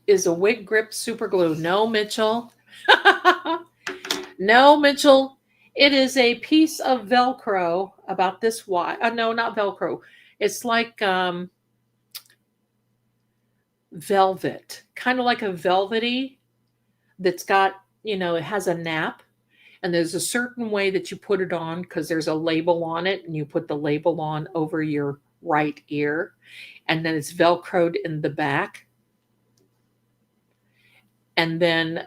Is a wig grip super glue? No, Mitchell. No, Mitchell. It is a piece of Velcro about this wide. No, not Velcro. It's like velvet, kind of like a velvety that's got, it has a nap. And there's a certain way that you put it on because there's a label on it, and you put the label on over your right ear, and then it's Velcroed in the back. And then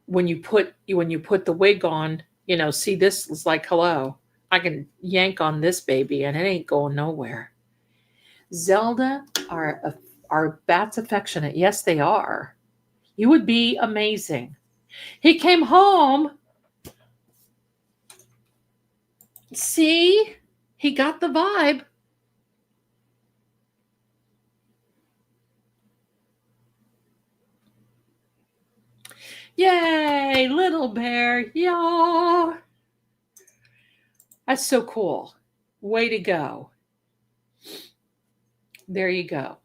when you put the wig on, see, this is like, hello, I can yank on this baby and it ain't going nowhere. Zelda are bats affectionate? Yes, they are. You would be amazing. He came home. See, he got the vibe. Yay, little bear. Yeah. That's so cool. Way to go. There you go.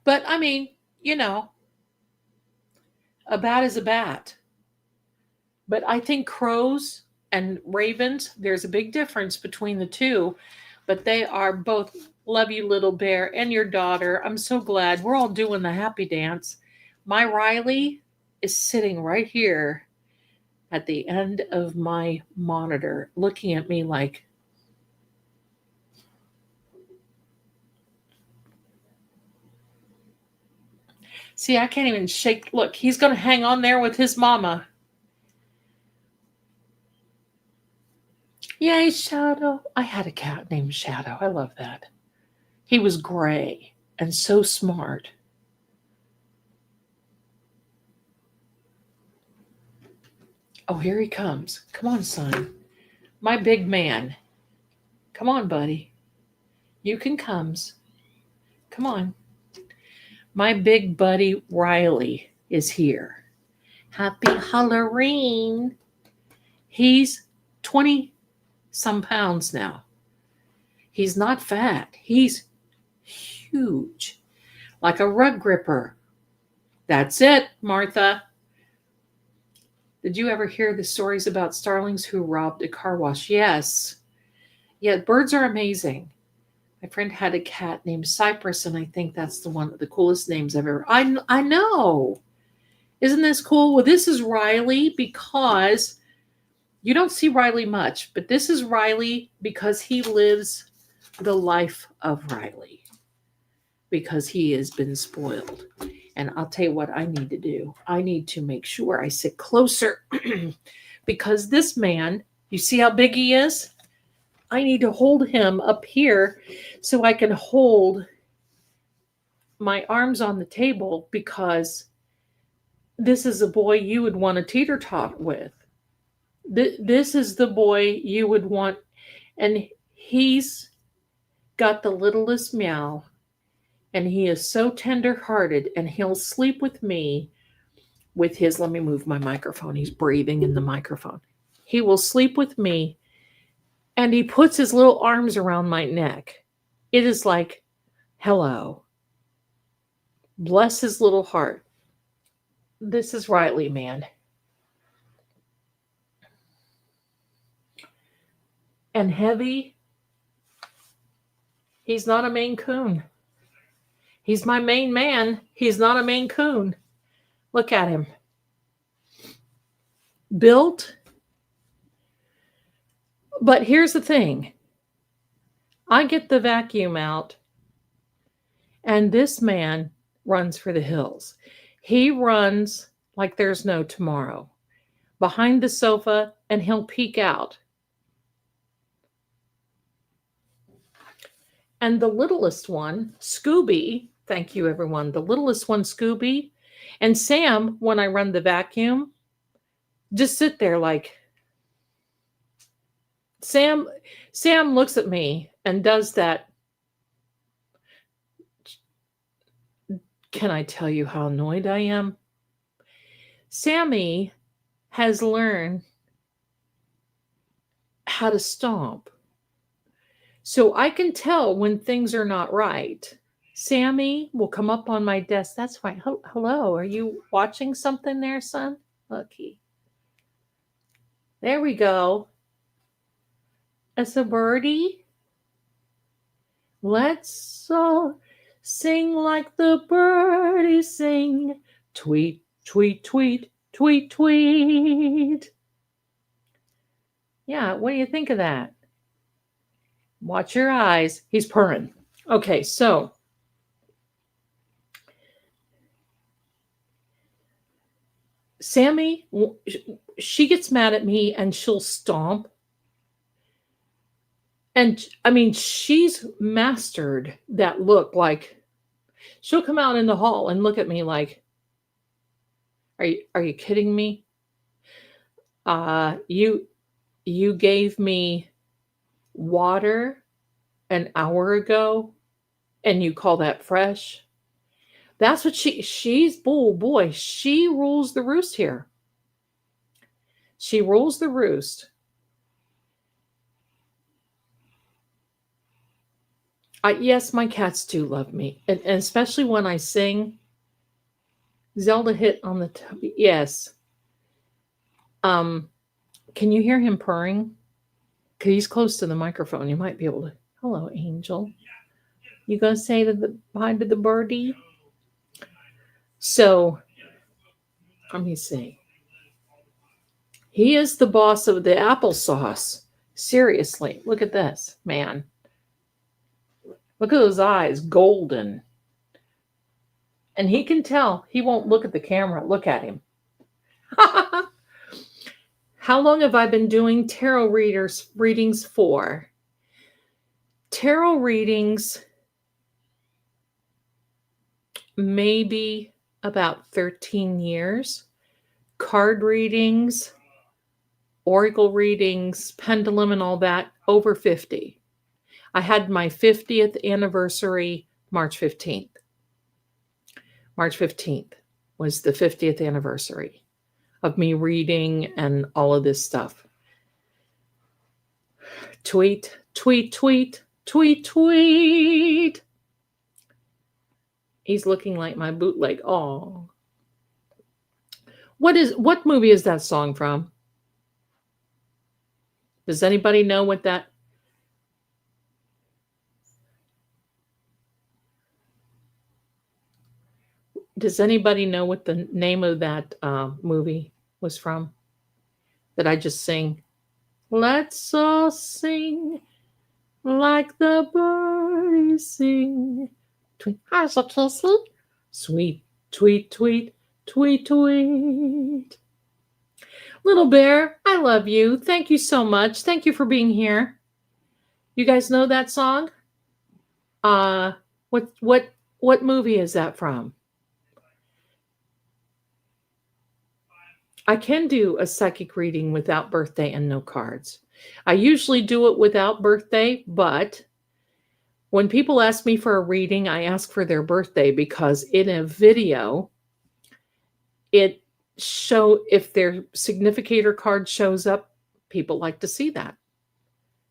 But I mean, a bat is a bat. But I think crows and ravens, there's a big difference between the two. But they are both, love you, little bear, and your daughter. I'm so glad we're all doing the happy dance. My Riley is sitting right here at the end of my monitor, looking at me like, see, I can't even shake. Look, he's going to hang on there with his mama. Yay, Shadow. I had a cat named Shadow. I love that. He was gray and so smart. Oh, here he comes. Come on, son. My big man. Come on, buddy. You can comes. Come on. My big buddy Riley is here. Happy Halloween. He's 20 some pounds now. He's not fat. He's huge. Like a rug gripper. That's it, Martha. Did you ever hear the stories about starlings who robbed a car wash? Yes. Yeah, birds are amazing. My friend had a cat named Cypress, and I think that's the one of the coolest names I've ever. I know. Isn't this cool? Well, this is Riley because you don't see Riley much, but this is Riley because he lives the life of Riley because he has been spoiled. And I'll tell you what I need to do. I need to make sure I sit closer because this man, you see how big he is? I need to hold him up here so I can hold my arms on the table because this is a boy you would want to teeter-tot with. This is the boy you would want, and he's got the littlest meow, and he is so tender-hearted, and he'll sleep with me with his, let me move my microphone. He's breathing in the microphone. He will sleep with me, and he puts his little arms around my neck. It is like, hello. Bless his little heart. This is Riley, man. And Heavy, he's not a Maine Coon. He's my main man. He's not a Maine Coon. Look at him. Built. But here's the thing. I get the vacuum out, and this man runs for the hills. He runs like there's no tomorrow, behind the sofa, and he'll peek out. And the littlest one, Scooby, thank you everyone, the littlest one, Scooby, and Sam, when I run the vacuum, just sit there like, Sam looks at me and does that. Can I tell you how annoyed I am? Sammy has learned how to stomp. So I can tell when things are not right. Sammy will come up on my desk. That's fine. Hello, are you watching something there, son? Lucky. There we go. As a birdie. Let's all sing like the birdies sing. Tweet, tweet, tweet, tweet, tweet. Yeah, what do you think of that? Watch your eyes. He's purring. Okay, so Sammy, she gets mad at me and she'll stomp. And I mean, she's mastered that look. Like, she'll come out in the hall and look at me like, are you kidding me? You gave me water an hour ago and you call that fresh? That's what she's, oh boy, she rules the roost here. She rules the roost. Yes, my cats do love me, and especially when I sing. Zelda hit on the yes. Can you hear him purring? Because he's close to the microphone. You might be able to. Hello, Angel. You gonna say hi to the birdie? So, let me see. He is the boss of the applesauce. Seriously, look at this, man. Look at those eyes, golden. And he can tell he won't look at the camera. Look at him. How long have I been doing tarot readings for? Tarot readings, maybe about 13 years. Card readings, oracle readings, pendulum and all that, over 50. I had my 50th anniversary March 15th. March 15th was the 50th anniversary of me reading and all of this stuff. Tweet, tweet, tweet, tweet, tweet. He's looking like my bootleg. Oh. What movie is that song from? Does anybody know what that? Does anybody know what the name of that movie was from? That I just sing? Let's all sing like the birds sing. Tweet, sweet, tweet, tweet, tweet, tweet. Little Bear, I love you. Thank you so much. Thank you for being here. You guys know that song? What movie is that from? I can do a psychic reading without birthday and no cards. I usually do it without birthday, but when people ask me for a reading, I ask for their birthday because in a video, if their significator card shows up, people like to see that.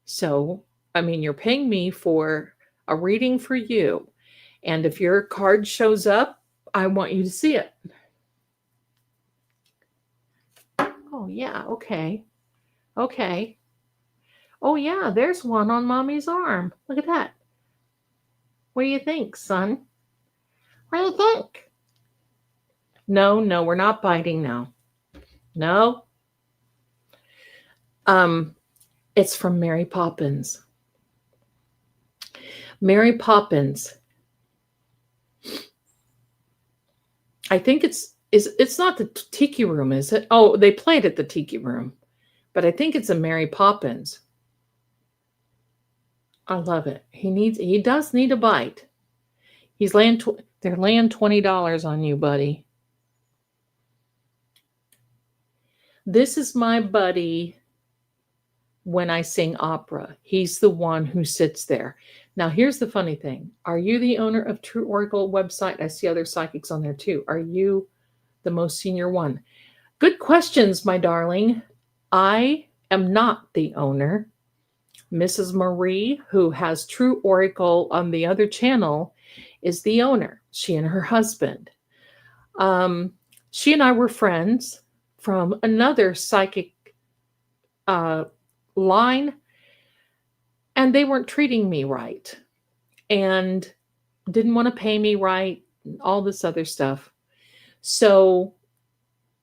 So, I mean, you're paying me for a reading for you. And if your card shows up, I want you to see it. Oh, yeah. Okay. Okay. Oh, yeah. There's one on mommy's arm. Look at that. What do you think, son? What do you think? No, no, we're not biting now. No. It's from Mary Poppins. Mary Poppins. I think it's not the Tiki Room, is it? Oh, they played at the Tiki Room, but I think it's a Mary Poppins. I love it. He does need a bite. They're laying $20 on you, buddy. This is my buddy when I sing opera. He's the one who sits there. Now, here's the funny thing. Are you the owner of True Oracle website? I see other psychics on there too. Are you the most senior one? Good questions, my darling. I am not the owner. Mrs. Marie, who has True Oracle on the other channel, is the owner. She and her husband. She and I were friends from another psychic line, and they weren't treating me right and didn't want to pay me right, all this other stuff. So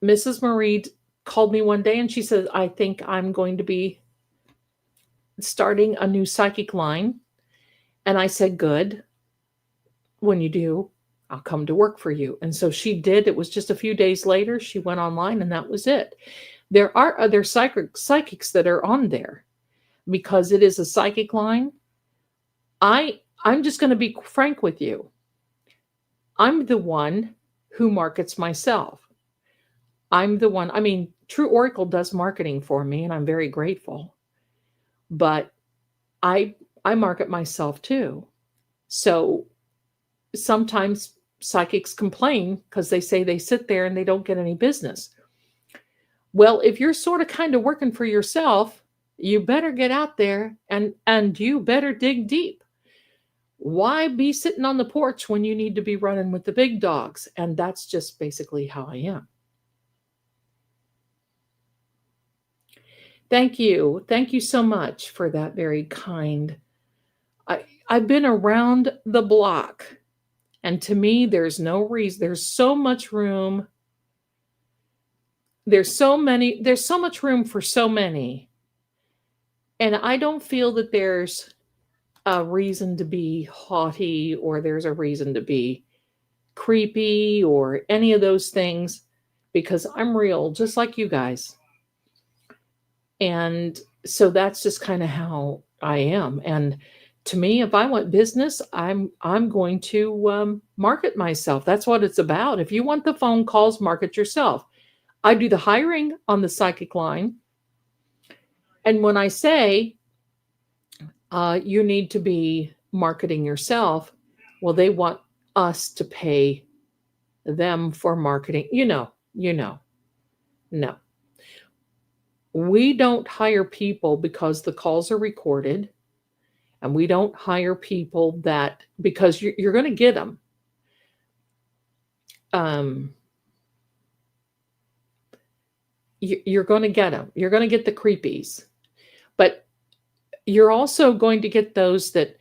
Mrs. Marie called me one day and she said, I think I'm going to be starting a new psychic line. And I said, good. When you do, I'll come to work for you. And so she did. It was just a few days later. She went online and that was it. There are other psychics that are on there because it is a psychic line. I'm just going to be frank with you. I'm the one who markets myself. I'm the one, I mean, True Oracle does marketing for me and I'm very grateful. But I market myself too. So sometimes psychics complain because they say they sit there and they don't get any business. Well, if you're sort of kind of working for yourself, you better get out there and you better dig deep. Why be sitting on the porch when you need to be running with the big dogs? And that's just basically how I am. Thank you. Thank you so much for that very kind. I've been around the block, and to me, there's no reason. There's so much room. There's so much room for so many. And I don't feel that there's a reason to be haughty or there's a reason to be creepy or any of those things because I'm real, just like you guys. And so that's just kind of how I am. And to me, if I want business, I'm going to market myself. That's what it's about. If you want the phone calls, market yourself. I do the hiring on the psychic line. And when I say you need to be marketing yourself, well, they want us to pay them for marketing. No. We don't hire people because the calls are recorded. And we don't hire people that, because you're going to get them. You're going to get them. You're going to get the creepies. But you're also going to get those that,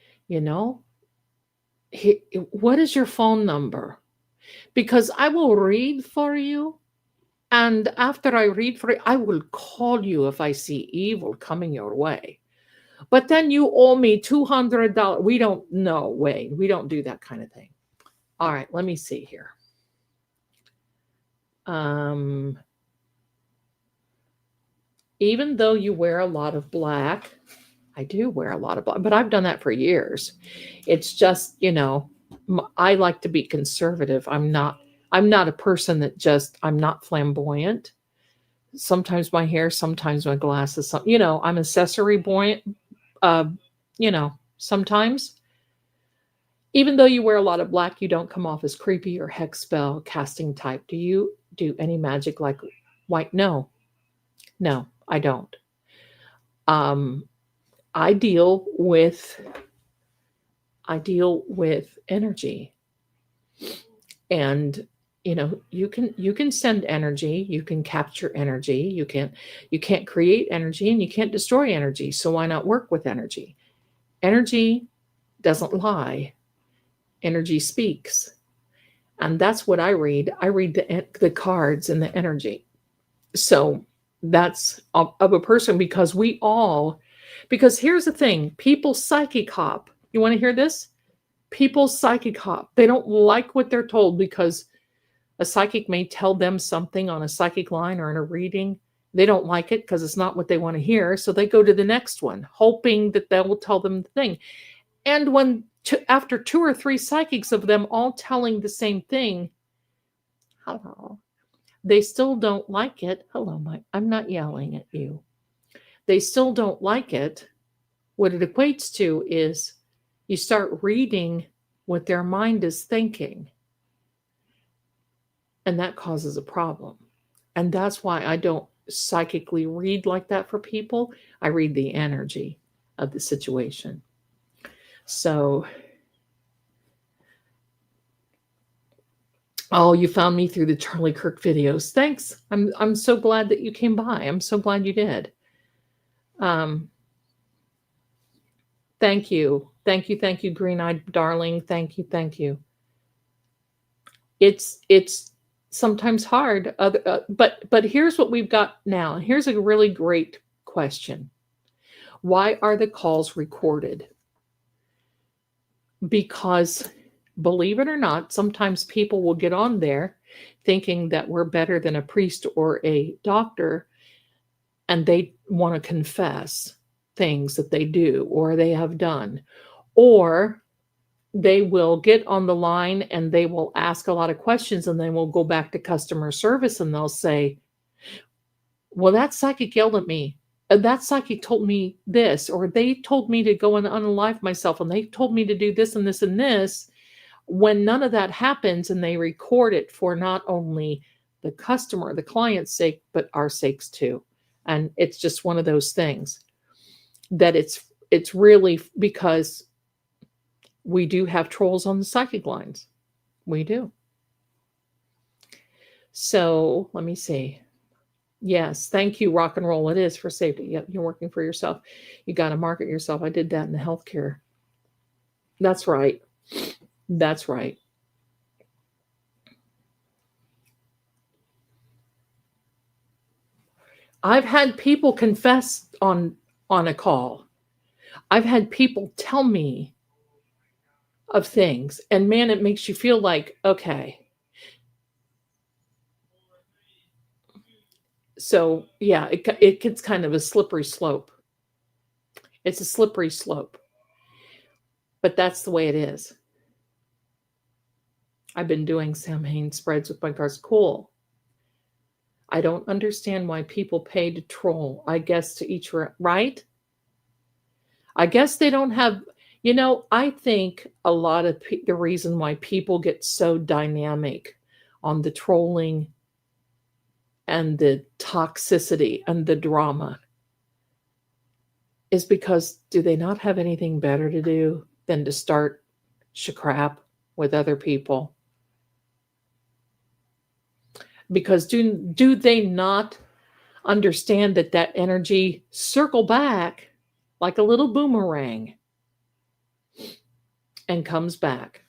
what is your phone number? Because I will read for you. And after I read for you, I will call you if I see evil coming your way. But then you owe me $200. We don't know, Wayne. We don't do that kind of thing. All right, let me see here. Even though you wear a lot of black, I do wear a lot of black, but I've done that for years. It's just, I like to be conservative. I'm not a person that I'm not flamboyant. Sometimes my hair, sometimes my glasses, I'm accessory buoyant. Sometimes. Even though you wear a lot of black, you don't come off as creepy or hex spell casting type. Do you do any magic like white? No, I don't. I deal with energy. And, you can send energy, you can capture energy, you can't create energy, and you can't destroy energy. So why not work with energy? Energy doesn't lie. Energy speaks. And that's what I read. I read the cards and the energy. So that's of a person, because here's the thing, people psychic hop. You want to hear this? People psychic hop. They don't like what they're told, because a psychic may tell them something on a psychic line or in a reading. They don't like it because it's not what they want to hear. So they go to the next one, hoping that they will tell them the thing. And after two or three psychics of them all telling the same thing, hello, they still don't like it. Hello, Mike. I'm not yelling at you. They still don't like it. What it equates to is you start reading what their mind is thinking. And that causes a problem. And that's why I don't psychically read like that for people. I read the energy of the situation. So, oh, you found me through the Charlie Kirk videos. Thanks. I'm so glad that you came by. I'm so glad you did. Thank you. Thank you, green-eyed darling. Thank you. It's sometimes hard, but here's what we've got now. Here's a really great question. Why are the calls recorded? Because, believe it or not, sometimes people will get on there thinking that we're better than a priest or a doctor, and they want to confess things that they do or they have done. Or they will get on the line and they will ask a lot of questions, and then we'll go back to customer service and they'll say, well, that psychic yelled at me. That psychic told me this, or they told me to go and unalive myself, and they told me to do this and this and this, when none of that happens, and they record it for not only the customer, the client's sake, but our sakes too. And it's just one of those things that it's really because we do have trolls on the psychic lines. We do. So let me see. Yes, thank you, rock and roll. It is for safety. Yep, you're working for yourself. You got to market yourself. I did that in the healthcare. That's right. That's right. I've had people confess on a call. I've had people tell me of things, and man, it makes you feel like, okay. So yeah, it gets kind of a slippery slope. It's a slippery slope, but that's the way it is. I've been doing Samhain spreads with my cards. Cool. I don't understand why people pay to troll. I guess to each right. I guess they don't have, I think a lot of the reason why people get so dynamic on the trolling and the toxicity and the drama is because, do they not have anything better to do than to start crap with other people? Because do they not understand that energy circle back like a little boomerang and comes back?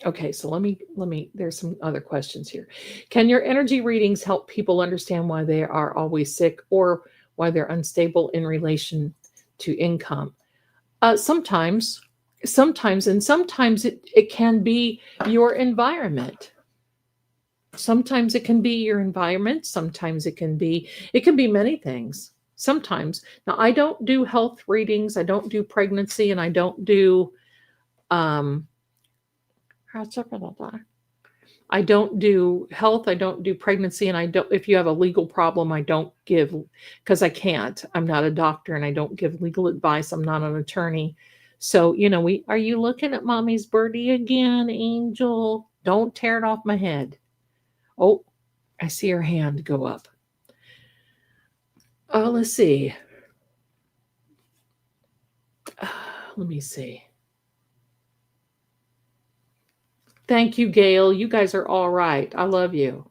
Okay, so let me, there's some other questions here. Can your energy readings help people understand why they are always sick or why they're unstable in relation to income? Sometimes, and sometimes it can be your environment. Sometimes it can be your environment. Sometimes it can be many things. Sometimes. Now, I don't do health readings. I don't do pregnancy, and I don't do, I don't do health. I don't do pregnancy. And if you have a legal problem, I don't give, because I can't. I'm not a doctor, and I don't give legal advice. I'm not an attorney. So, are you looking at mommy's birdie again, Angel? Don't tear it off my head. Oh, I see her hand go up. Oh, let's see. Let me see. Thank you, Gail. You guys are all right. I love you.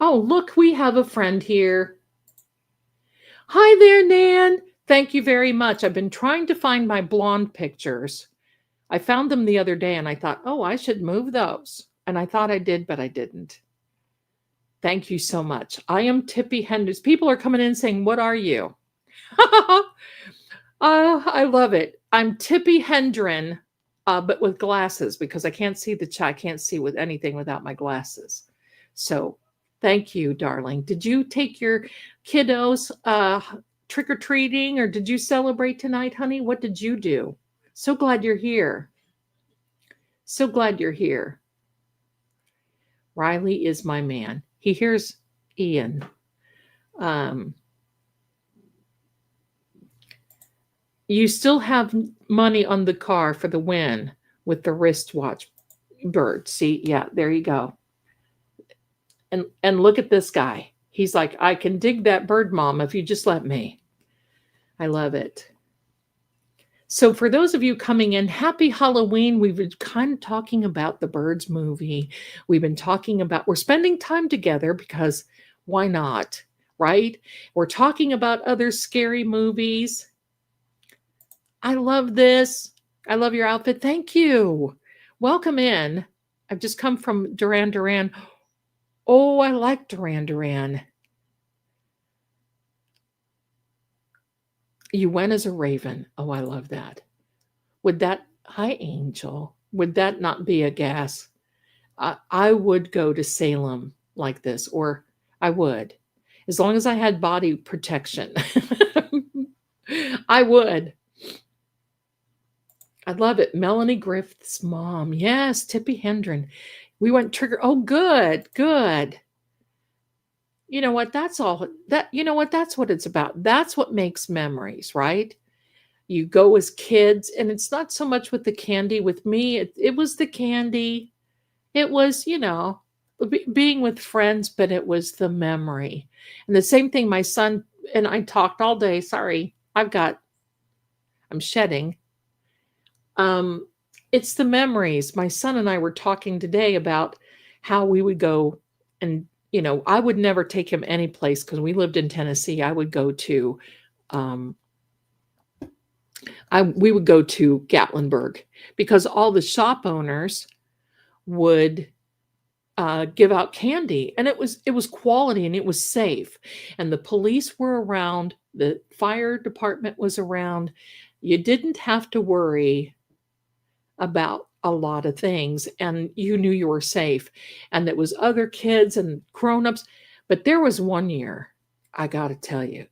Oh, look, we have a friend here. Hi there, Nan. Thank you very much. I've been trying to find my blonde pictures. I found them the other day and I thought, oh, I should move those. And I thought I did, but I didn't. Thank you so much. I am Tippy Hendricks. People are coming in saying, what are you? I love it. I'm Tippy Hendren, but with glasses because I can't see the chat. I can't see with anything without my glasses. So thank you, darling. Did you take your kiddos trick-or-treating or did you celebrate tonight, honey? What did you do? So glad you're here. So glad you're here. Riley is my man. He hears Ian. You still have money on the car for the win with the wristwatch bird. See, yeah, there you go. And look at this guy. He's like, I can dig that bird, Mom, if you just let me. I love it. So for those of you coming in, happy Halloween. We've been kind of talking about the Birds movie. We've been talking about, we're spending time together because why not, right? We're talking about other scary movies. I love this. I love your outfit. Thank you. Welcome in. I've just come from Duran Duran. Oh, I like Duran Duran. You went as a raven. Oh, I love that. Would that, hi, Angel. Would that not be a gas? I would go to Salem like this, or I would, as long as I had body protection. I would. I love it. Melanie Griffith's mom. Yes, Tippy Hendren. We went trigger. Oh, good, good. You know what? That's all that, you know what? That's what it's about. That's what makes memories, right? You go as kids, and it's not so much with the candy. With me, it was the candy. It was, being with friends, but it was the memory. And the same thing, my son and I talked all day. Sorry, I'm shedding. It's the memories. My son and I were talking today about how we would go and, I would never take him any place because we lived in Tennessee. I would go to, we would go to Gatlinburg because all the shop owners would give out candy, and it was quality and it was safe, and the police were around, the fire department was around. You didn't have to worry about a lot of things, and you knew you were safe, and there was other kids and grown-ups. But there was one year, I gotta tell you,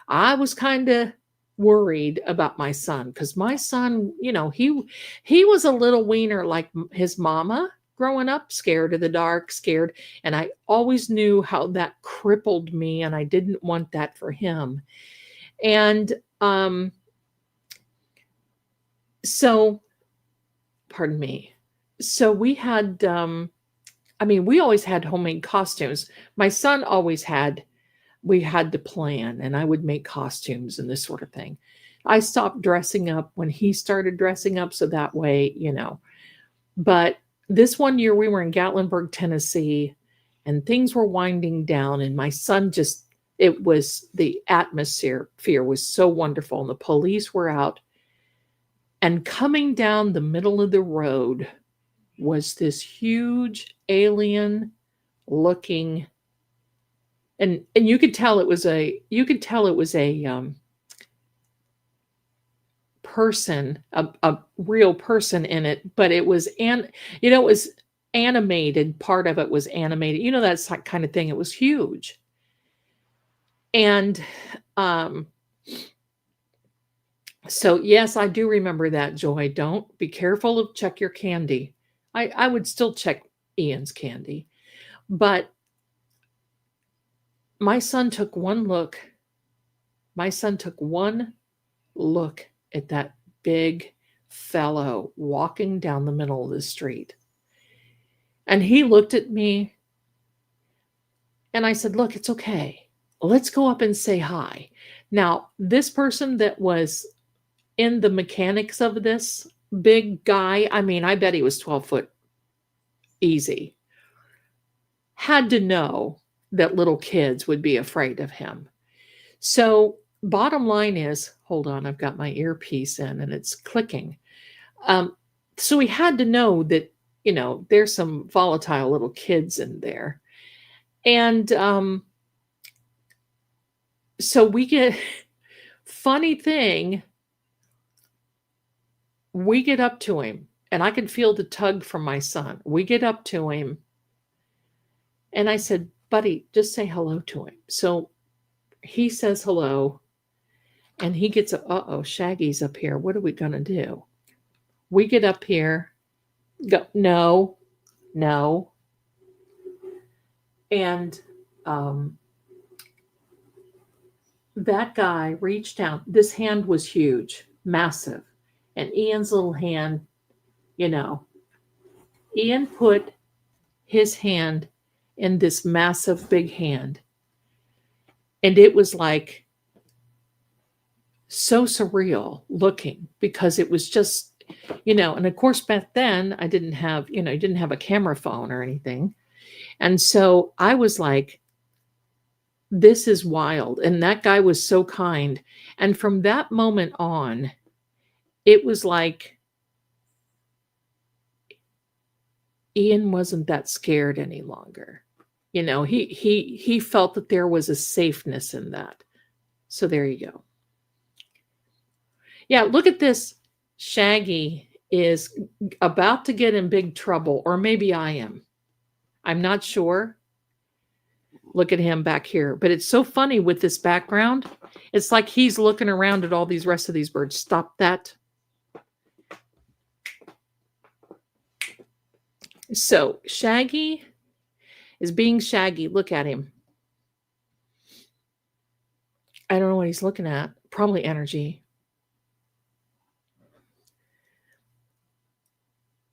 I was kind of worried about my son because my son, he was a little wiener like his mama growing up, scared of the dark, scared, and I always knew how that crippled me, and I didn't want that for him. And so pardon me. So we had, we always had homemade costumes. My son we had to plan, and I would make costumes and this sort of thing. I stopped dressing up when he started dressing up, so that way, But this one year we were in Gatlinburg, Tennessee, and things were winding down, and my son the atmosphere was so wonderful, and the police were out. And coming down the middle of the road was this huge alien looking, and you could tell it was a person, a real person in it, but it was it was animated. Part of it was animated. That kind of thing. It was huge. And so, yes, I do remember that, Joy. Don't be careful of check your candy. I would still check Ian's candy. But my son took one look. My son took one look at that big fellow walking down the middle of the street. And he looked at me, and I said, look, it's okay. Let's go up and say hi. Now, this person that was in the mechanics of this, big guy. I mean, I bet he was 12 foot easy. Had to know that little kids would be afraid of him. So, bottom line is, hold on, I've got my earpiece in and it's clicking. So he had to know that, there's some volatile little kids in there. And so we get, funny thing, we get up to him and I can feel the tug from my son. We get up to him and I said, buddy, just say hello to him. So he says hello and he gets, Shaggy's up here. What are we going to do? We get up here, go, no. And that guy reached out. This hand was huge, massive. And Ian's little hand, Ian put his hand in this massive big hand. And it was like so surreal looking because it was just, and of course back then I didn't have, didn't have a camera phone or anything. And so I was like, this is wild. And that guy was so kind. And from that moment on, it was like Ian wasn't that scared any longer. He felt that there was a safeness in that. So there you go. Yeah, look at this. Shaggy is about to get in big trouble, or maybe I am. I'm not sure. Look at him back here. But it's so funny with this background. It's like he's looking around at all these rest of these birds. Stop that. So Shaggy is being Shaggy. Look at him. I don't know what he's looking at. Probably energy.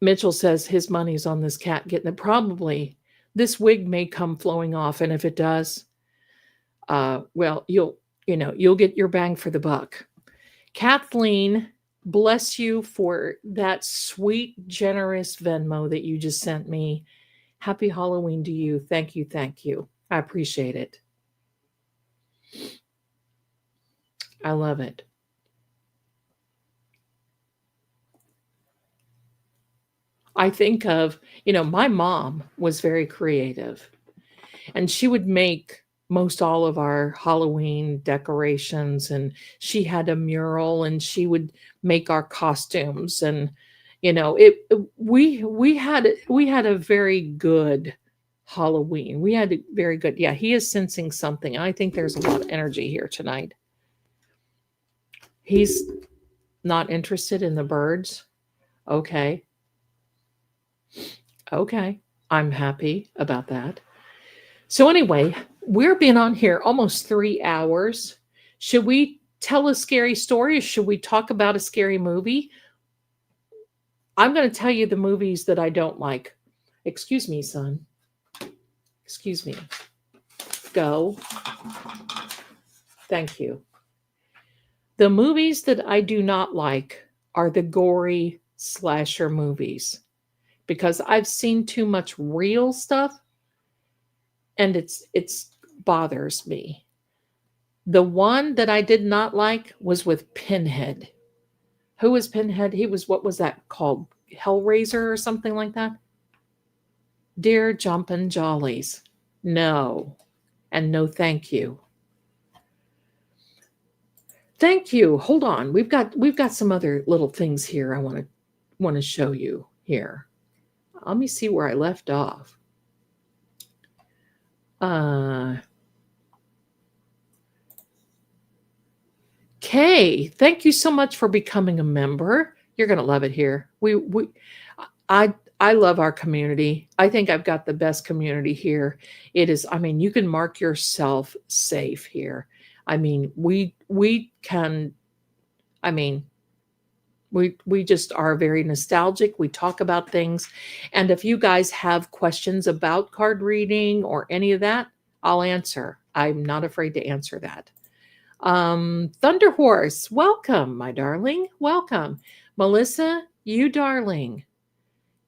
Mitchell says his money's on this cat getting it. Probably. This wig may come flowing off, and if it does, well, you'll get your bang for the buck. Kathleen, bless you for that sweet, generous Venmo that you just sent me. Happy Halloween to you. Thank you. Thank you. I appreciate it. I love it. I think of, my mom was very creative and she would make most all of our Halloween decorations, and she had a mural and she would make our costumes, and we had a very good Halloween. We had a very good. Yeah, he is sensing something. I think there's a lot of energy here tonight. He's not interested in the birds. Okay. I'm happy about that. So anyway, we've been on here almost 3 hours. Should we tell a scary story or should we talk about a scary movie? I'm going to tell you the movies that I don't like. Excuse me, son. Excuse me. Go. Thank you. The movies that I do not like are the gory slasher movies, because I've seen too much real stuff and it's bothers me. The one that I did not like was with Pinhead. Who was Pinhead? He was, what was that called? Hellraiser or something like that? Dear Jumpin' Jollies. No. And no thank you. Thank you. Hold on. We've got some other little things here I want to show you here. Let me see where I left off. Kay, thank you so much for becoming a member. You're going to love it here. I love our community. I think I've got the best community here. It is, you can mark yourself safe here. We just are very nostalgic. We talk about things. And if you guys have questions about card reading or any of that, I'll answer. I'm not afraid to answer that. Thunder Horse, welcome, my darling. Welcome. Melissa, You darling.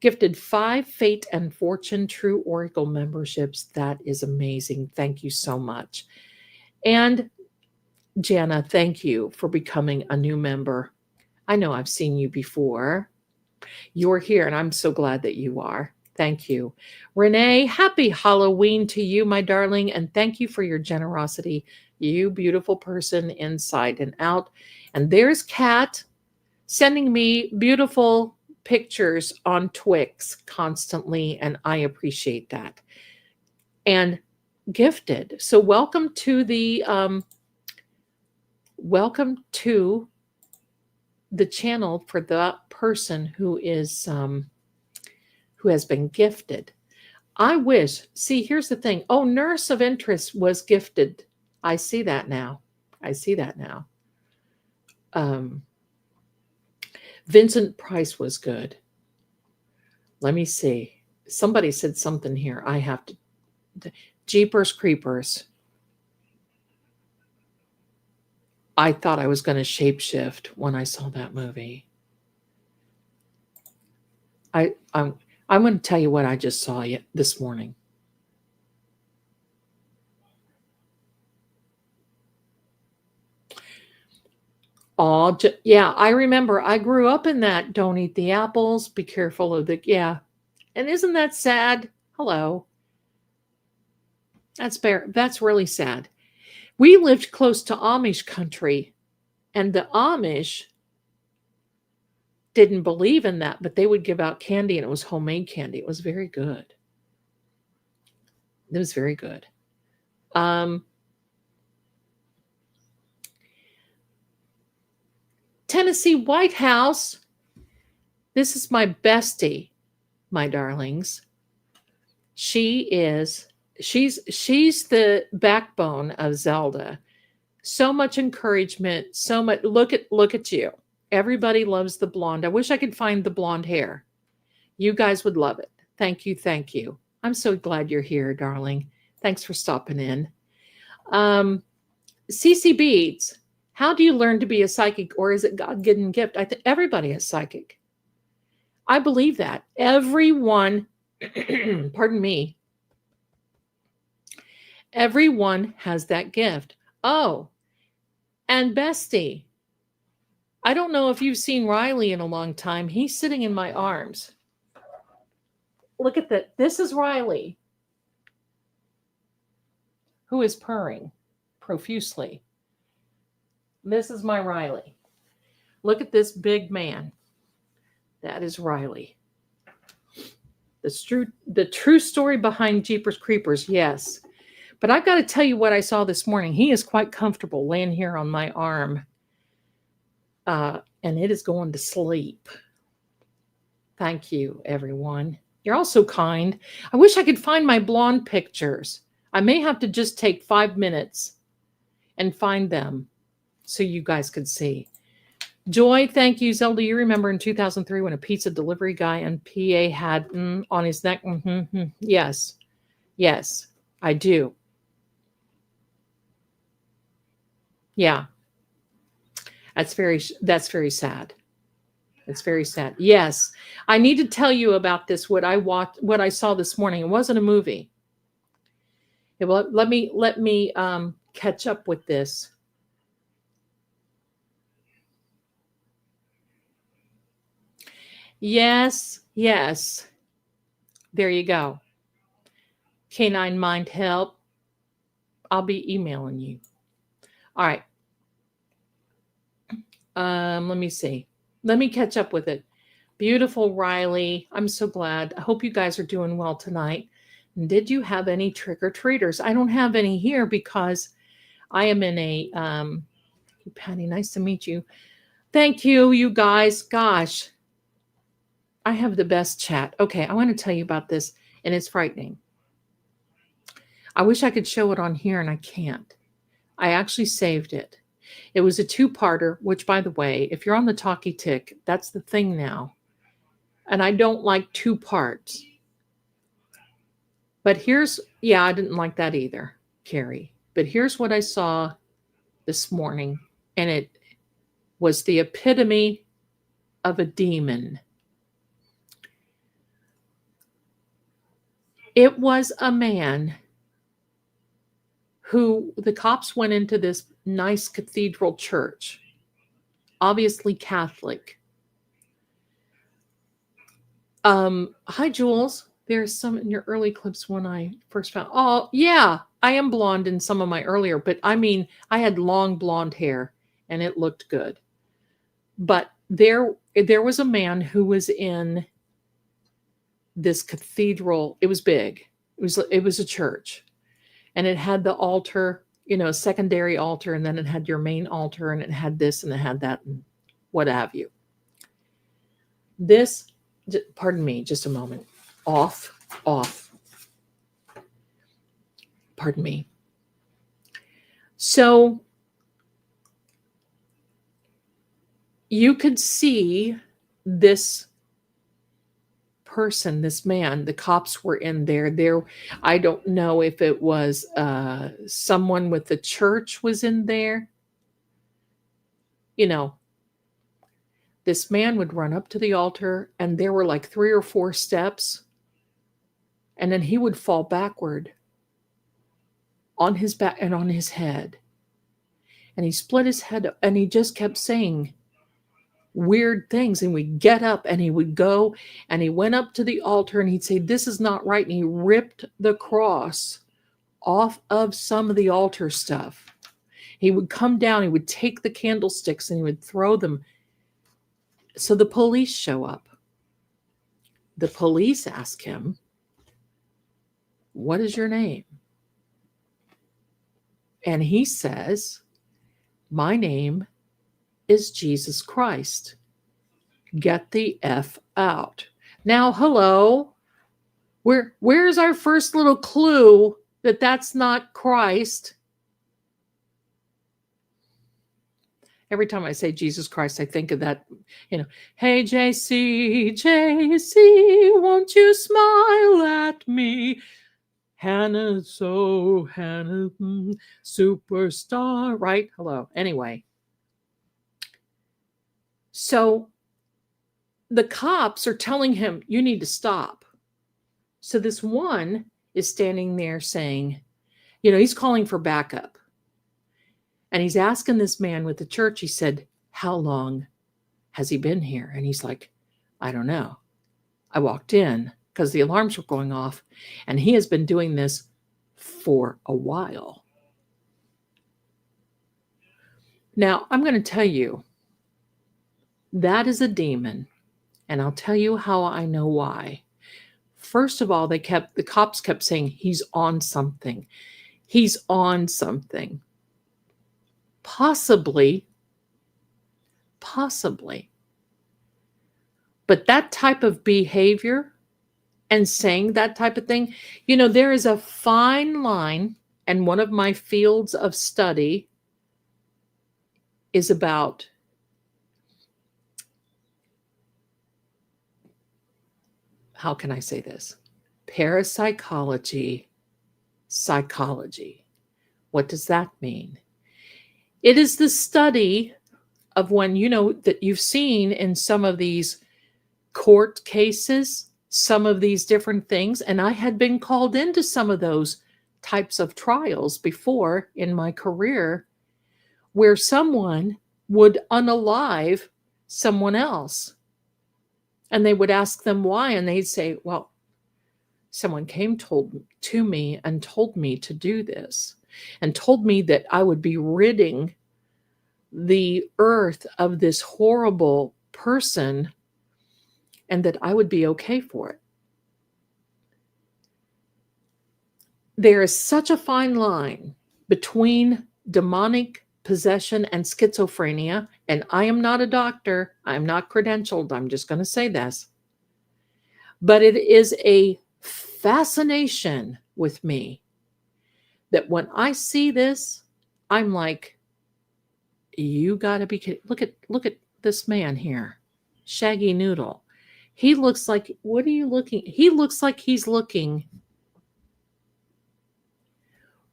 Gifted 5 Fate and Fortune True Oracle memberships. That is amazing. Thank you so much. And Jana, thank you for becoming a new member. I know I've seen you before. You're here, and I'm so glad that you are. Thank you. Renee, happy Halloween to you, my darling, and thank you for your generosity, you beautiful person inside and out. And there's Kat sending me beautiful pictures on Twix constantly, and I appreciate that. And Gifted. So welcome to the channel for the person who has been gifted. I wish, see, here's the thing. Oh, Nurse of Interest was gifted. I see that now. Vincent Price was good. Let me see. Somebody said something here. I have to. Jeepers Creepers. I thought I was going to shapeshift when I saw that movie. I'm going to tell you what I just saw this morning. Oh, yeah, I remember. I grew up in that. Don't eat the apples. Be careful of the, yeah. And isn't that sad? Hello. That's really sad. We lived close to Amish country, and the Amish didn't believe in that, but they would give out candy, and it was homemade candy. It was very good. It was very good. Tennessee White House. This is my bestie, my darlings. She's the backbone of Zelda. So much encouragement, so much. Look at you. Everybody loves the blonde. I wish I could find the blonde hair. You guys would love it. Thank you. I'm so glad you're here, darling. Thanks for stopping in. CC Beads. How do you learn to be a psychic, or is it God-given gift? I think everybody is psychic. I believe that. Everyone, pardon me, everyone has that gift. Oh, and bestie, I don't know if you've seen Riley in a long time. He's sitting in my arms. Look at that. This is Riley, who is purring profusely. This is my Riley. Look at this big man. That is Riley. The true story behind Jeepers Creepers, yes. But I've got to tell you what I saw this morning. He is quite comfortable laying here on my arm. And it is going to sleep. Thank you, everyone. You're all so kind. I wish I could find my blonde pictures. I may have to just take 5 minutes and find them so you guys could see. Joy, thank you. Zelda, you remember in 2003 when a pizza delivery guy in PA had on his neck? Yes, I do. Yeah, that's very sad. It's very sad. Yes, I need to tell you about this. What I saw this morning. It wasn't a movie. Let me catch up with this. Yes. There you go. Canine Mind Help. I'll be emailing you. All right. Let me see. Let me catch up with it. Beautiful Riley. I'm so glad. I hope you guys are doing well tonight. And did you have any trick-or-treaters? I don't have any here because I am in a Patty, nice to meet you. Thank you, you guys. Gosh, I have the best chat. Okay, I want to tell you about this, and it's frightening. I wish I could show it on here, and I can't. I actually saved it. It was a 2-parter, which, by the way, if you're on the Talkie Tick, that's the thing now. And I don't like 2 parts. But I didn't like that either, Carrie. But here's what I saw this morning, and it was the epitome of a demon. It was a man who the cops went into this nice cathedral church, obviously Catholic. Hi, Jules. There's some in your early clips when I first found. Oh, yeah, I am blonde in some of my earlier, but I mean, I had long blonde hair and it looked good. But there was a man who was in this cathedral. It was big. It was a church, and it had the altar, secondary altar, and then it had your main altar, and it had this and it had that, and what have you. This, pardon me, just a moment. Off. Pardon me. So you could see this person, this man, the cops were in there. I don't know if it was someone with the church was in there. This man would run up to the altar, and there were like 3 or 4 steps, and then he would fall backward on his back and on his head. And he split his head up, and he just kept saying weird things, and we'd get up and he would go, and he went up to the altar, and he'd say, "This is not right." And he ripped the cross off of some of the altar stuff. He would come down, he would take the candlesticks, and he would throw them. So the police show up. The police ask him, "What is your name?" And he says, "My name is Jesus Christ. Get the F out." Now, hello. Where's our first little clue that that's not Christ? Every time I say Jesus Christ, I think of that, "Hey, JC, won't you smile at me? Hannah, superstar," right? Hello. Anyway. So the cops are telling him, "You need to stop." So this one is standing there saying, he's calling for backup. And he's asking this man with the church, he said, "How long has he been here?" And he's like, "I don't know. I walked in because the alarms were going off, and he has been doing this for a while." Now, I'm going to tell you, that is a demon, and I'll tell you how I know why. First of all, the cops kept saying, "He's on something. He's on something." Possibly. But that type of behavior and saying that type of thing, there is a fine line, and one of my fields of study is about how can I say this? Parapsychology, psychology. What does that mean? It is the study of when, that you've seen in some of these court cases, some of these different things, and I had been called into some of those types of trials before in my career, where someone would unalive someone else. And they would ask them why, and they'd say, "Well, someone came to me and told me to do this, and told me that I would be ridding the earth of this horrible person, and that I would be okay for it." There is such a fine line between demonic possession and schizophrenia, and I am not a doctor. I'm not credentialed. I'm just going to say this. But it is a fascination with me that when I see this, I'm like, you got to be kidding. Look at this man here, Shaggy Noodle. He looks like, what are you looking? He looks like he's looking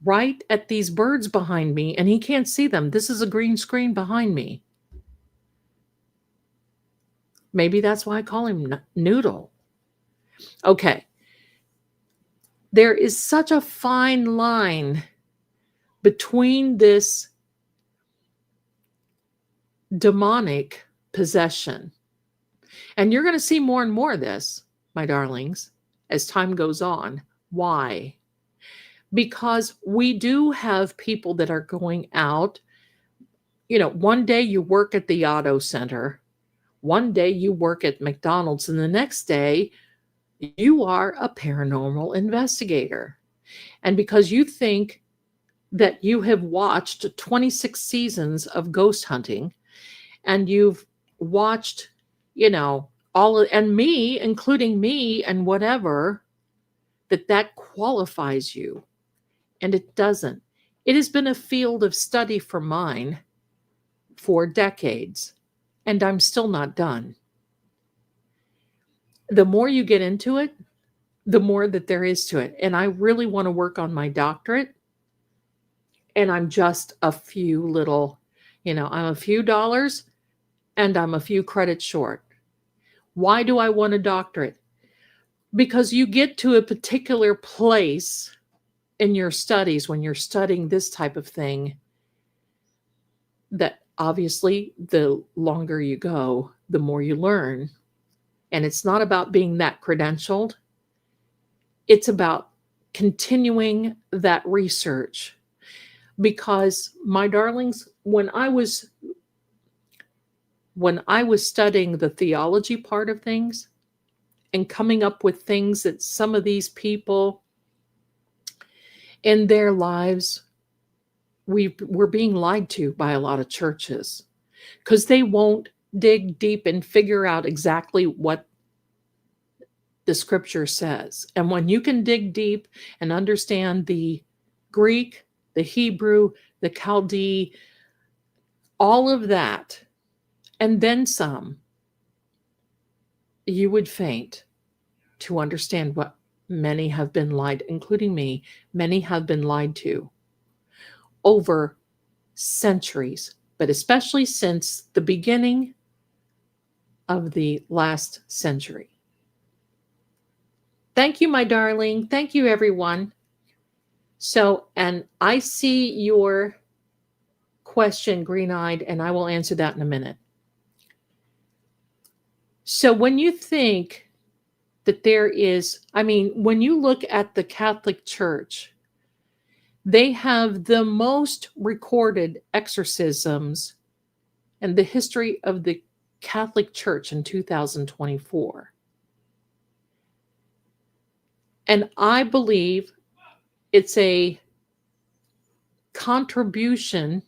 right at these birds behind me, and he can't see them. This is a green screen behind me. Maybe that's why I call him Noodle. Okay. There is such a fine line between this demonic possession. And you're going to see more and more of this, my darlings, as time goes on. Why? Because we do have people that are going out. One day you work at the auto center, one day you work at McDonald's, and the next day you are a paranormal investigator. And because you think that you have watched 26 seasons of ghost hunting, and you've watched, and me, including me and whatever, that qualifies you. And it doesn't. It has been a field of study for mine for decades, and I'm still not done. The more you get into it, the more that there is to it. And I really want to work on my doctorate. And I'm just a few little, I'm a few dollars and I'm a few credits short. Why do I want a doctorate? Because you get to a particular place in your studies when you're studying this type of thing that obviously the longer you go, the more you learn. And it's not about being that credentialed. It's about continuing that research. Because, my darlings, when I was studying the theology part of things and coming up with things that some of these people in their lives, we're being lied to by a lot of churches because they won't dig deep and figure out exactly what the scripture says. And when you can dig deep and understand the Greek, the Hebrew, the Chaldee, all of that, and then some, you would faint to understand what many have been lied, including me, many have been lied to over centuries, but especially since the beginning of the last century. Thank you, my darling. Thank you, everyone. So, and I see your question, green-eyed, and I will answer that in a minute. So when you think that there is, when you look at the Catholic Church, they have the most recorded exorcisms in the history of the Catholic Church in 2024. And I believe it's a contribution,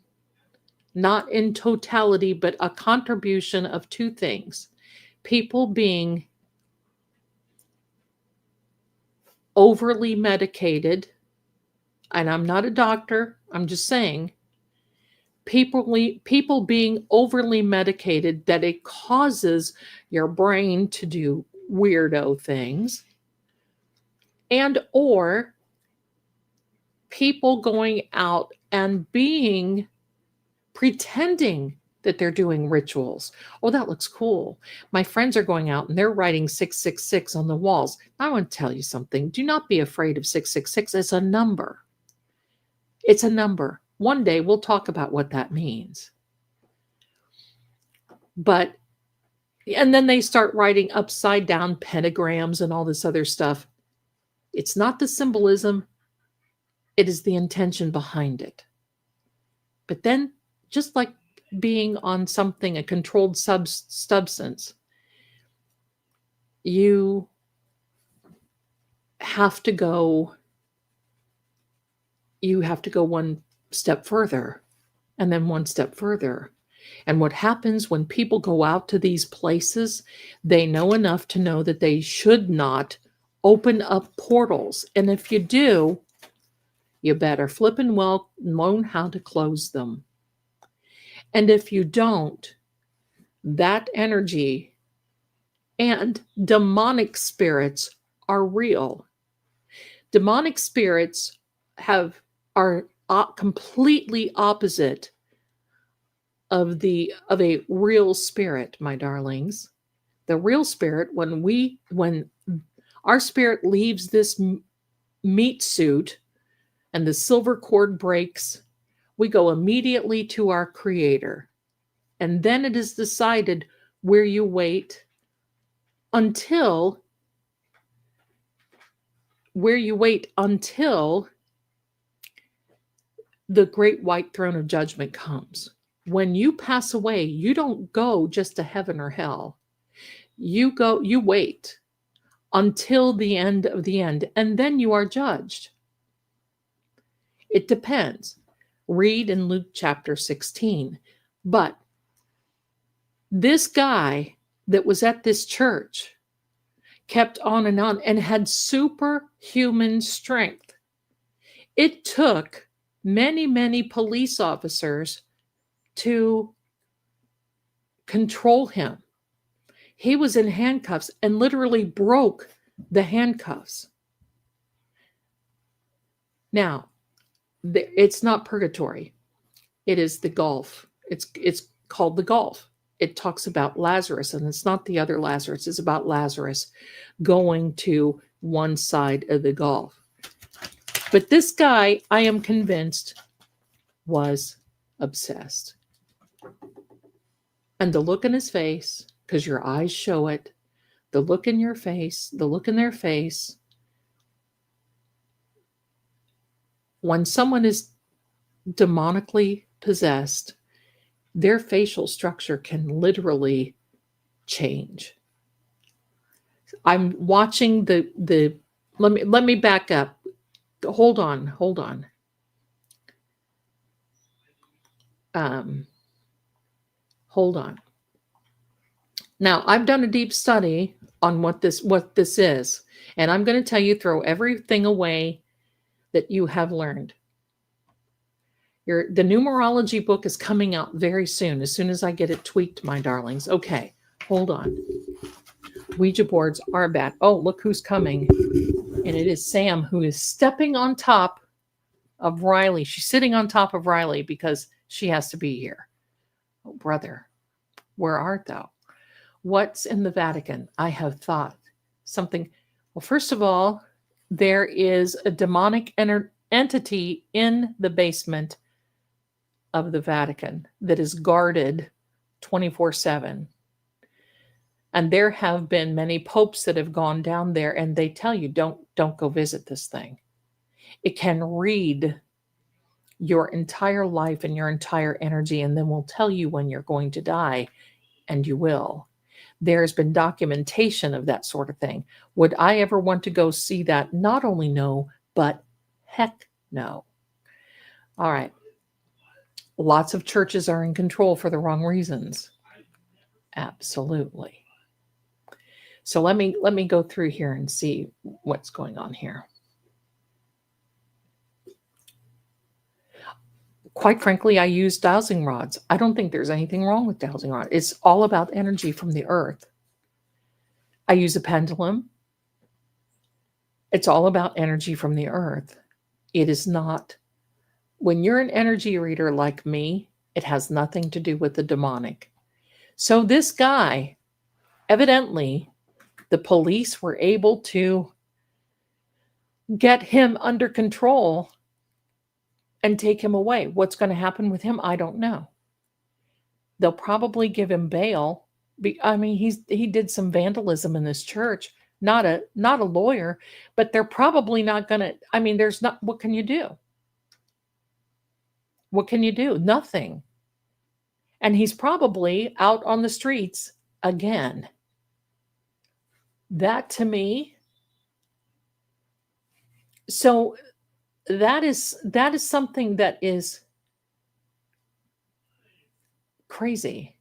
not in totality, but a contribution of two things. People being overly medicated, and I'm not a doctor, I'm just saying, people being overly medicated that it causes your brain to do weirdo things, and or people going out and pretending that they're doing rituals. Oh, that looks cool. My friends are going out and they're writing 666 on the walls. I want to tell you something. Do not be afraid of 666. It's a number. It's a number. One day we'll talk about what that means. And then they start writing upside down pentagrams and all this other stuff. It's not the symbolism. It is the intention behind it. But then, just like being on something, a controlled substance, you have to go one step further and then one step further. And what happens when people go out to these places, they know enough to know that they should not open up portals. And if you do, you better flippin' well learn how to close them. And if you don't, that energy and demonic spirits are real. Demonic spirits are completely opposite of a real spirit, my darlings. The real spirit, when our spirit leaves this meat suit and the silver cord breaks, we go immediately to our creator. And then it is decided where you wait until the great white throne of judgment comes. When you pass away, you don't go just to heaven or hell. You wait until the end of the end, and then you are judged. It depends. Read in Luke chapter 16. But this guy that was at this church kept on and had superhuman strength. It took many, many police officers to control him. He was in handcuffs and literally broke the handcuffs. Now, it's not purgatory. It is the Gulf. It's called the Gulf. It talks about Lazarus, and it's not the other Lazarus. It's about Lazarus going to one side of the Gulf. But this guy, I am convinced, was obsessed. And the look in his face, because your eyes show it, the look in your face, the look in their face. When someone is demonically possessed, their facial structure can literally change. I'm watching the let me back up. Hold on. Hold on. Now, I've done a deep study on what this is, and I'm going to tell you, throw everything away that you have learned. The numerology book is coming out very soon, as soon as I get it tweaked, my darlings. Okay, hold on. Ouija boards are bad. Oh, look who's coming. And it is Sam, who is stepping on top of Riley. She's sitting on top of Riley because she has to be here. Oh, brother, where art thou? What's in the Vatican? I have thought something. Well, first of all, there is a demonic entity in the basement of the Vatican that is guarded 24/7. And there have been many popes that have gone down there, and they tell you, don't go visit this thing. It can read your entire life and your entire energy, and then will tell you when you're going to die, and you will. There's been documentation of that sort of thing. Would I ever want to go see that? Not only no, but heck no. All right. Lots of churches are in control for the wrong reasons. Absolutely. So let me go through here and see what's going on here. Quite frankly, I use dowsing rods. I don't think there's anything wrong with dowsing rods. It's all about energy from the earth. I use a pendulum. It's all about energy from the earth. It is not. When you're an energy reader like me, it has nothing to do with the demonic. So this guy, evidently, the police were able to get him under control and take him away. What's going to happen with him? I don't know. They'll probably give him bail. I mean, he did some vandalism in this church. Not a lawyer, but they're probably not going to. I mean, there's not. What can you do? What can you do? Nothing. And he's probably out on the streets again. That to me. So that is something that is crazy.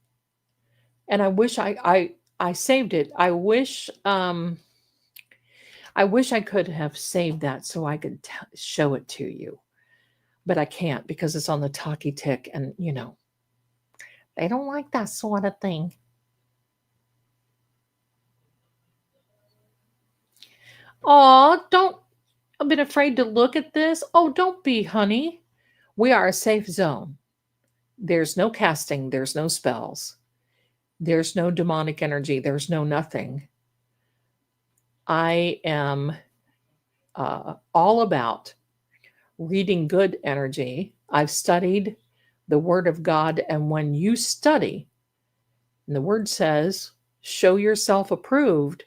And I wish I saved it. I wish I could have saved that so I could show it to you. But I can't because it's on the talkie tick, and they don't like that sort of thing. Oh, don't. I've been afraid to look at this. Oh, don't be, honey. We are a safe zone. There's no casting. There's no spells. There's no demonic energy. There's no nothing. I am all about reading good energy. I've studied the Word of God, and when you study, and the Word says, show yourself approved,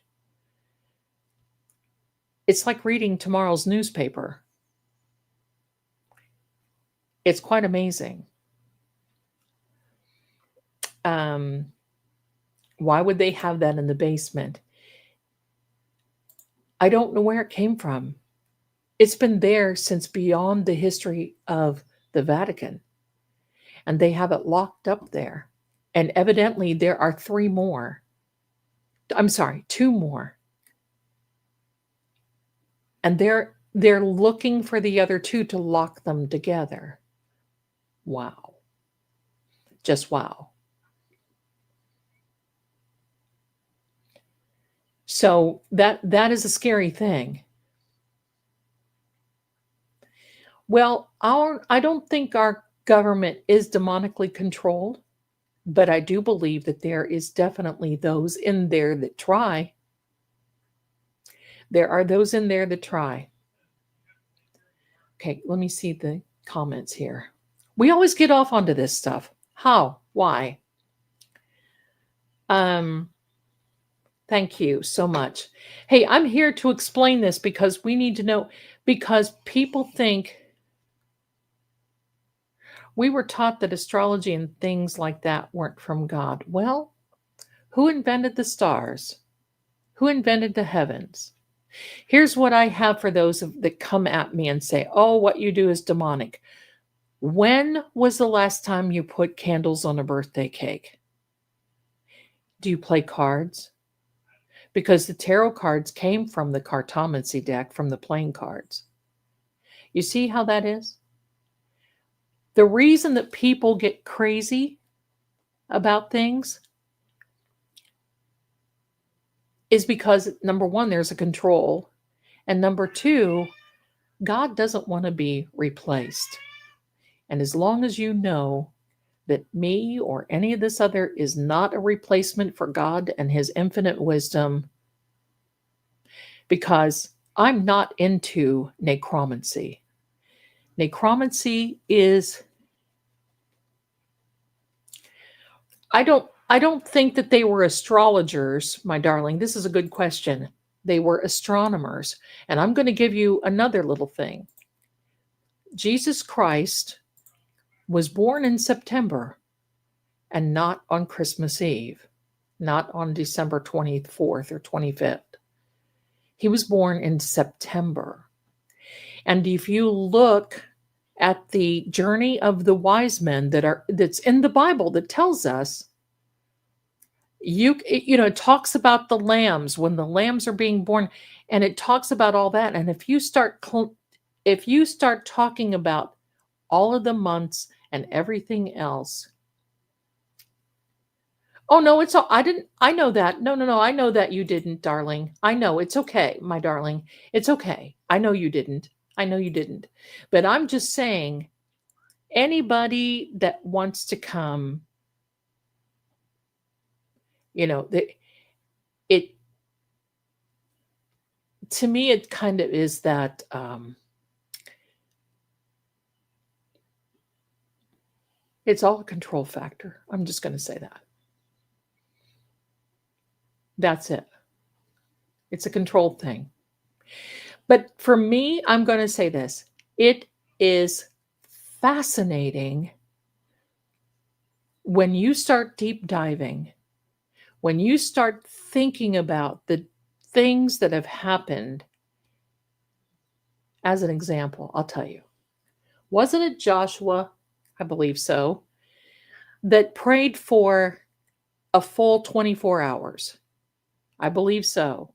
it's like reading tomorrow's newspaper. It's quite amazing. Why would they have that in the basement? I don't know where it came from. It's been there since beyond the history of the Vatican, and they have it locked up there. And evidently there are 3 more. I'm sorry, 2 more. And they're looking for the other 2 to lock them together. Wow. Just wow. So that is a scary thing. Well, I don't think our government is demonically controlled, but I do believe that there is definitely those in there that try. There are those in there that try. Okay, let me see the comments here. We always get off onto this stuff. How? Why? Thank you so much. Hey, I'm here to explain this because we need to know, because people think we were taught that astrology and things like that weren't from God. Well, who invented the stars? Who invented the heavens? Here's what I have for those that come at me and say, oh, what you do is demonic. When was the last time you put candles on a birthday cake? Do you play cards? Because the tarot cards came from the Cartomancy deck, from the playing cards. You see how that is? The reason that people get crazy about things is because, number 1, there's a control. And number 2, God doesn't want to be replaced. And as long as you know that me or any of this other is not a replacement for God and his infinite wisdom, because I'm not into necromancy. Necromancy is, I don't think that they were astrologers, my darling. This is a good question. They were astronomers. And I'm going to give you another little thing. Jesus Christ was born in September and not on Christmas Eve, not on December 24th or 25th. He was born in September. And if you look at the journey of the wise men that's in the Bible that tells us, it talks about the lambs, when the lambs are being born, and it talks about all that. And if you start talking about all of the months and everything else, oh no, it's all, I know that. No, I know that you didn't, darling. I know, it's okay, my darling. It's okay. I know you didn't. But I'm just saying, anybody that wants to come, to me, it kind of is that, it's all a control factor. I'm just going to say that. That's it. It's a control thing. But for me, I'm going to say this. It is fascinating when you start deep diving, when you start thinking about the things that have happened. As an example, I'll tell you. Wasn't it Joshua, I believe so, that prayed for a full 24 hours? I believe so.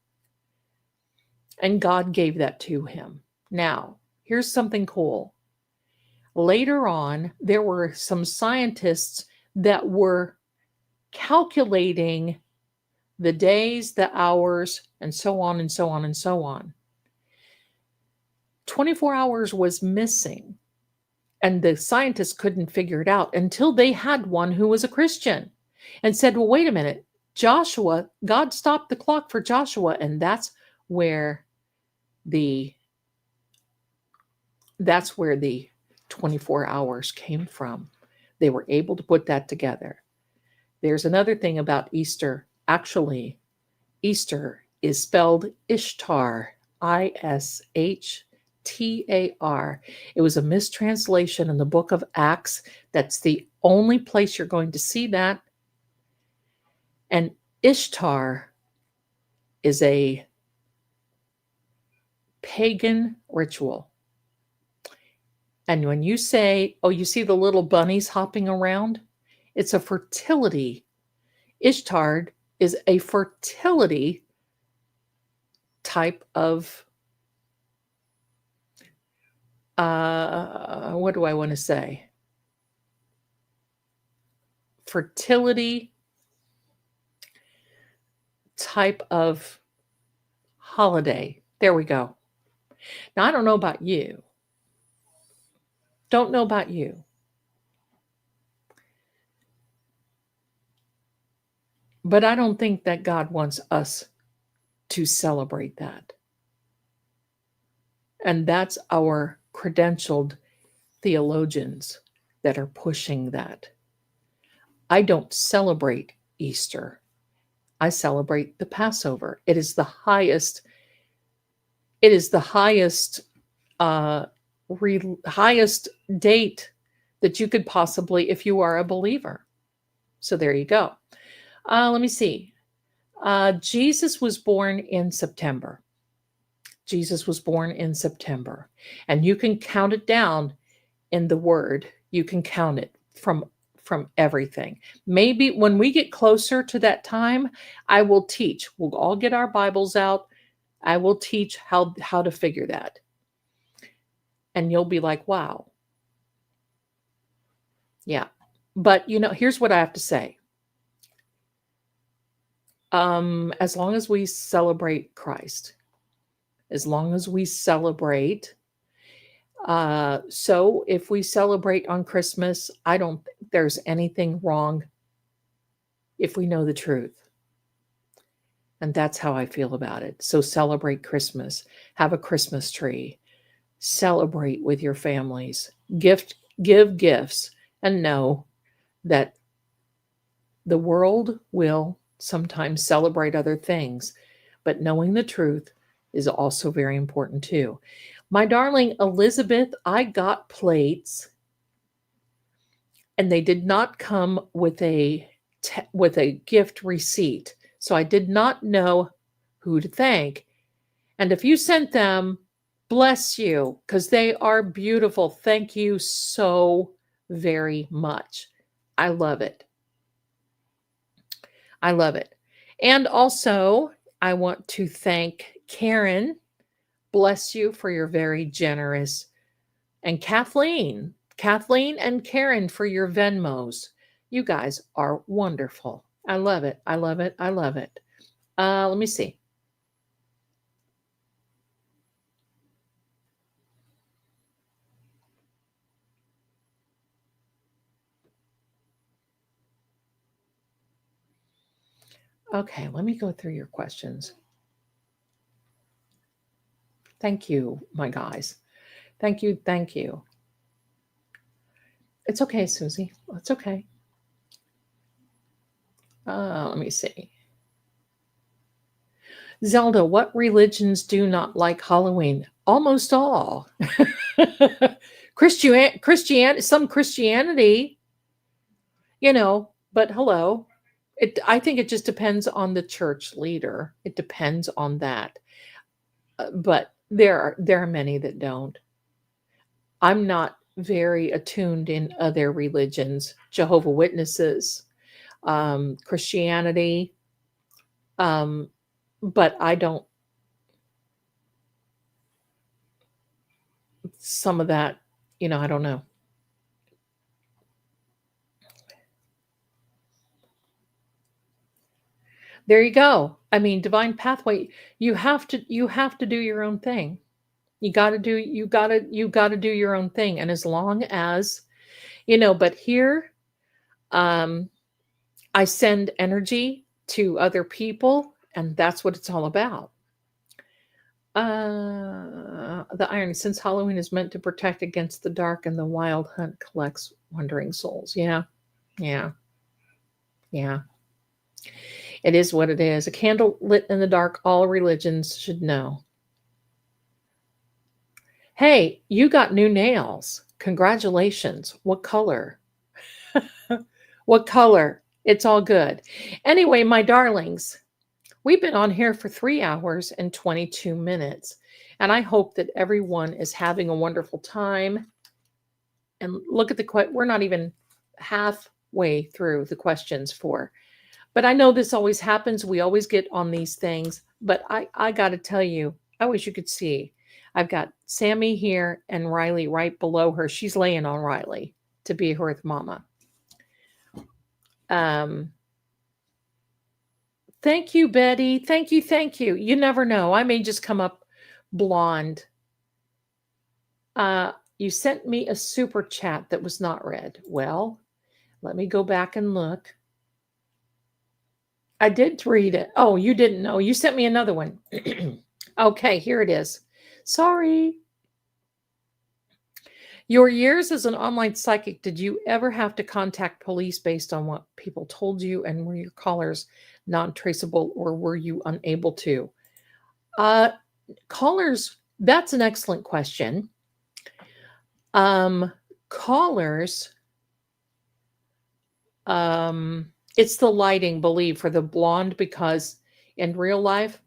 And God gave that to him. Now, here's something cool. Later on, there were some scientists that were calculating the days, the hours, and so on and so on and so on. 24 hours was missing. And the scientists couldn't figure it out until they had one who was a Christian and said, well, wait a minute, God stopped the clock for Joshua. And that's where the That's where the 24 hours came from. They were able to put that together. There's another thing about Easter. Actually, Easter is spelled Ishtar, Ishtar. It was a mistranslation in the book of Acts. That's the only place you're going to see that. And Ishtar is a pagan ritual. And when you say, oh, you see the little bunnies hopping around? It's a fertility. Ishtar is a fertility type of, what do I want to say? Fertility type of holiday. There we go. Now, I don't know about you. Don't know about you. But I don't think that God wants us to celebrate that. And that's our credentialed theologians that are pushing that. I don't celebrate Easter. I celebrate the Passover. It is the highest. It is the highest, highest date that you could possibly, if you are a believer. So there you go. Let me see. Jesus was born in September. Jesus was born in September. And you can count it down in the word. You can count it from everything. Maybe when we get closer to that time, I will teach. We'll all get our Bibles out. I will teach how to figure that. And you'll be like, wow. Yeah. But, here's what I have to say. As long as we celebrate Christ, as long as we celebrate, so if we celebrate on Christmas, I don't think there's anything wrong if we know the truth. And that's how I feel about it. So celebrate Christmas, have a Christmas tree, celebrate with your families, give gifts, and know that the world will sometimes celebrate other things, but knowing the truth is also very important too. My darling Elizabeth, I got plates and they did not come with a gift receipt. So I did not know who to thank. And if you sent them, bless you, because they are beautiful. Thank you so very much. I love it. I love it. And also, I want to thank Karen. Bless you for your very generous. And Kathleen and Karen for your Venmos. You guys are wonderful. I love it. I love it. I love it. Let me see. Okay, let me go through your questions. Thank you, my guys. Thank you. Thank you. It's okay, Susie. It's okay. Let me see. Zelda, what religions do not like Halloween? Almost all. Christianity, some Christianity, but hello. I think it just depends on the church leader. It depends on that. But there are many that don't. I'm not very attuned in other religions, Jehovah Witnesses, Christianity, but I don't. Some of that, I don't know. There you go. I mean, divine pathway. You have to do your own thing. You got to do your own thing. And as long as, but here, I send energy to other people, and that's what it's all about. The irony, since Halloween is meant to protect against the dark and the wild hunt collects wandering souls. Yeah, yeah, yeah. It is what it is. A candle lit in the dark, all religions should know. Hey, you got new nails. Congratulations. What color? What color? It's all good. Anyway, my darlings, we've been on here for 3 hours and 22 minutes. And I hope that everyone is having a wonderful time. And look at we're not even halfway through the questions for. But I know this always happens. We always get on these things. But I got to tell you, I wish you could see. I've got Sammy here and Riley right below her. She's laying on Riley to be her with mama. Thank you, Betty. Thank you. Thank you. You never know. I may just come up blonde. You sent me a super chat that was not read. Well, let me go back and look. I did read it. Oh, you didn't know. You sent me another one. Okay, here it is. Sorry. Your years as an online psychic, did you ever have to contact police based on what people told you? And were your callers non-traceable or were you unable to? Callers, that's an excellent question. Callers, it's the lighting, believe, for the blonde, because in real life,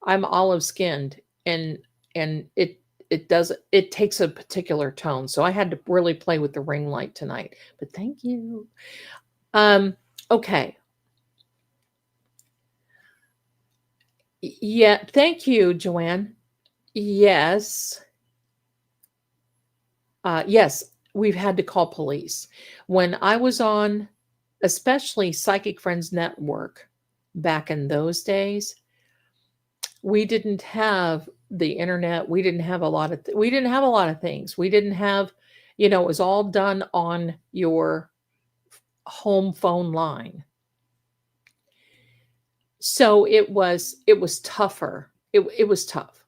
I'm olive skinned and it takes a particular tone. So I had to really play with the ring light tonight. But thank you. Okay. Yeah, thank you, Joanne. Yes. Yes, we've had to call police. When I was on, especially Psychic Friends Network back in those days, we didn't have the internet. We didn't have a lot of things. We didn't have, it was all done on your home phone line. So it was tougher. It was tough.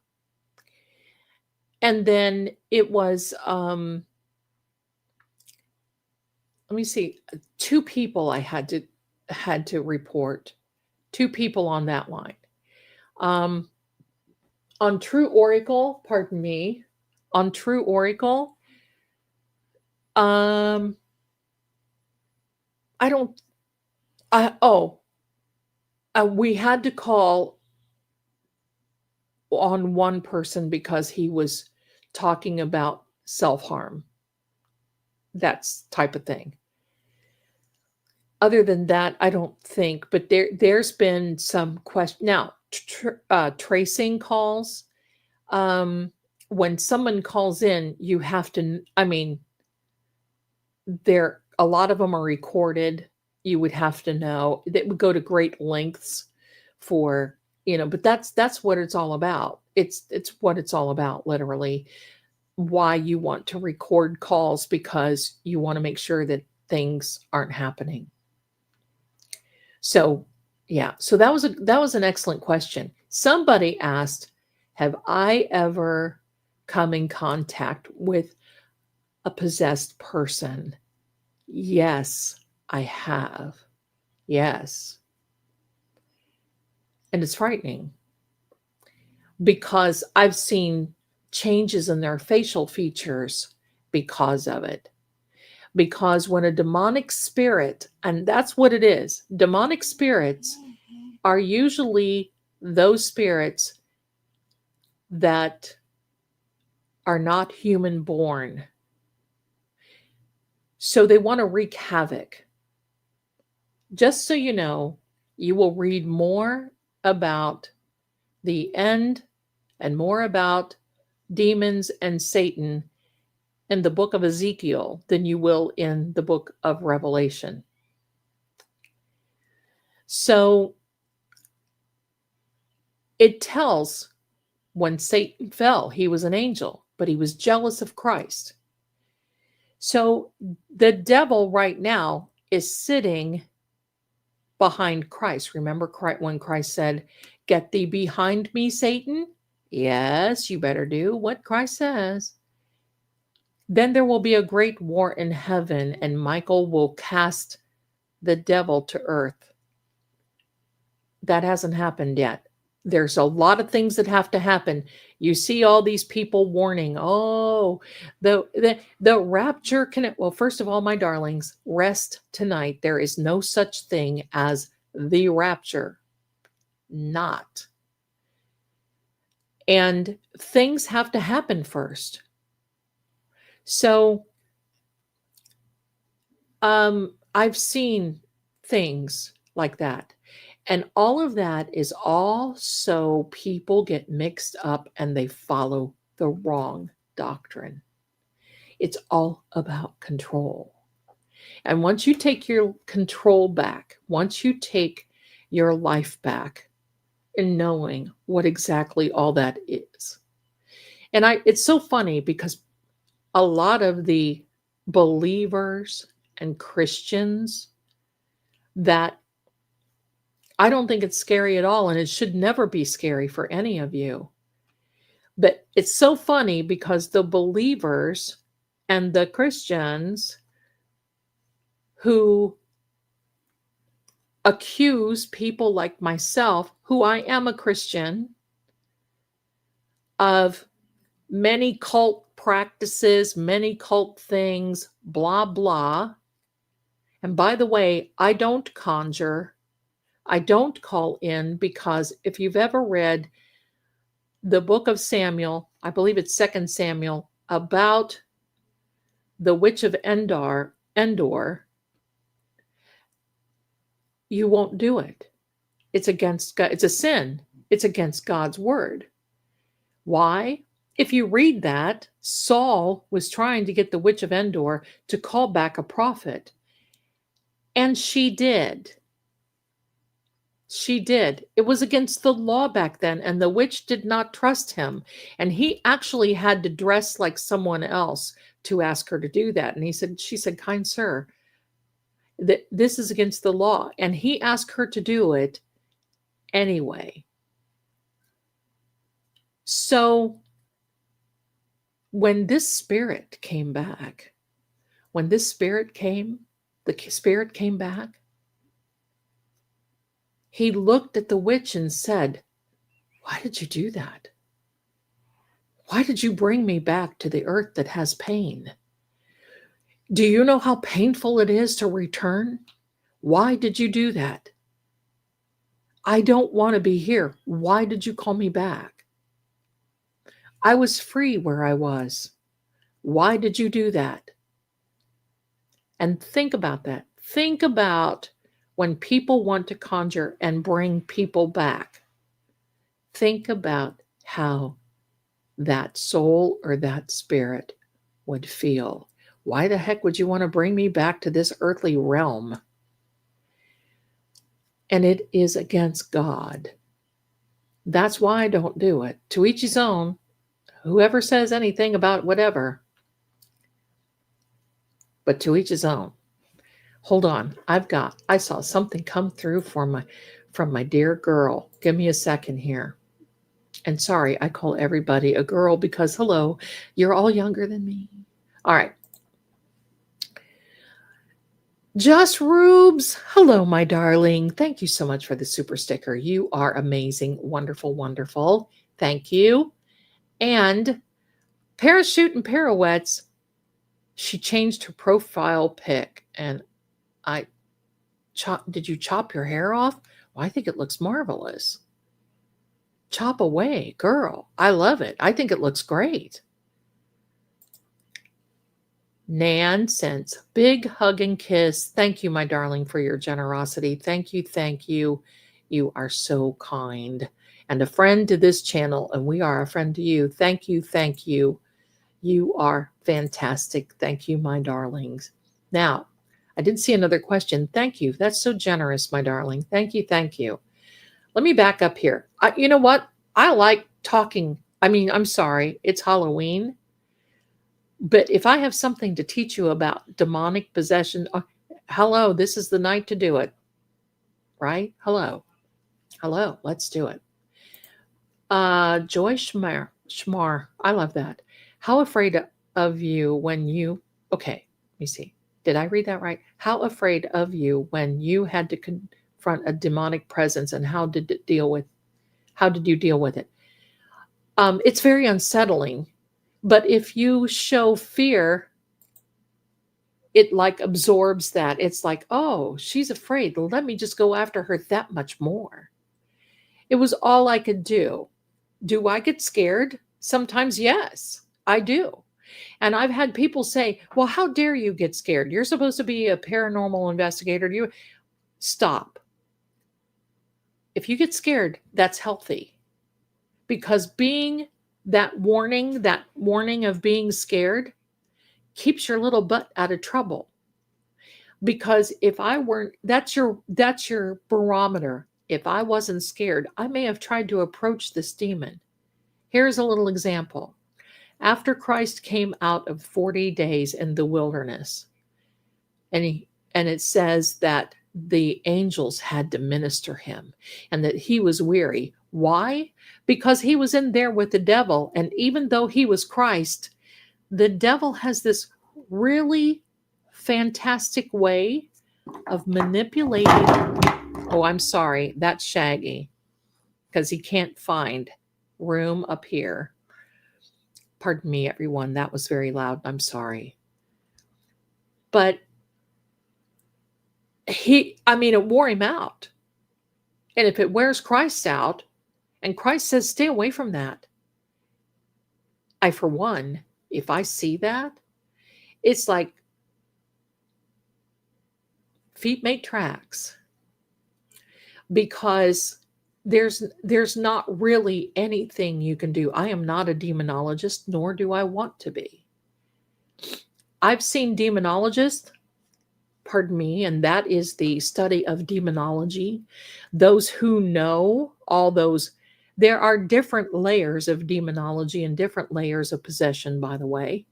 And then it was let me see, 2 people I had to report. 2 people on that line. On True Oracle, pardon me, on True Oracle, I don't, we had to call on one person because he was talking about self-harm. That's type of thing. Other than that, I don't think, but there's been some question. Now, tracing calls, when someone calls in, you have to, a lot of them are recorded. You would have to know. That would go to great lengths for, but that's what it's all about. It's what it's all about, literally. Why you want to record calls, because you want to make sure that things aren't happening. So, yeah. So that was an excellent question. Somebody asked, have I ever come in contact with a possessed person? Yes, I have. Yes. And it's frightening because I've seen changes in their facial features because of it. Because when a demonic spirit, and that's what it is, demonic spirits are usually those spirits that are not human born. So they want to wreak havoc. Just so you know, you will read more about the end and more about demons and Satan in the book of Ezekiel than you will in the book of Revelation. So it tells when Satan fell, he was an angel, but he was jealous of Christ. So the devil right now is sitting behind Christ. Remember when Christ said, "Get thee behind me, Satan"? Yes, you better do what Christ says. Then there will be a great war in heaven, and Michael will cast the devil to earth. That hasn't happened yet. There's a lot of things that have to happen. You see all these people warning, oh, the rapture can, well, first of all, my darlings, rest tonight. There is no such thing as the rapture. Not. And things have to happen first. So I've seen things like that. And all of that is all so people get mixed up and they follow the wrong doctrine. It's all about control. And once you take your control back, once you take your life back in knowing what exactly all that is. And it's so funny because a lot of the believers and Christians that I don't think it's scary at all, and it should never be scary for any of you. But it's so funny because the believers and the Christians who accuse people like myself, who I am a Christian, of many cult practices, many cult things, blah, blah. And by the way, I don't conjure. I don't call in, because if you've ever read the book of Samuel, I believe it's 2 Samuel, about the witch of Endor, you won't do it. It's against God. It's a sin. It's against God's word. Why? If you read that, Saul was trying to get the witch of Endor to call back a prophet. And she did. She did. It was against the law back then, and the witch did not trust him. And he actually had to dress like someone else to ask her to do that. And she said, kind sir, this is against the law. And he asked her to do it anyway. So when this spirit came back, the spirit came back, he looked at the witch and said, why did you do that? Why did you bring me back to the earth that has pain? Do you know how painful it is to return? Why did you do that? I don't want to be here. Why did you call me back? I was free where I was. Why did you do that? And think about that. Think about when people want to conjure and bring people back. Think about how that soul or that spirit would feel. Why the heck would you want to bring me back to this earthly realm? And it is against God. That's why I don't do it. To each his own. Whoever says anything about whatever. But to each his own. Hold on. I saw something come through from my dear girl. Give me a second here. And sorry, I call everybody a girl because, hello, you're all younger than me. All right. Just Rubes. Hello, my darling. Thank you so much for the super sticker. You are amazing. Wonderful, wonderful. Thank you. And Parachute and Pirouettes, she changed her profile pic. And did you chop your hair off? Well, I think it looks marvelous. Chop away, girl. I love it. I think it looks great. Nonsense. Big hug and kiss. Thank you, my darling, for your generosity. Thank you. Thank you. You are so kind and a friend to this channel, and we are a friend to you. Thank you. Thank you. You are fantastic. Thank you, my darlings. Now, I did see another question. Thank you. That's so generous, my darling. Thank you. Thank you. Let me back up here. You know what? I like talking. I mean, I'm sorry. It's Halloween. But if I have something to teach you about demonic possession, hello, this is the night to do it. right? Hello. Hello. Let's do it. Joy Schmar. I love that. How afraid of you when you, okay, let me see. Did I read that right? How afraid of you when you had to confront a demonic presence, and how did you deal with it? It's very unsettling, but if you show fear, it like absorbs that. It's like, oh, she's afraid. Let me just go after her that much more. It was all I could do. Do I get scared? Sometimes, yes, I do. And I've had people say, well, how dare you get scared? You're supposed to be a paranormal investigator. You stop. If you get scared, that's healthy. Because being that warning of being scared keeps your little butt out of trouble. Because if I weren't, that's your barometer. If I wasn't scared, I may have tried to approach this demon. Here's a little example. After Christ came out of 40 days in the wilderness, and it says that the angels had to minister him and that he was weary. Why? Because he was in there with the devil. And even though he was Christ, the devil has this really fantastic way of manipulating. Oh, I'm sorry. That's Shaggy because he can't find room up here. Pardon me, everyone. That was very loud. I'm sorry. But it wore him out. And if it wears Christ out, and Christ says, stay away from that. For one, if I see that, it's like feet make tracks. Because there's not really anything you can do. I am not a demonologist, nor do I want to be. I've seen demonologists, pardon me, and that is the study of demonology. Those who know all those, there are different layers of demonology and different layers of possession, by the way.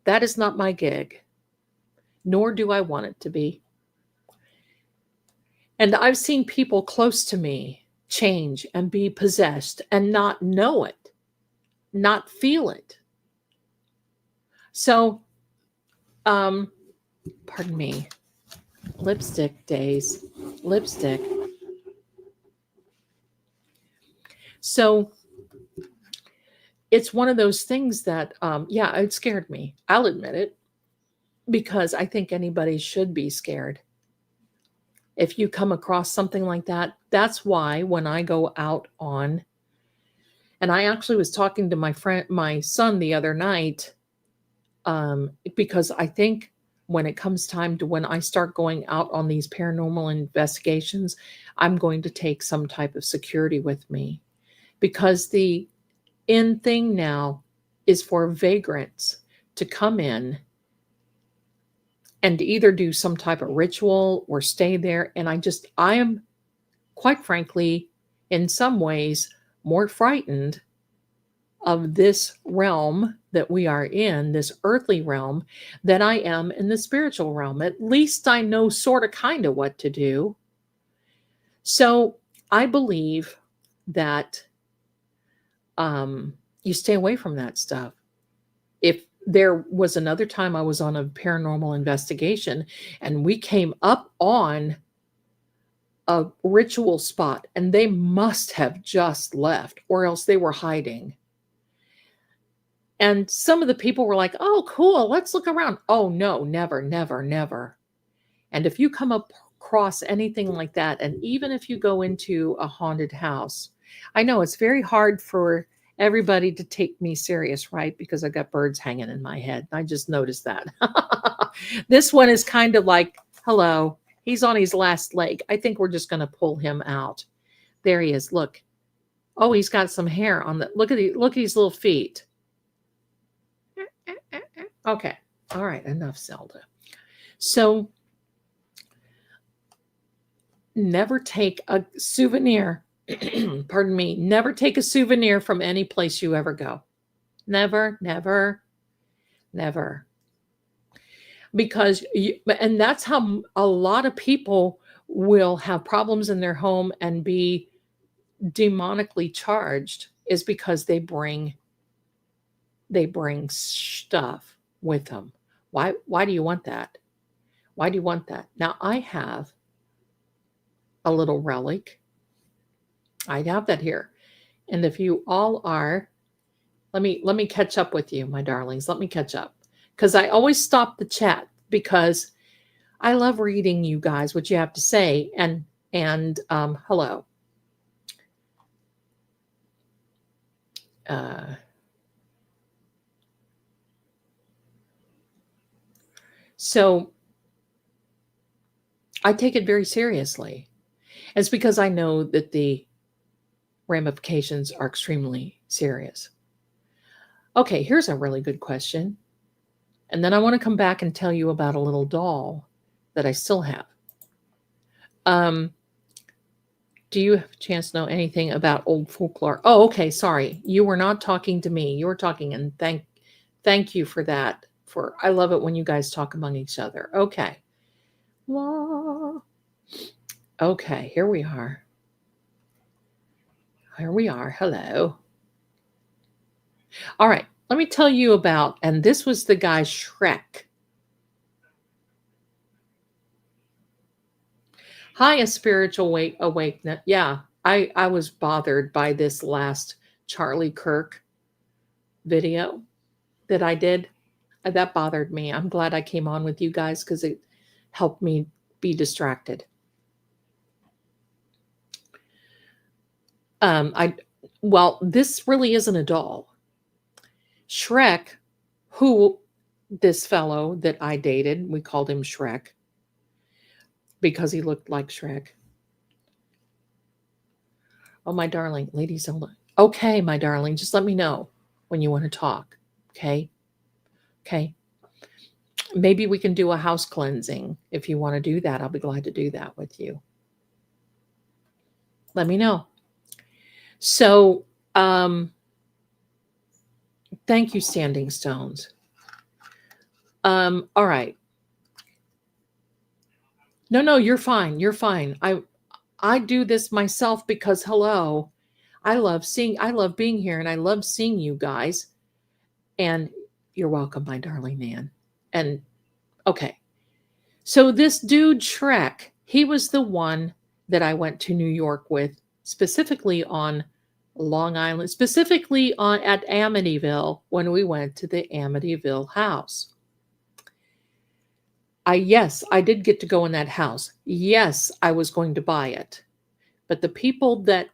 That is not my gig, nor do I want it to be. And I've seen people close to me change and be possessed and not know it, not feel it. So, pardon me, lipstick days, lipstick. So it's one of those things that, it scared me. I'll admit it, because I think anybody should be scared. If you come across something like that, that's why when I go out on, and I actually was talking to my son the other night, because I think when it comes time to when I start going out on these paranormal investigations, I'm going to take some type of security with me, because the in thing now is for vagrants to come in and either do some type of ritual or stay there. And I am, quite frankly, in some ways, more frightened of this realm that we are in, this earthly realm, than I am in the spiritual realm. At least I know sort of kind of what to do. So I believe that you stay away from that stuff. If there was another time I was on a paranormal investigation and we came up on a ritual spot and they must have just left, or else they were hiding. And some of the people were like, oh, cool, let's look around. Oh, no, never, never, never. And if you come across anything like that, and even if you go into a haunted house, I know it's very hard for everybody to take me serious, right? Because I got birds hanging in my head. I just noticed that. This one is kind of like, hello, he's on his last leg. I think we're just going to pull him out. There he is. Look. Oh, he's got some hair on the, look at his little feet. Okay. All right. Enough, Zelda. So never take a souvenir. Pardon me. Never take a souvenir from any place you ever go. Never, never, never. Because and that's how a lot of people will have problems in their home and be demonically charged is because they bring stuff with them. Why do you want that? Why do you want that? Now I have a little relic. I have that here. And if you all are, let me catch up with you, my darlings. Let me catch up. Because I always stop the chat because I love reading you guys what you have to say. And hello. So I take it very seriously. It's because I know that the ramifications are extremely serious. Okay, here's a really good question. And then I want to come back and tell you about a little doll that I still have. Do you have a chance to know anything about old folklore? Oh, okay, sorry. You were not talking to me. You were talking, and thank you for that. I love it when you guys talk among each other. Okay. Okay, here we are. Here we are. Hello. All right, let me tell you about, and this was the guy Shrek. Hi, a spiritual awakening. Yeah, I was bothered by this last Charlie Kirk video that I did. That bothered me. I'm glad I came on with you guys because it helped me be distracted. Well, this really isn't a doll. Shrek, who this fellow that I dated, we called him Shrek because he looked like Shrek. Oh, my darling, Lady Zelda. Okay, my darling, just let me know when you want to talk. Okay. Okay. Maybe we can do a house cleansing. If you want to do that, I'll be glad to do that with you. Let me know. So, thank you, Standing Stones. All right. No, you're fine. You're fine. I do this myself because hello, I love being here and I love seeing you guys. And you're welcome, my darling man. And okay. So this dude Shrek, he was the one that I went to New York with, specifically on Long Island, specifically at Amityville when we went to the Amityville house. Yes, I did get to go in that house. Yes, I was going to buy it. But the people that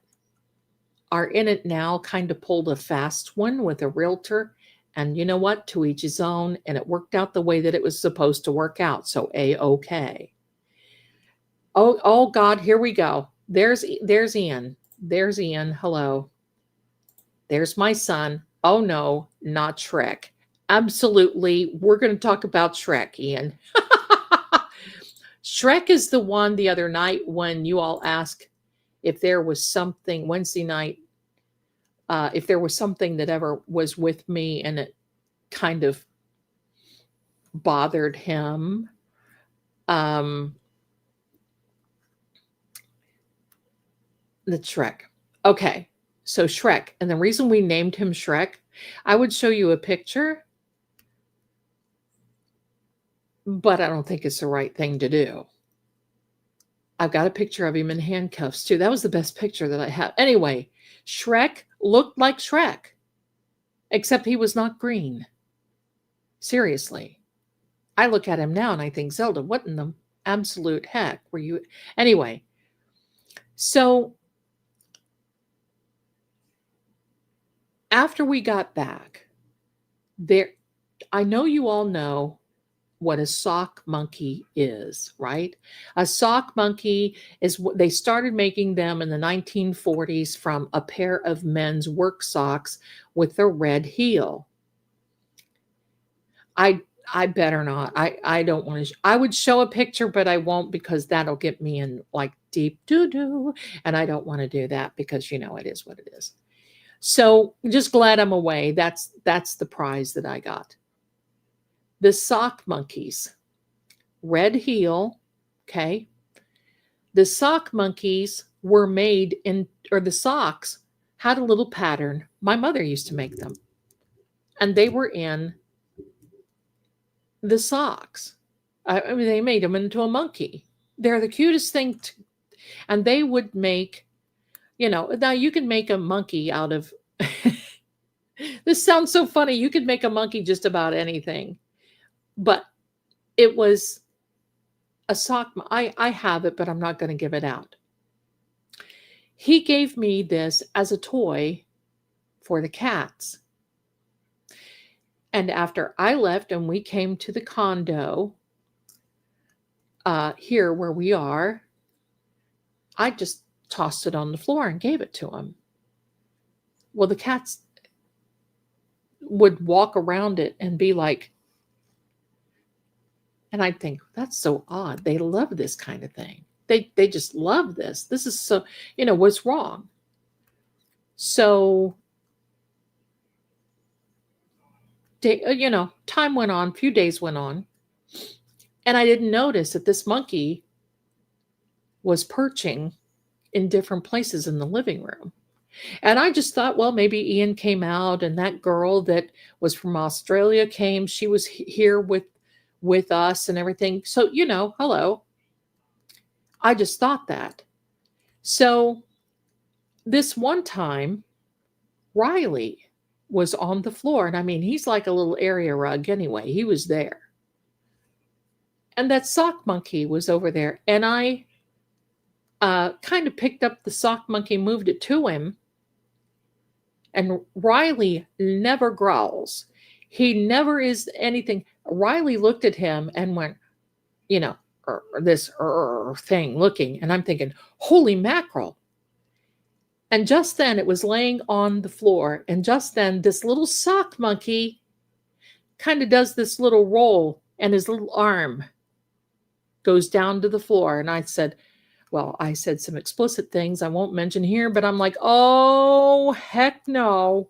are in it now kind of pulled a fast one with a realtor. And you know what? To each his own. And it worked out the way that it was supposed to work out. So A-okay. Oh God, here we go. There's Ian. There's Ian. Hello. There's my son. Oh no, not Shrek. Absolutely. We're going to talk about Shrek, Ian. Shrek is the one the other night when you all asked if there was something Wednesday night, if there was something that ever was with me and it kind of bothered him. The Shrek. Okay. So Shrek. And the reason we named him Shrek, I would show you a picture, but I don't think it's the right thing to do. I've got a picture of him in handcuffs too. That was the best picture that I have. Anyway, Shrek looked like Shrek, except he was not green. Seriously. I look at him now and I think, Zelda, what in the absolute heck were you? Anyway, so after we got back, I know you all know what a sock monkey is, right? A sock monkey is what they started making them in the 1940s from a pair of men's work socks with a red heel. I better not. I don't want to. I would show a picture, but I won't because that'll get me in like deep doo-doo. And I don't want to do that because, it is what it is. So just glad I'm away. That's the prize that I got. The sock monkeys, red heel, okay, The sock monkeys were made in, or the socks had a little pattern. My mother used to make them, and they were in the socks. I mean, they made them into a monkey. They're the cutest thing. And they would make, now you can make a monkey out of, this sounds so funny. You could make a monkey just about anything. But it was a sock. I have it, but I'm not going to give it out. He gave me this as a toy for the cats. And after I left and we came to the condo here where we are, I just tossed it on the floor and gave it to him. Well, the cats would walk around it and be like, and I'd think, that's so odd. They love this kind of thing. They just love this. This is so, what's wrong? So, time went on, a few days went on, and I didn't notice that this monkey was perching in different places in the living room. And I just thought, well, maybe Ian came out and that girl that was from Australia came. She was here with us and everything. So, hello. I just thought that. So this one time, Riley was on the floor. And I mean, he's like a little area rug anyway. He was there. And that sock monkey was over there. And I kind of picked up the sock monkey, moved it to him. And Riley never growls. He never is anything. Riley looked at him and went, this thing looking. And I'm thinking, holy mackerel. And just then it was laying on the floor. And just then this little sock monkey kind of does this little roll and his little arm goes down to the floor. And I said some explicit things I won't mention here, but I'm like, oh, heck no.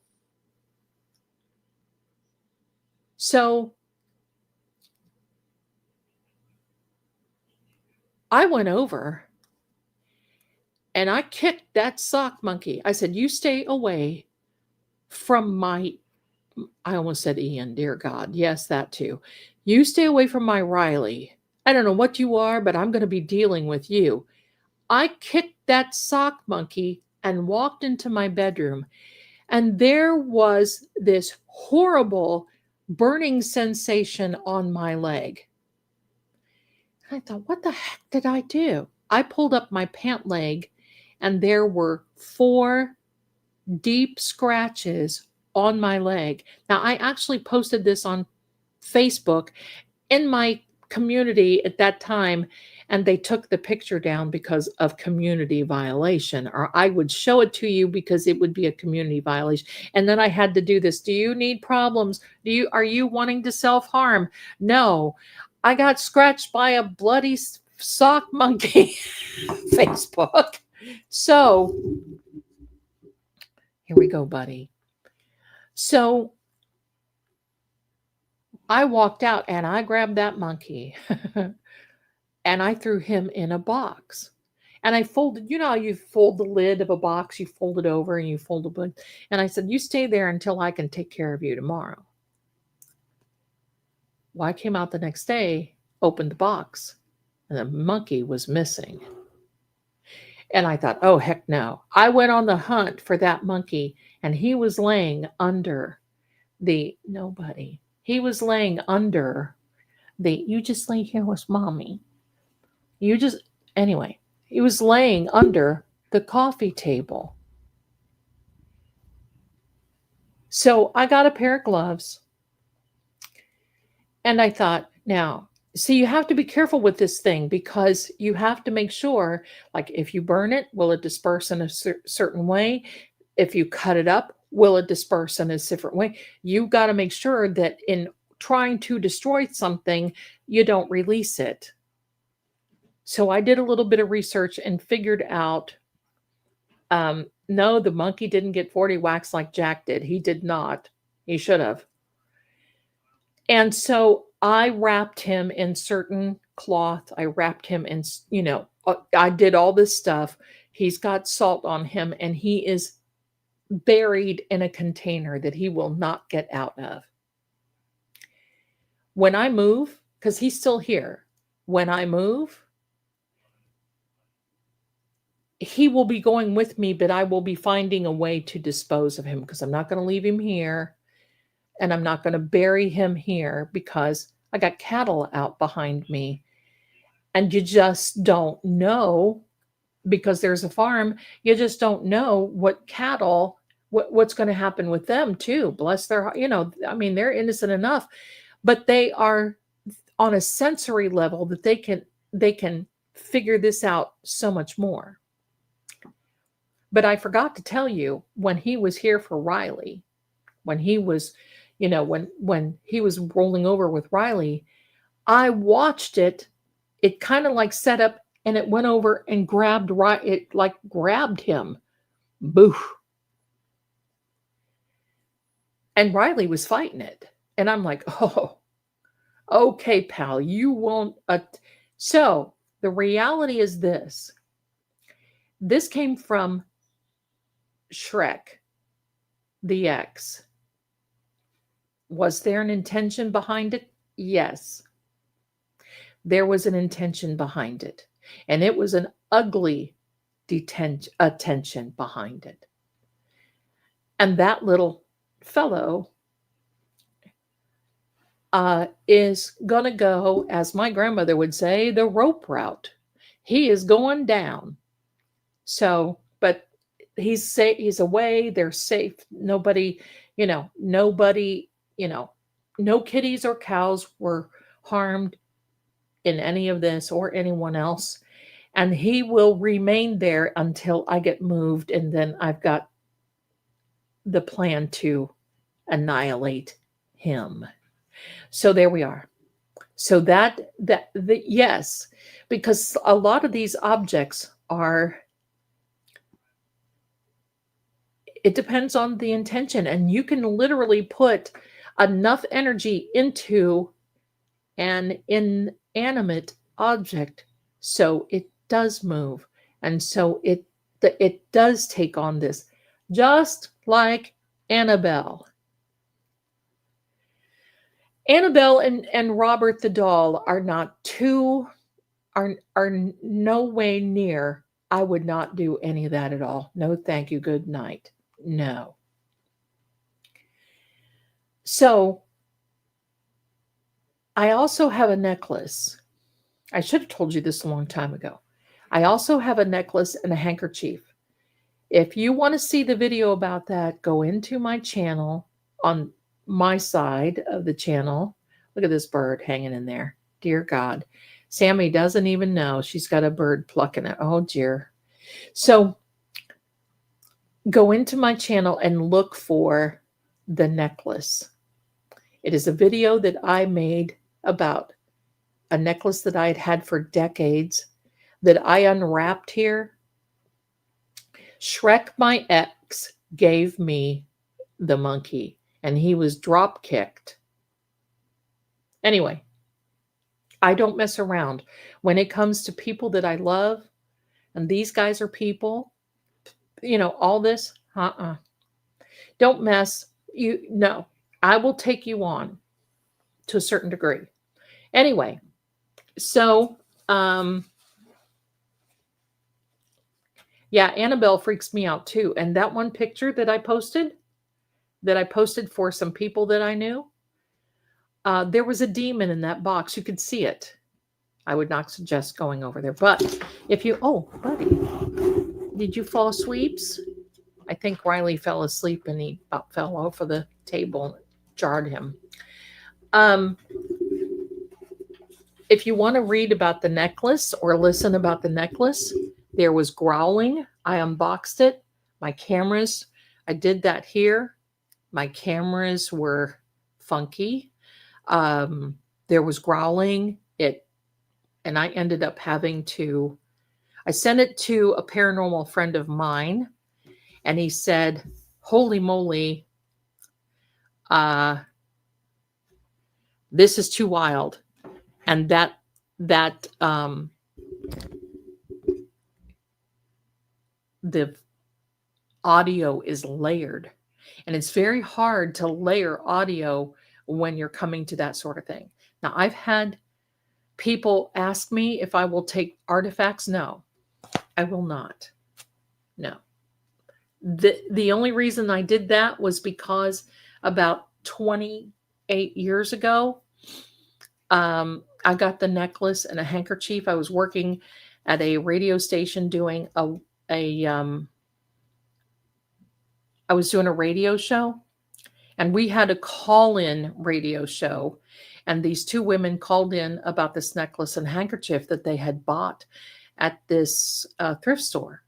So I went over and I kicked that sock monkey. I said, you stay away from I almost said Ian, dear God. Yes, that too. You stay away from my Riley. I don't know what you are, but I'm going to be dealing with you. I kicked that sock monkey and walked into my bedroom. And there was this horrible burning sensation on my leg. I thought, what the heck did I do? I pulled up my pant leg and there were 4 deep scratches on my leg. Now, I actually posted this on Facebook in my community at that time, and they took the picture down because of community violation, or I would show it to you because it would be a community violation. And then I had to do this. Do you need problems? Are you wanting to self-harm? No, I got scratched by a bloody sock monkey. Facebook. So here we go, buddy. So I walked out and I grabbed that monkey and I threw him in a box. And I folded, how you fold the lid of a box, you fold it over and you fold it. And I said, you stay there until I can take care of you tomorrow. Well, I came out the next day, opened the box, and the monkey was missing. And I thought, oh, heck no. I went on the hunt for that monkey, and he was laying under he was laying under you just lay here with mommy. Anyway, he was laying under the coffee table. So I got a pair of gloves, and I thought, now, see, you have to be careful with this thing because you have to make sure, like if you burn it, will it disperse in a certain way? If you cut it up, will it disperse in a different way? You got to make sure that in trying to destroy something, you don't release it. So I did a little bit of research and figured out, no, the monkey didn't get 40 whacks like Jack did. He did not. He should have. And so I wrapped him in certain cloth. I wrapped him in, I did all this stuff. He's got salt on him, and he is buried in a container that he will not get out of. When I move, because he's still here, when I move, he will be going with me, but I will be finding a way to dispose of him because I'm not going to leave him here and I'm not going to bury him here because I got cattle out behind me. And you just don't know, because there's a farm, you just don't know what cattle, what's going to happen with them too. Bless their, I mean, they're innocent enough, but they are on a sensory level that they can figure this out so much more. But I forgot to tell you, when he was here for Riley, when he was, when he was rolling over with Riley, I watched it. It kind of like set up and it went over and grabbed it, like grabbed him. Boo. And Riley was fighting it. And I'm like, oh, okay, pal, you won't. So the reality is this. This came from Shrek, the X. Was there an intention behind it? Yes. There was an intention behind it. And it was an ugly attention behind it. And that little fellow is going to go, as my grandmother would say, the rope route. He is going down. So, but he's safe. He's away. They're safe. Nobody, no kitties or cows were harmed in any of this or anyone else. And he will remain there until I get moved. And then I've got the plan to annihilate him. So there we are. So yes, because a lot of these objects are, it depends on the intention, and you can literally put enough energy into an inanimate object so it does move, and so it does take on this, just like Annabelle. Annabelle and Robert the doll are no way near. I would not do any of that at all. No, thank you. Good night. No. So I also have a necklace. I should have told you this a long time ago. I also have a necklace and a handkerchief. If you want to see the video about that, go into my channel on my side of the channel. Look at this bird hanging in there. Dear God. Sammy doesn't even know she's got a bird plucking it. Oh, dear. So go into my channel and look for the necklace. It is a video that I made about a necklace that I had had for decades that I unwrapped here. Shrek, my ex, gave me the monkey, and he was drop kicked. Anyway, I don't mess around. When it comes to people that I love, and these guys are people, all this, don't mess. No, I will take you on to a certain degree. Anyway, so, yeah, Annabelle freaks me out too. And that one picture that I posted for some people that I knew, there was a demon in that box. You could see it. I would not suggest going over there. But if you, oh, buddy, did you fall asleep? I think Riley fell asleep and he about fell off of the table and jarred him. If you want to read about the necklace or listen about the necklace, there was growling. I unboxed it. My cameras, I did that here. My cameras were funky. There was growling. And I ended up having to, I sent it to a paranormal friend of mine, and he said, holy moly, this is too wild. And that the audio is layered. And it's very hard to layer audio when you're coming to that sort of thing. Now, I've had people ask me if I will take artifacts. No, I will not. No. The only reason I did that was because about 28 years ago, I got the necklace and a handkerchief. I was working at a radio station doing I was doing a radio show, and we had a call-in radio show, and these two women called in about this necklace and handkerchief that they had bought at this thrift store.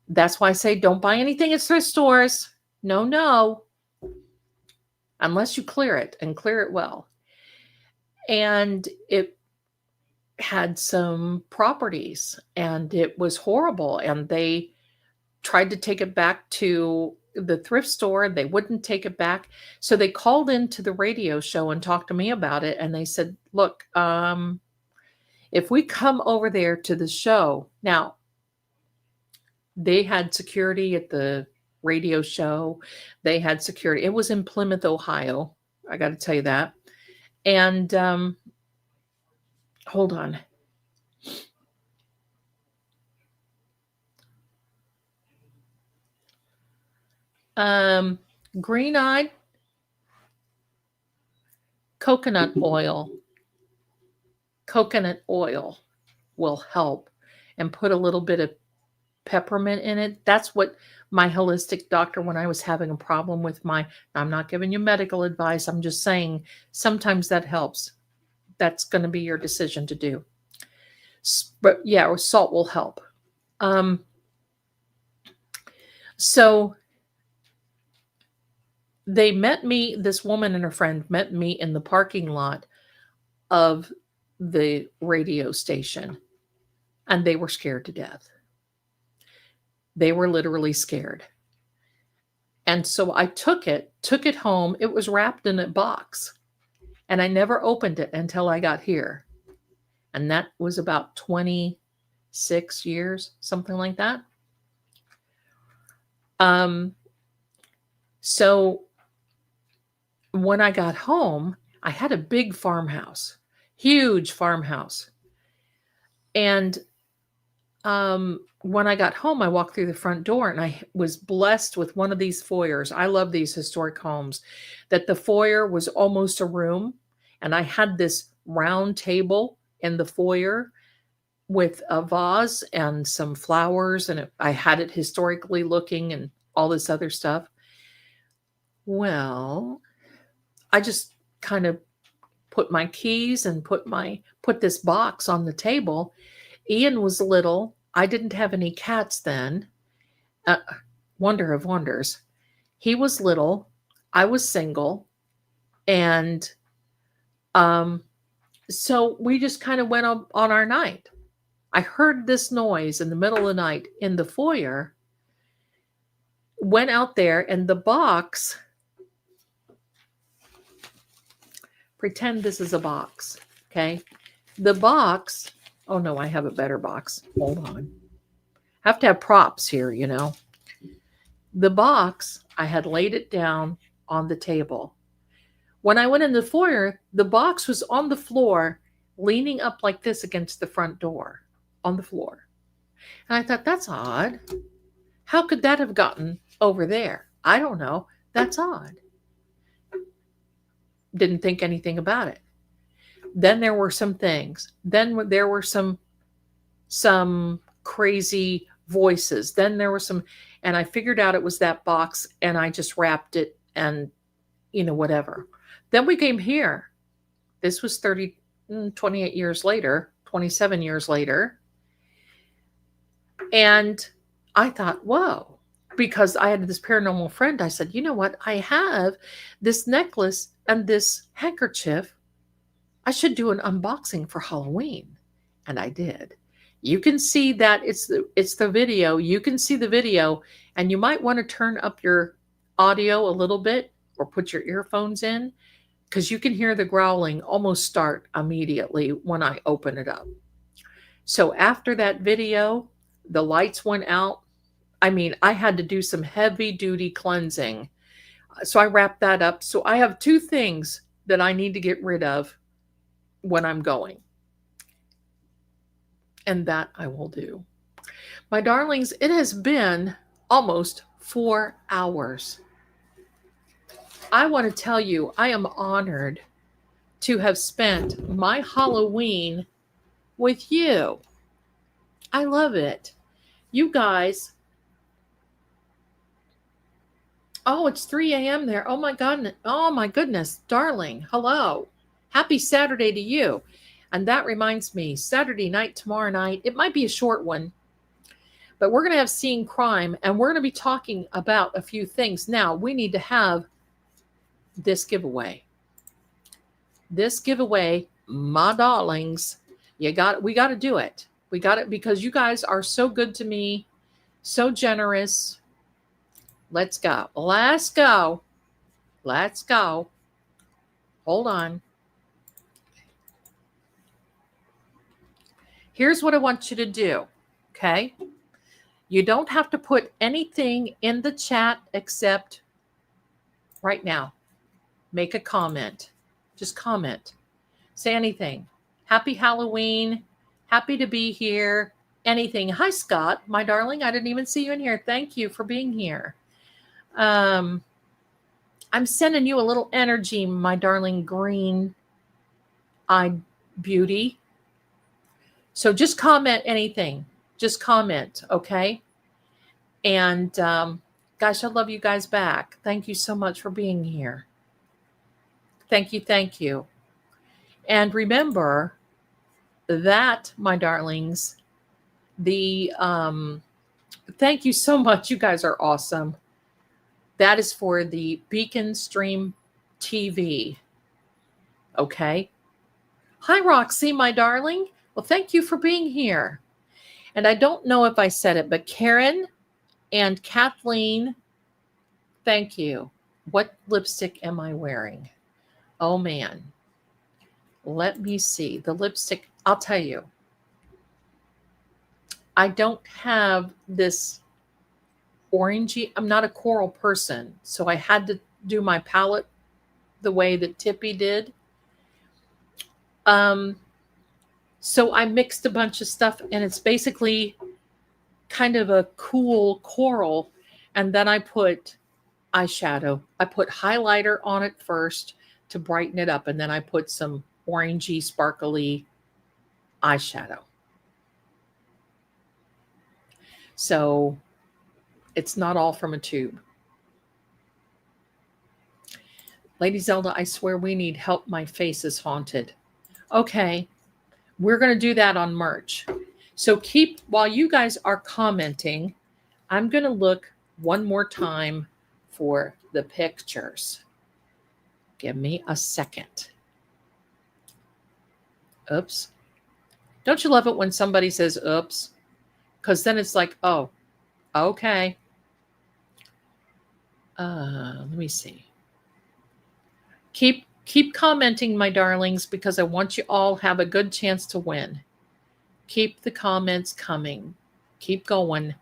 That's why I say don't buy anything at thrift stores. No, no. Unless you clear it and clear it well. And it had some properties and it was horrible. And they tried to take it back to the thrift store and they wouldn't take it back. So they called into the radio show and talked to me about it. And they said, look, if we come over there to the show, now they had security at the radio show. They had security. It was in Plymouth, Ohio. I got to tell you that. And hold on. Green-eyed coconut oil. Coconut oil will help, and put a little bit of peppermint in it. That's what my holistic doctor, when I was having a problem with I'm not giving you medical advice. I'm just saying sometimes that helps. That's going to be your decision to do. But yeah, or salt will help. So they met me, this woman and her friend met me in the parking lot of the radio station, and they were scared to death. They were literally scared. And so I took it home. It was wrapped in a box, and I never opened it until I got here. And that was about 26 years, something like that. So when I got home, I had a big farmhouse, huge farmhouse. And when I got home, I walked through the front door and I was blessed with one of these foyers. I love these historic homes, that the foyer was almost a room. And I had this round table in the foyer with a vase and some flowers. And I had it historically looking and all this other stuff. Well, I just kind of put my keys and put this box on the table. Ian was little. I didn't have any cats then. Wonder of wonders. He was little. I was single. And so we just kind of went on our night. I heard this noise in the middle of the night in the foyer. Went out there, and the box, pretend this is a box, okay? The box, oh no, I have a better box. Hold on. I have to have props here, you know. The box, I had laid it down on the table. When I went in the foyer, the box was on the floor, leaning up like this against the front door, on the floor. And I thought, that's odd. How could that have gotten over there? I don't know. That's odd. Didn't think anything about it. Then there were some things. Then there were some crazy voices. Then there were some, and I figured out it was that box, and I just wrapped it and, whatever. Then we came here. This was 28 years later, 27 years later. And I thought, whoa, because I had this paranormal friend. I said, you know what? I have this necklace and this handkerchief. I should do an unboxing for Halloween. And I did. You can see that it's the video. You can see the video, and you might want to turn up your audio a little bit or put your earphones in, because you can hear the growling almost start immediately when I open it up. So after that video, the lights went out. I mean, I had to do some heavy duty cleansing. So I wrapped that up. So I have two things that I need to get rid of when I'm going. And that I will do. My darlings, it has been almost 4 hours. I want to tell you, I am honored to have spent my Halloween with you. I love it. You guys, oh, it's 3 a.m. there. Oh my God. Oh my goodness. Darling, hello. Happy Saturday to you. And that reminds me, Saturday night, tomorrow night, it might be a short one, but we're going to have Seeing Crime and we're going to be talking about a few things. Now, we need to have this giveaway. This giveaway, my darlings, we got to do it. We got it because you guys are so good to me, so generous. Let's go. Let's go. Let's go. Hold on. Here's what I want you to do. Okay? You don't have to put anything in the chat except right now. Make a comment. Just comment. Say anything. Happy Halloween. Happy to be here. Anything. Hi, Scott, my darling. I didn't even see you in here. Thank you for being here. I'm sending you a little energy, my darling green eyed beauty. So just comment anything. Just comment, okay? And gosh, I love you guys back. Thank you so much for being here. Thank you. Thank you. And remember that, my darlings, the thank you so much. You guys are awesome. That is for the Beacon Stream TV. Okay. Hi, Roxy, my darling. Well, thank you for being here. And I don't know if I said it, but Karen and Kathleen, thank you. What lipstick am I wearing? Oh, man. Let me see. The lipstick, I'll tell you. I don't have this orangey. I'm not a coral person, so I had to do my palette the way that Tippy did. So I mixed a bunch of stuff, and it's basically kind of a cool coral, and then I put eyeshadow. I put highlighter on it first to brighten it up, and then I put some orangey, sparkly eyeshadow. So it's not all from a tube. Lady Zelda, I swear we need help. My face is haunted. Okay, we're going to do that on merch. So while you guys are commenting, I'm going to look one more time for the pictures. Give me a second. Oops. Don't you love it when somebody says oops? Because then it's like, oh, okay. Let me see. Keep commenting, my darlings, because I want you all have a good chance to win. Keep the comments coming. Keep going.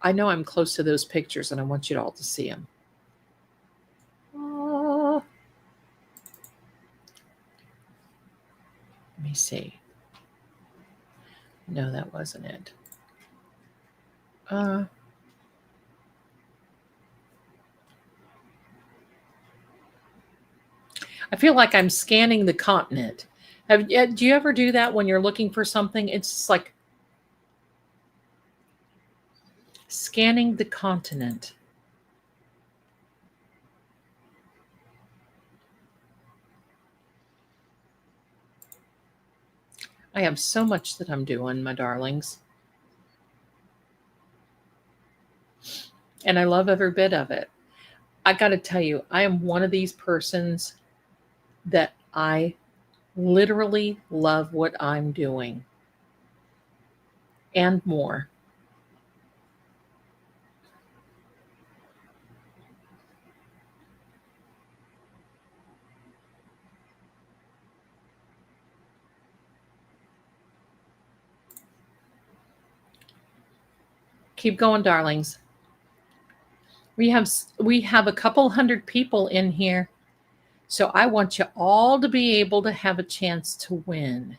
I know I'm close to those pictures, and I want you all to see them. Let me see. No, that wasn't it. I feel like I'm scanning the continent. Do you ever do that when you're looking for something? It's just like scanning the continent. I have so much that I'm doing, my darlings. And I love every bit of it. I got to tell you, I am one of these persons that I literally love what I'm doing and more. Keep going, darlings. We have a couple hundred people in here. So I want you all to be able to have a chance to win.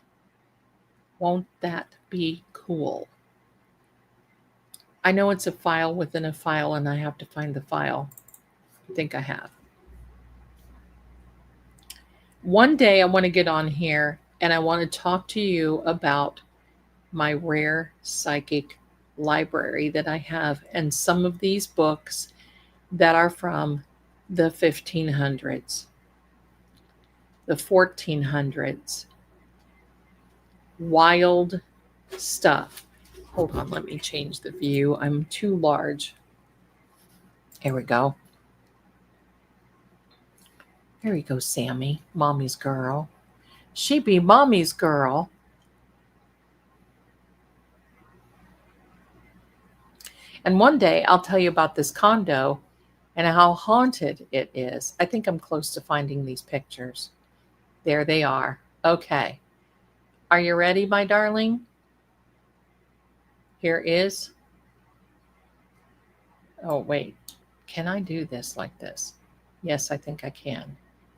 Won't that be cool? I know it's a file within a file, and I have to find the file. I think I have. One day I want to get on here and I want to talk to you about my rare psychic library that I have and some of these books that are from the 1500s, the 1400s. Wild stuff. Hold on, let me change the view. I'm too large. Here we go. There you go, Sammy, mommy's girl. She be mommy's girl. And one day I'll tell you about this condo and how haunted it is. I think I'm close to finding these pictures. There they are. Okay. Are you ready, my darling? Here is. Oh, wait. Can I do this like this? Yes, I think I can.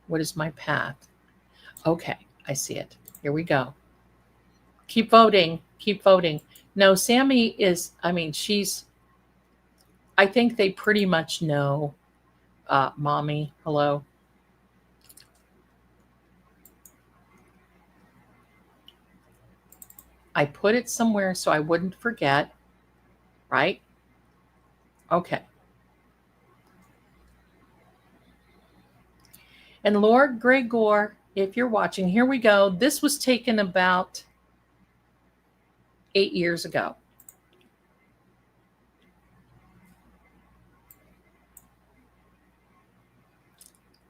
What is my path? Okay, I see it. Here we go. Keep voting. Keep voting. No, Sammy is, she's, I think they pretty much know. Mommy, hello. I put it somewhere so I wouldn't forget, right? Okay. And Lord Gregor, if you're watching, here we go. This was taken about 8 years ago.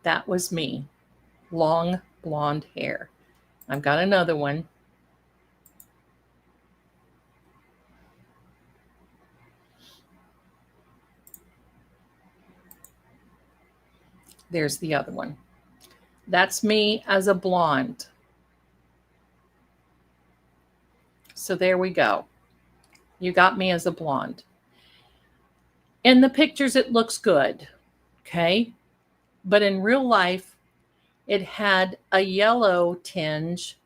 That was me. Long blonde hair. I've got another one. There's the other one. That's me as a blonde. So there we go. You got me as a blonde. In the pictures, it looks good. Okay. But in real life, it had a yellow tinge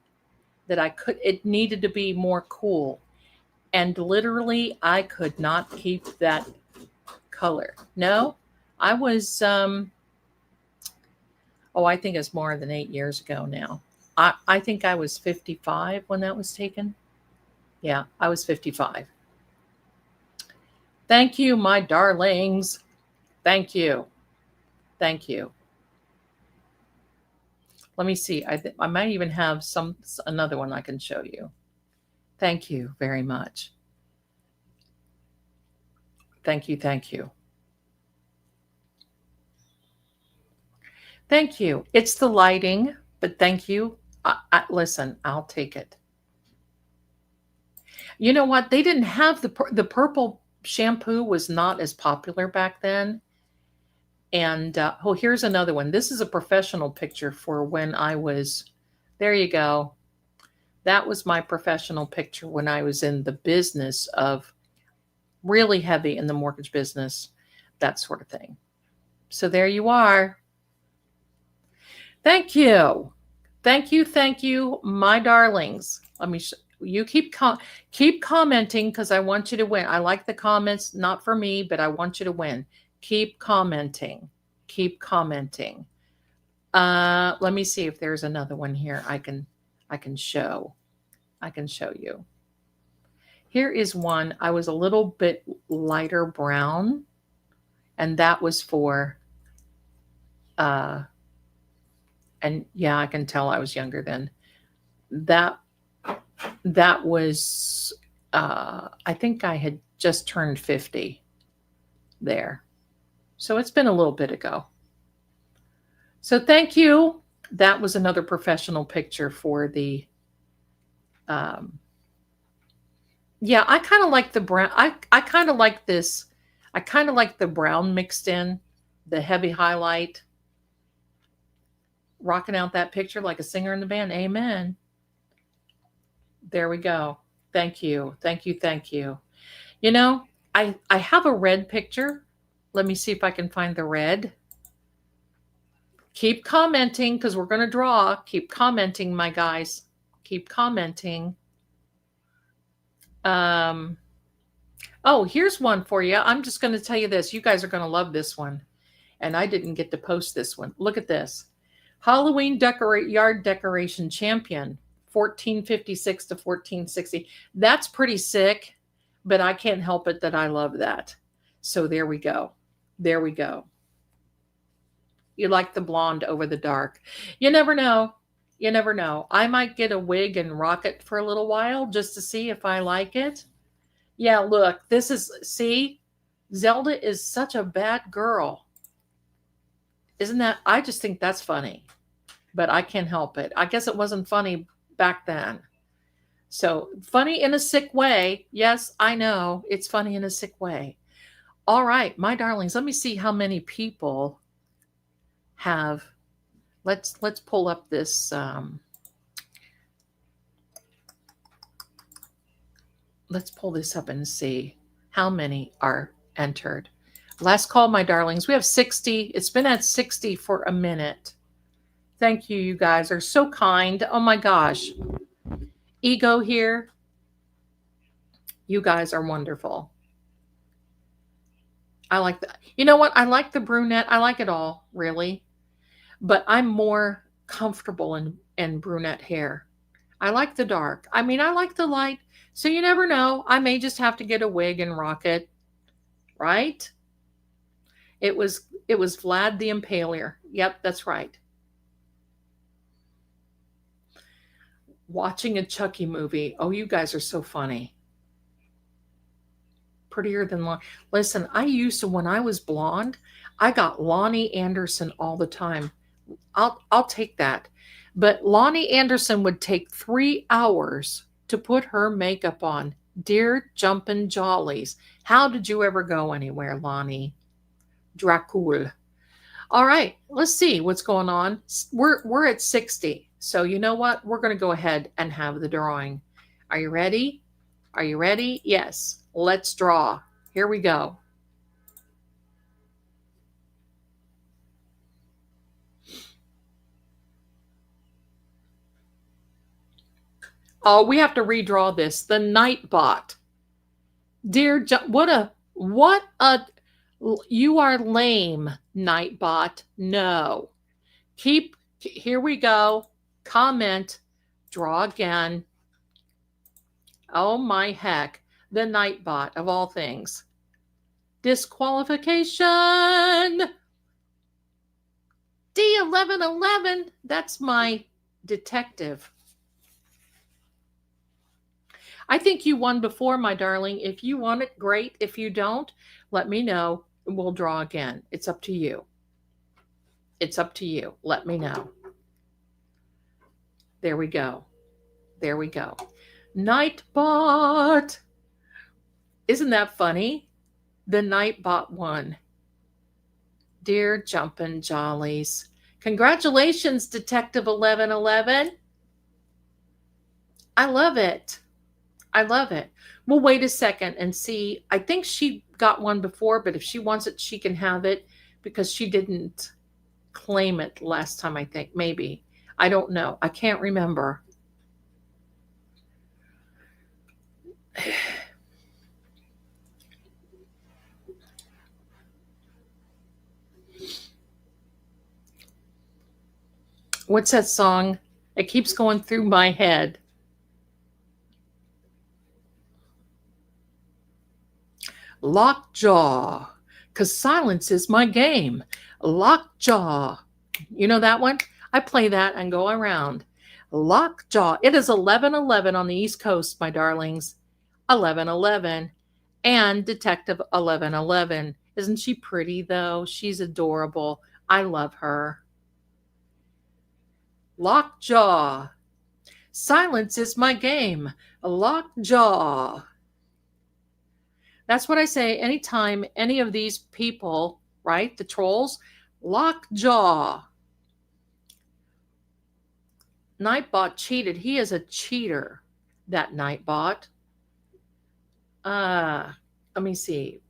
that it needed to be more cool. And literally, I could not keep that color. No, I was, I think it's more than 8 years ago now. I think I was 55 when that was taken. Yeah, I was 55. Thank you, my darlings. Thank you. Thank you. Let me see. I might even have another one I can show you. Thank you very much. Thank you. Thank you. Thank you. It's the lighting, but thank you. Listen, I'll take it. You know what? They didn't have the purple shampoo was not as popular back then. And here's another one. This is a professional picture for when I was, there you go. That was my professional picture when I was in the business of really heavy in the mortgage business, that sort of thing. So there you are. Thank you. Thank you. Thank you, my darlings. You keep commenting because I want you to win. I like the comments, not for me, but I want you to win. Keep commenting. Keep commenting. Let me see if there's another one here I can show. I can show you. Here is one. I was a little bit lighter brown, and that was for and yeah, I can tell I was younger then. That was I think I had just turned 50 there. So it's been a little bit ago. So thank you. That was another professional picture for the yeah, I kind of like the brown. I kind of like this. I kind of like the brown mixed in, the heavy highlight. Rocking out that picture like a singer in the band. Amen. There we go. Thank you. Thank you. Thank you. You know, I have a red picture. Let me see if I can find the red. Keep commenting because we're going to draw. Keep commenting, my guys. Keep commenting. Oh, here's one for you. I'm just going to tell you this. You guys are going to love this one. And I didn't get to post this one. Look at this. Halloween yard decoration champion, 1456 to 1460. That's pretty sick, but I can't help it that I love that. So there we go. There we go. You like the blonde over the dark. You never know. You never know. I might get a wig and rock it for a little while just to see if I like it. Yeah, look, this is, see, Zelda is such a bad girl. Isn't that, I just think that's funny, but I can't help it. I guess it wasn't funny back then. So funny in a sick way. Yes, I know it's funny in a sick way. All right, my darlings, let me see how many people have, let's pull up this, let's pull this up and see how many are entered. Last call, my darlings. We have 60. It's been at 60 for a minute. Thank you. You guys are so kind. Oh my gosh. Ego here. You guys are wonderful. I like that. You know what? I like the brunette. I like it all, really. But I'm more comfortable in brunette hair. I like the dark. I mean, I like the light. So you never know. I may just have to get a wig and rock it. Right? It was Vlad the Impaler. Yep, that's right. Watching a Chucky movie. Oh, you guys are so funny. Prettier than Lonnie. Listen, I used to, when I was blonde, I got Lonnie Anderson all the time. I'll take that. But Lonnie Anderson would take 3 hours to put her makeup on. Dear jumpin' jollies. How did you ever go anywhere, Lonnie? Dracul. All right, let's see what's going on. We're at 60. So you know what? We're going to go ahead and have the drawing. Are you ready? Are you ready? Yes. Let's draw. Here we go. Oh, we have to redraw this. The Nightbot. Dear what a you are lame, Nightbot. No. Here we go. Comment. Draw again. Oh my heck. The Nightbot of all things. Disqualification. D1111. That's my detective. I think you won before, my darling. If you want it, great. If you don't, let me know. We'll draw again. It's up to you. It's up to you. Let me know. There we go. There we go. Nightbot. Isn't that funny? The Nightbot won. Dear jumpin' jollies. Congratulations, Detective 1111. I love it. I love it. We'll wait a second and see. I think she got one before, but if she wants it, she can have it because she didn't claim it last time, I think. Maybe. I don't know. I can't remember. What's that song? It keeps going through my head. Lockjaw, because silence is my game. Lockjaw. You know that one? I play that and go around. Lockjaw. It is 11:11 on the East Coast, my darlings. 11:11. And Detective 11:11. Isn't she pretty, though? She's adorable. I love her. Lockjaw. Silence is my game. Lockjaw. That's what I say anytime any of these people, right, the trolls, lockjaw. Nightbot cheated. He is a cheater, that Nightbot. Let me see.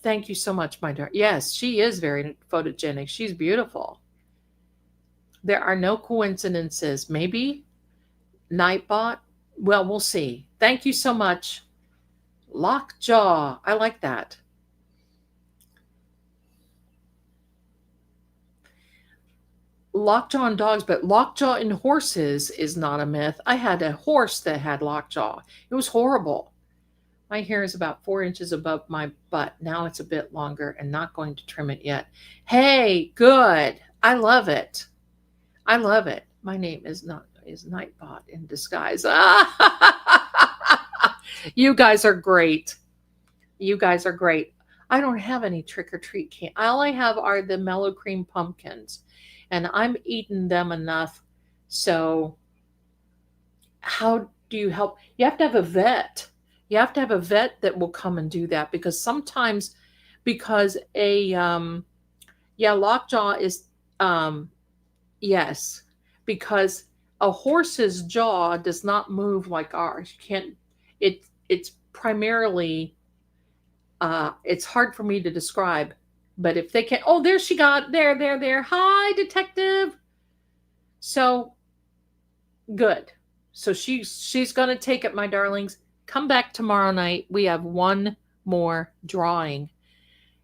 Thank you so much, my darling. Yes, she is very photogenic. She's beautiful. There are no coincidences. Maybe Nightbot. Well, we'll see. Thank you so much. Lockjaw. I like that. Lockjaw in dogs, but lockjaw in horses is not a myth. I had a horse that had lockjaw. It was horrible. My hair is about 4 inches above my butt. Now it's a bit longer and not going to trim it yet. Hey, good. I love it. I love it. My name is Nightbot in disguise. You guys are great. You guys are great. I don't have any trick or treat candy. All I have are the mellow cream pumpkins, and I'm eating them enough. So, how do you help? You have to have a vet. You have to have a vet that will come and do that because sometimes, because yeah, lockjaw is yes, because a horse's jaw does not move like ours. You can't. It's primarily it's hard for me to describe, but if they can, oh, there she got, there. Hi, detective. So good. So she's gonna take it, my darlings. Come back tomorrow night. We have one more drawing.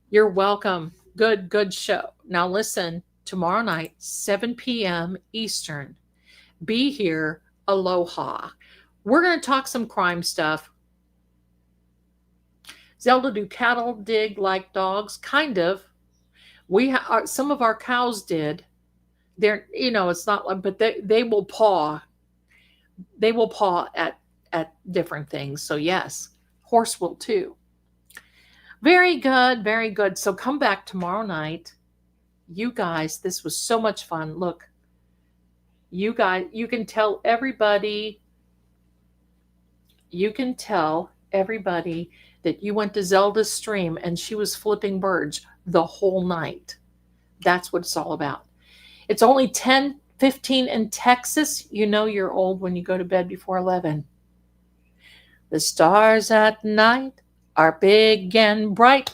You're welcome. Good show. Now listen, tomorrow night, 7 p.m. Eastern. Be here. Aloha. We're gonna talk some crime stuff. Zelda, do cattle dig like dogs? Kind of. Some of our cows did. They're, it's not like, but they will paw. They will paw at different things. So yes, horse will too. Very good, very good. So come back tomorrow night. You guys, this was so much fun. Look, you guys, you can tell everybody that you went to Zelda's stream and she was flipping birds the whole night. That's what it's all about. It's only 10:15 in Texas. You know you're old when you go to bed before 11. The stars at night are big and bright.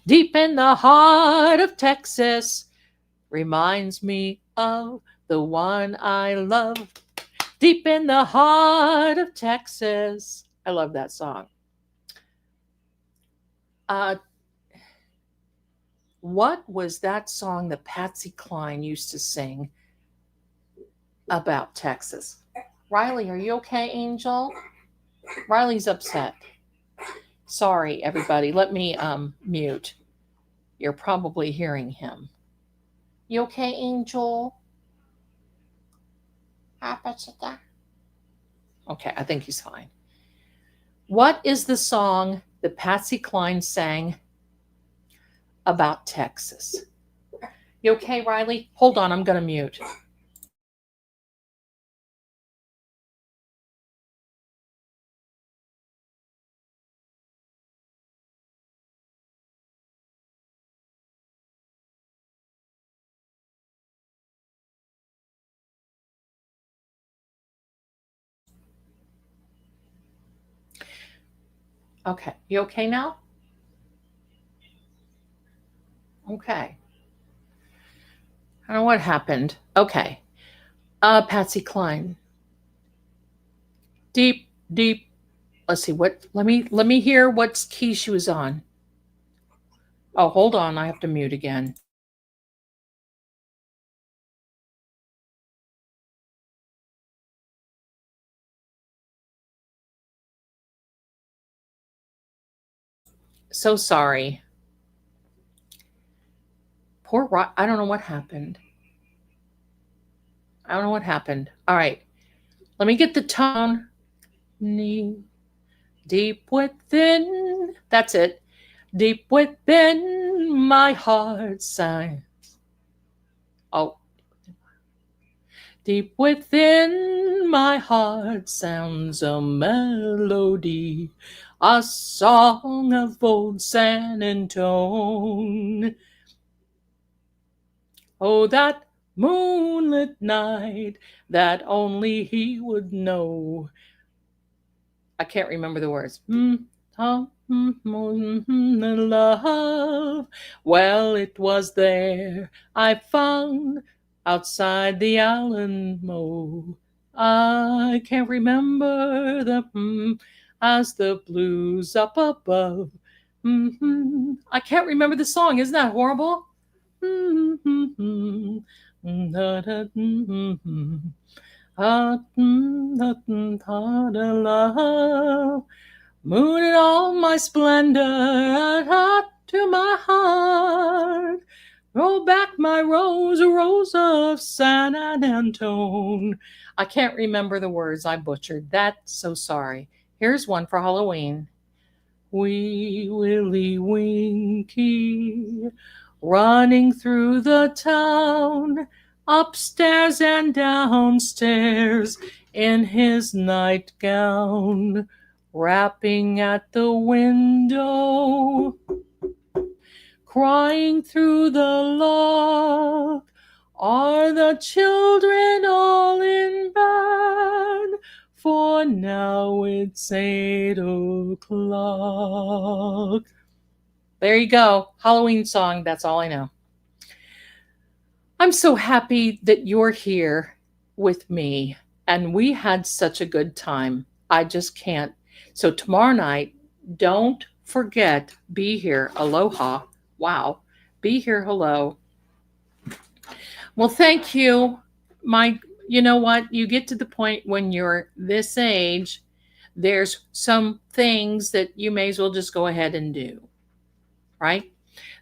Deep in the heart of Texas. Reminds me of the one I love. Deep in the heart of Texas. I love that song. What was that song that Patsy Cline used to sing about Texas? Riley, are you okay, Angel? Riley's upset. Sorry, everybody. Let me mute. You're probably hearing him. You okay, Angel? Okay, I think he's fine. What is the song that Patsy Cline sang about Texas? You okay, Riley? Hold on, I'm going to mute. Okay, you okay now? Okay. I don't know what happened. Okay. Patsy Cline. Deep. Let's see what. Let me hear what key she was on. Oh, hold on. I have to mute again. So sorry. Poor Rock. I don't know what happened. All right. Let me get the tone. Deep within. That's it. Deep within my heart sighs. Oh. Deep within my heart sounds a melody, a song of old San Antone. Oh, that moonlit night that only he would know. I can't remember the words. Love. Well, it was there I found outside the Alamo. I can't remember the as the blues up above. I can't remember the song. Isn't that horrible? Love. Moon in all my splendor, hot to my heart. Roll back my rose, a rose of San Antone. I can't remember the words. I butchered that. So sorry. Here's one for Halloween. Wee Willie Winky, running through the town, upstairs and downstairs in his nightgown, rapping at the window, crying through the lock. Are the children all in bed? For now it's 8 o'clock. There you go. Halloween song. That's all I know. I'm so happy that you're here with me, and we had such a good time. I just can't. So tomorrow night, don't forget, be here. Aloha. Wow. Be here. Hello. Well, thank you. You know what? You get to the point when you're this age, there's some things that you may as well just go ahead and do, right?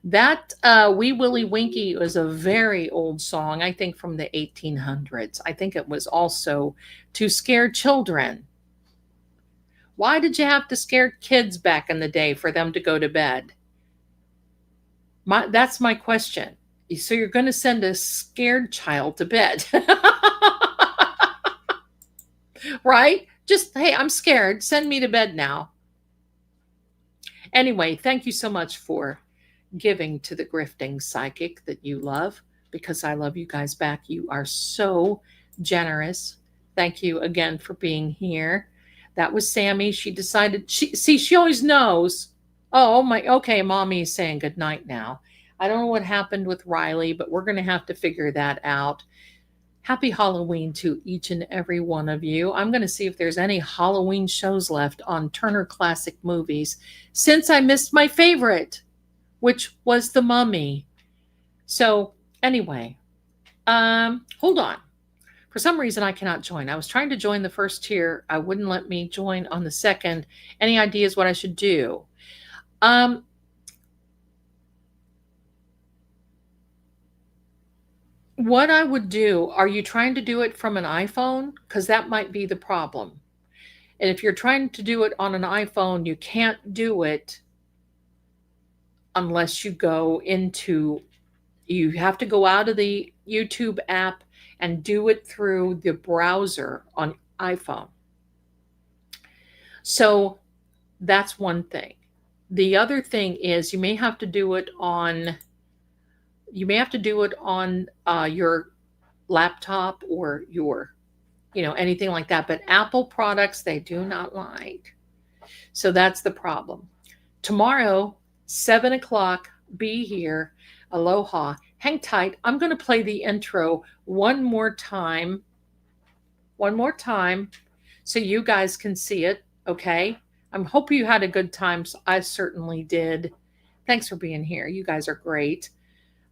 That Wee Willie Winky was a very old song, I think from the 1800s. I think it was also to scare children. Why did you have to scare kids back in the day for them to go to bed? That's my question. So you're going to send a scared child to bed. Right? Just, hey, I'm scared. Send me to bed now. Anyway, thank you so much for giving to the grifting psychic that you love, because I love you guys back. You are so generous. Thank you again for being here. That was Sammy. She decided, she always knows. Oh my, okay, mommy is saying good night now. I don't know what happened with Riley, but we're going to have to figure that out. Happy Halloween to each and every one of you. I'm going to see if there's any Halloween shows left on Turner Classic Movies, since I missed my favorite, which was The Mummy. So anyway, hold on. For some reason, I cannot join. I was trying to join the first tier. I wouldn't let me join on the second. Any ideas what I should do? What I would do, are you trying to do it from an iPhone? Because that might be the problem. And if you're trying to do it on an iPhone, you can't do it unless you you have to go out of the YouTube app and do it through the browser on iPhone. So that's one thing. The other thing is you may have to do it on your laptop or your, anything like that. But Apple products, they do not like. So that's the problem. Tomorrow, 7 o'clock, be here. Aloha. Hang tight. I'm going to play the intro one more time. One more time so you guys can see it, okay? I hope you had a good time. I certainly did. Thanks for being here. You guys are great.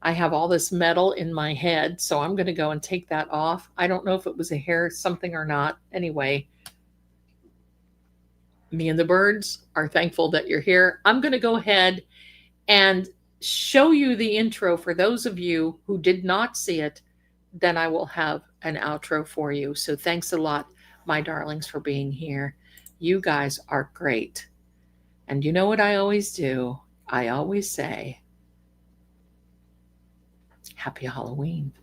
I have all this metal in my head, so I'm going to go and take that off. I don't know if it was a hair something or not. Anyway, me and the birds are thankful that you're here. I'm going to go ahead and show you the intro for those of you who did not see it. Then I will have an outro for you. So thanks a lot, my darlings, for being here. You guys are great. And you know what I always do? I always say, Happy Halloween.